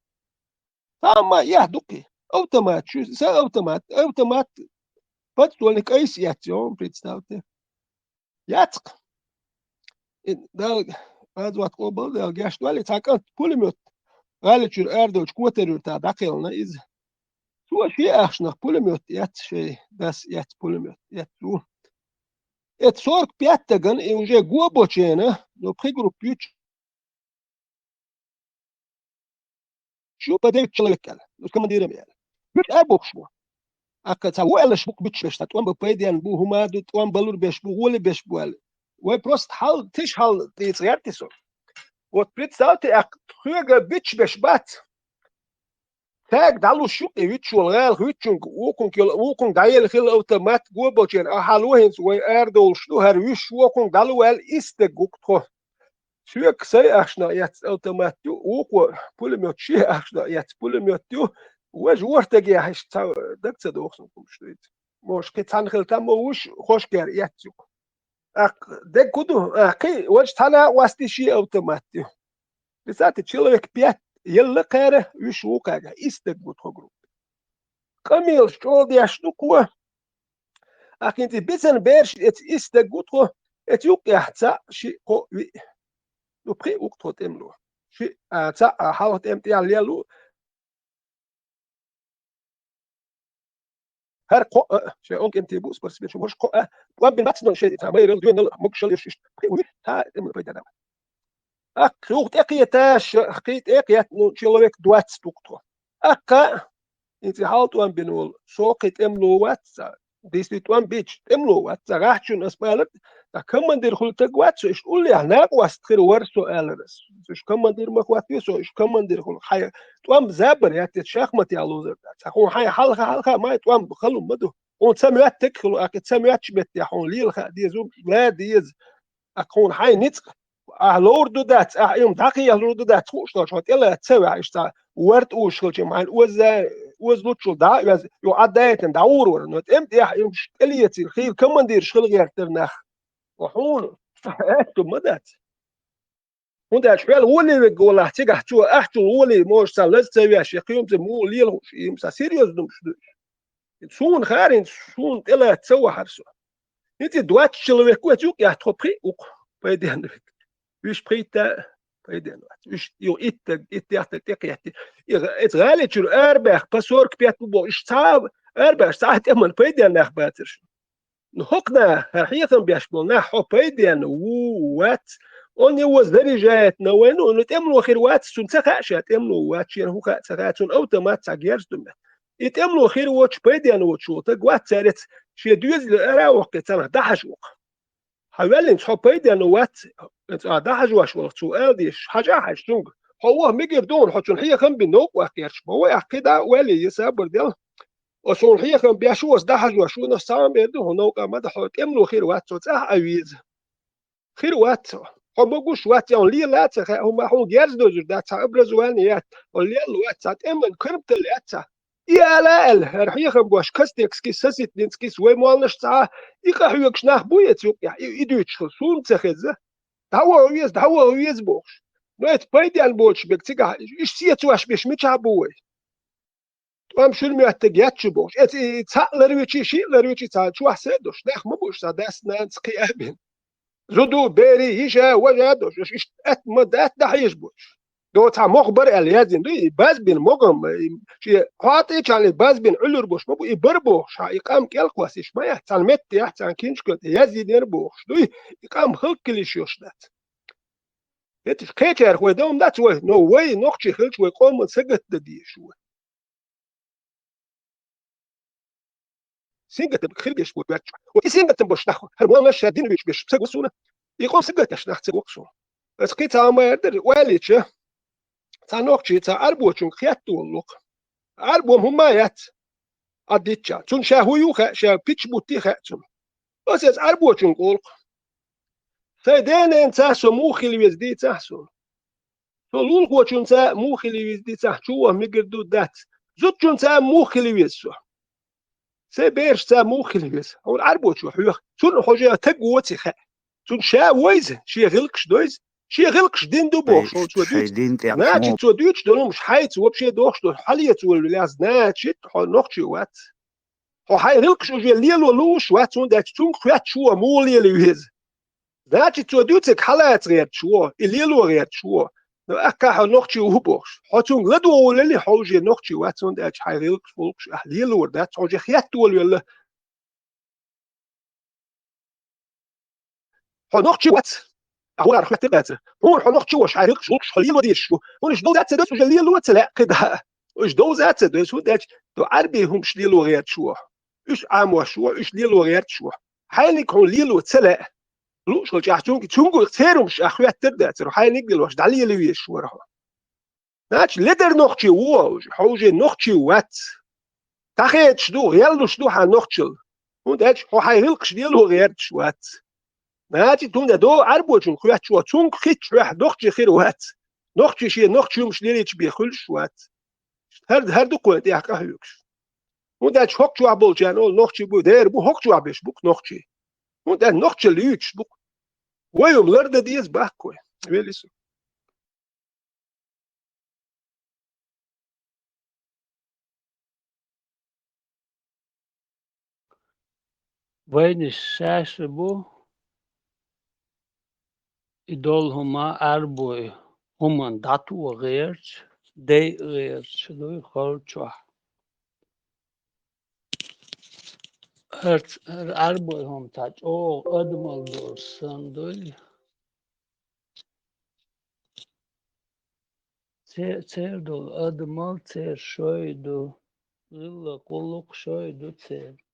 فما يا دوكي اوتومات شو سا اوتومات подствольник аисиацион представьте. Яцк. Да адват обал да гяштвали такан пулемет. Галичур эрдоч квотерюр та дакелна из. Су ши ахшнах пулемет яц шей дас яц пулемет яц су. Эт 45 таган и уже глубочена, но пригруппюч. Шо подек человека. Ну командиром я. Мич абокшмо. Aka ta wala shbuk bitch ta tuan bepedian bu humadu tuan balur besh bu wole besh bual we prost hal tish hal dit realti so wat представьте ак huga bitch besh bat tag dalu shuk e vitchul gal hutchung ukun dayel khil automat go bochen a halu hens we erdol shlu her wish ukun dalu wel iste guktro Sjuk sei achna jetzt automat uko pulemot shi achna jetzt pulemot واش ورتك يا حش دك تصدق شويت مش كتانخل تام وش خوش كار ياتيو اك دك كدو اكي واش تانا واستي شي اوتوماتيو بسات человек 5 يلا قاره وش وقاga истек бут групп камил что дя штуку акинти бисен берш эт истек гутро эт юк яхца ши ко ви ну при уктро темло ши ца хават эмти аллелу هر قاء شيء ممكن تبوس بس مش قاء وابن باتسون شيء تعمل يردون مكشل يشش تا بيدنا اكروت اقيتاش اقيت اقيت نو человек 20 туктро ака انت حالت وان بنول سوقت املو واتس действительно бич املو واتس راحشون اسمالك دا كمندير خلتك واتس ايش قول لي هناك واستخير ورسو الرس ايش كمندير مخواتيسو ايش كمندير خل حي توام زابر يا تشاخمت يا لوزر تكون حي حلقه ما توام بخلو مدو اون سمعت تكلو اكيد سمعت شبت يا حون ليل دي زوم لا ديز اكون حي نتق لوردو دات يوم دقيقه لوردو دات خوش شوت يلا تسوي ايش تا ورد وشل مع وز لوتشل دا يو عدايتن داور نوت امت يا يوم اليتي الخيل كمندير شغل غير ترنخ وحون اكتب مدات und der Spiel Uli gola tiga tu achtu Uli moch sa letzte wie ich qiyum ze mu lil im sa serious dum sun kharin sun ela tsawa harso niti doat человек у я топри у пойден виш прита пойден виш ю ит яхт текяти эт галичур эрбах пасорк пят бу иштав эрбах саат эман пойден нах батерш ну хокна хиятан бяшбол нах пойден وات أني وزدرجات نوانو نتأملوا خير وات سنتخاش تأملوا وات شين هو خاتون أوتومات تغيرز دم يتأملوا خير واتش بيديان واتشو تقوات سارت شي دوز الأراوح كتسمح دحش وق حوالي نتحو بيديان وات دحش واش وقتو ألديش حاجة حاج تونغ هو ميجر دون حتون هي كم بنوك وكيرش هو أكيدا والي يسابر ديال وصون هي كم بيشوس دحش واشو نصام بيدو هنوك ما دحو تأملوا خير وات تسح أويز خير وات هموش وات يوم لي لا تخ هم هو جالس دوزر ده أبرزوانيات واللي الوات سات إمن كربت الوات يا لا الرحية خمبوش كستكس كيس سيت نسكيس ويمالنش ساعة يقحوك شناخ بويت يا يدوش خلصون تخزة دهوا ويز بوش نويت بايدي البوش بكتيجا إيش سيتواش بيش متشابوي توام شو المعتقيات شو بوش لرويتشي شيء لرويتشي شو حسدوش ناخ مبوش داس نانس قيابين زودو بيري يشا وجادوش إيش مدات ده يجبوش دو تا مخبر اليازين دو باز بين مقام شي حاطي كان باز بين علور بوش مبو يبربوش يقام كالقواسيش ما يحتان مت يحتان كينشكت يزيد يربوش دو يقام خلق كليشوش دات يتش كيتر هو دوم دات وي نو واي نوخشي خلش وي قوم سقت ددي شو سينجت بخلقش وباتش وتي سينجت بوش نخو هرمون مش دين بيش سقوسونا يقوم سقت اش نخ سقوسو Es geht am der Weliche. Sanochi ta arbochun khiatuluk. Arbom humayat. Aditcha. Tun shahuyu kha sha pitch butti khatsum. Es jetzt arbochun kulk. Sei denen ta so mukhili wezdi tahsun. So lulgochun ta mukhili wezdi tahchu migirdu dat. Zutchun ta mukhili wezso. Sei bersh ta mukhili wez. Hol arbochu huyuk. Tun hoja tagwoti kha. Tun sha wez shi ghilksh doiz. شي غلقش دين دو بوخ شو توديت ناتشي توديتش دولهم شحيت وبشي دوخش دول حاليت والولاز ناتشي نوخشي وات هو هاي غلقش وجي ليلو لوش وات سون دات تون خوات شو مولي ليوز ناتشي توديتك حالات غير شو ليلو غير شو اكا نوخشي وبوخش هاتون غدو ولي حوجي نوخشي وات سون دات هاي غلقش فولقش ليلو دات حوجي خيات ولا هو نوخشي وات هو راح تبعته هو نوخشي واش عارف شو خليه ودي شو هو ايش دو ذات دوت جليل لو لا كده ايش دو ذات دوت هو دات تو عربيهم شليلو غير شو ايش عام وشو ايش ليلو غير شو حالك هو ليلو تلا لو شو جاحتون تونغو تيرم مش اخويا تبدات روح هاي نقدر واش دالي لي شو راح ناتش ليدر نوخشي هو حوجي نوخشي وات تاخيت شدو يلو شدو ها نوخشي هو دات هو هاي هلقش ليلو غير شوات ناتي تون دو عربوچون خوات شو تون خيت واحد نوختي خير وات نوختي شي نوختي مش ليليش بيخلش وات هر دو قوت يا قهيوكش ودا شوك شو ابول جانول نوختي بو دير بو هوك شو ابش بوك نوختي ودا نوختي ليوتش بوك ويوم لرد ديز باكوي ويليسو وين الشاشة بو يدول هما أربعة هما داتو وغيرش دي غيرش دو يخرجوا هر أربعة هم تاج أو أدمال دورسان دول تير دول أدمال تير شوي دو غلا قلق شوي دو تير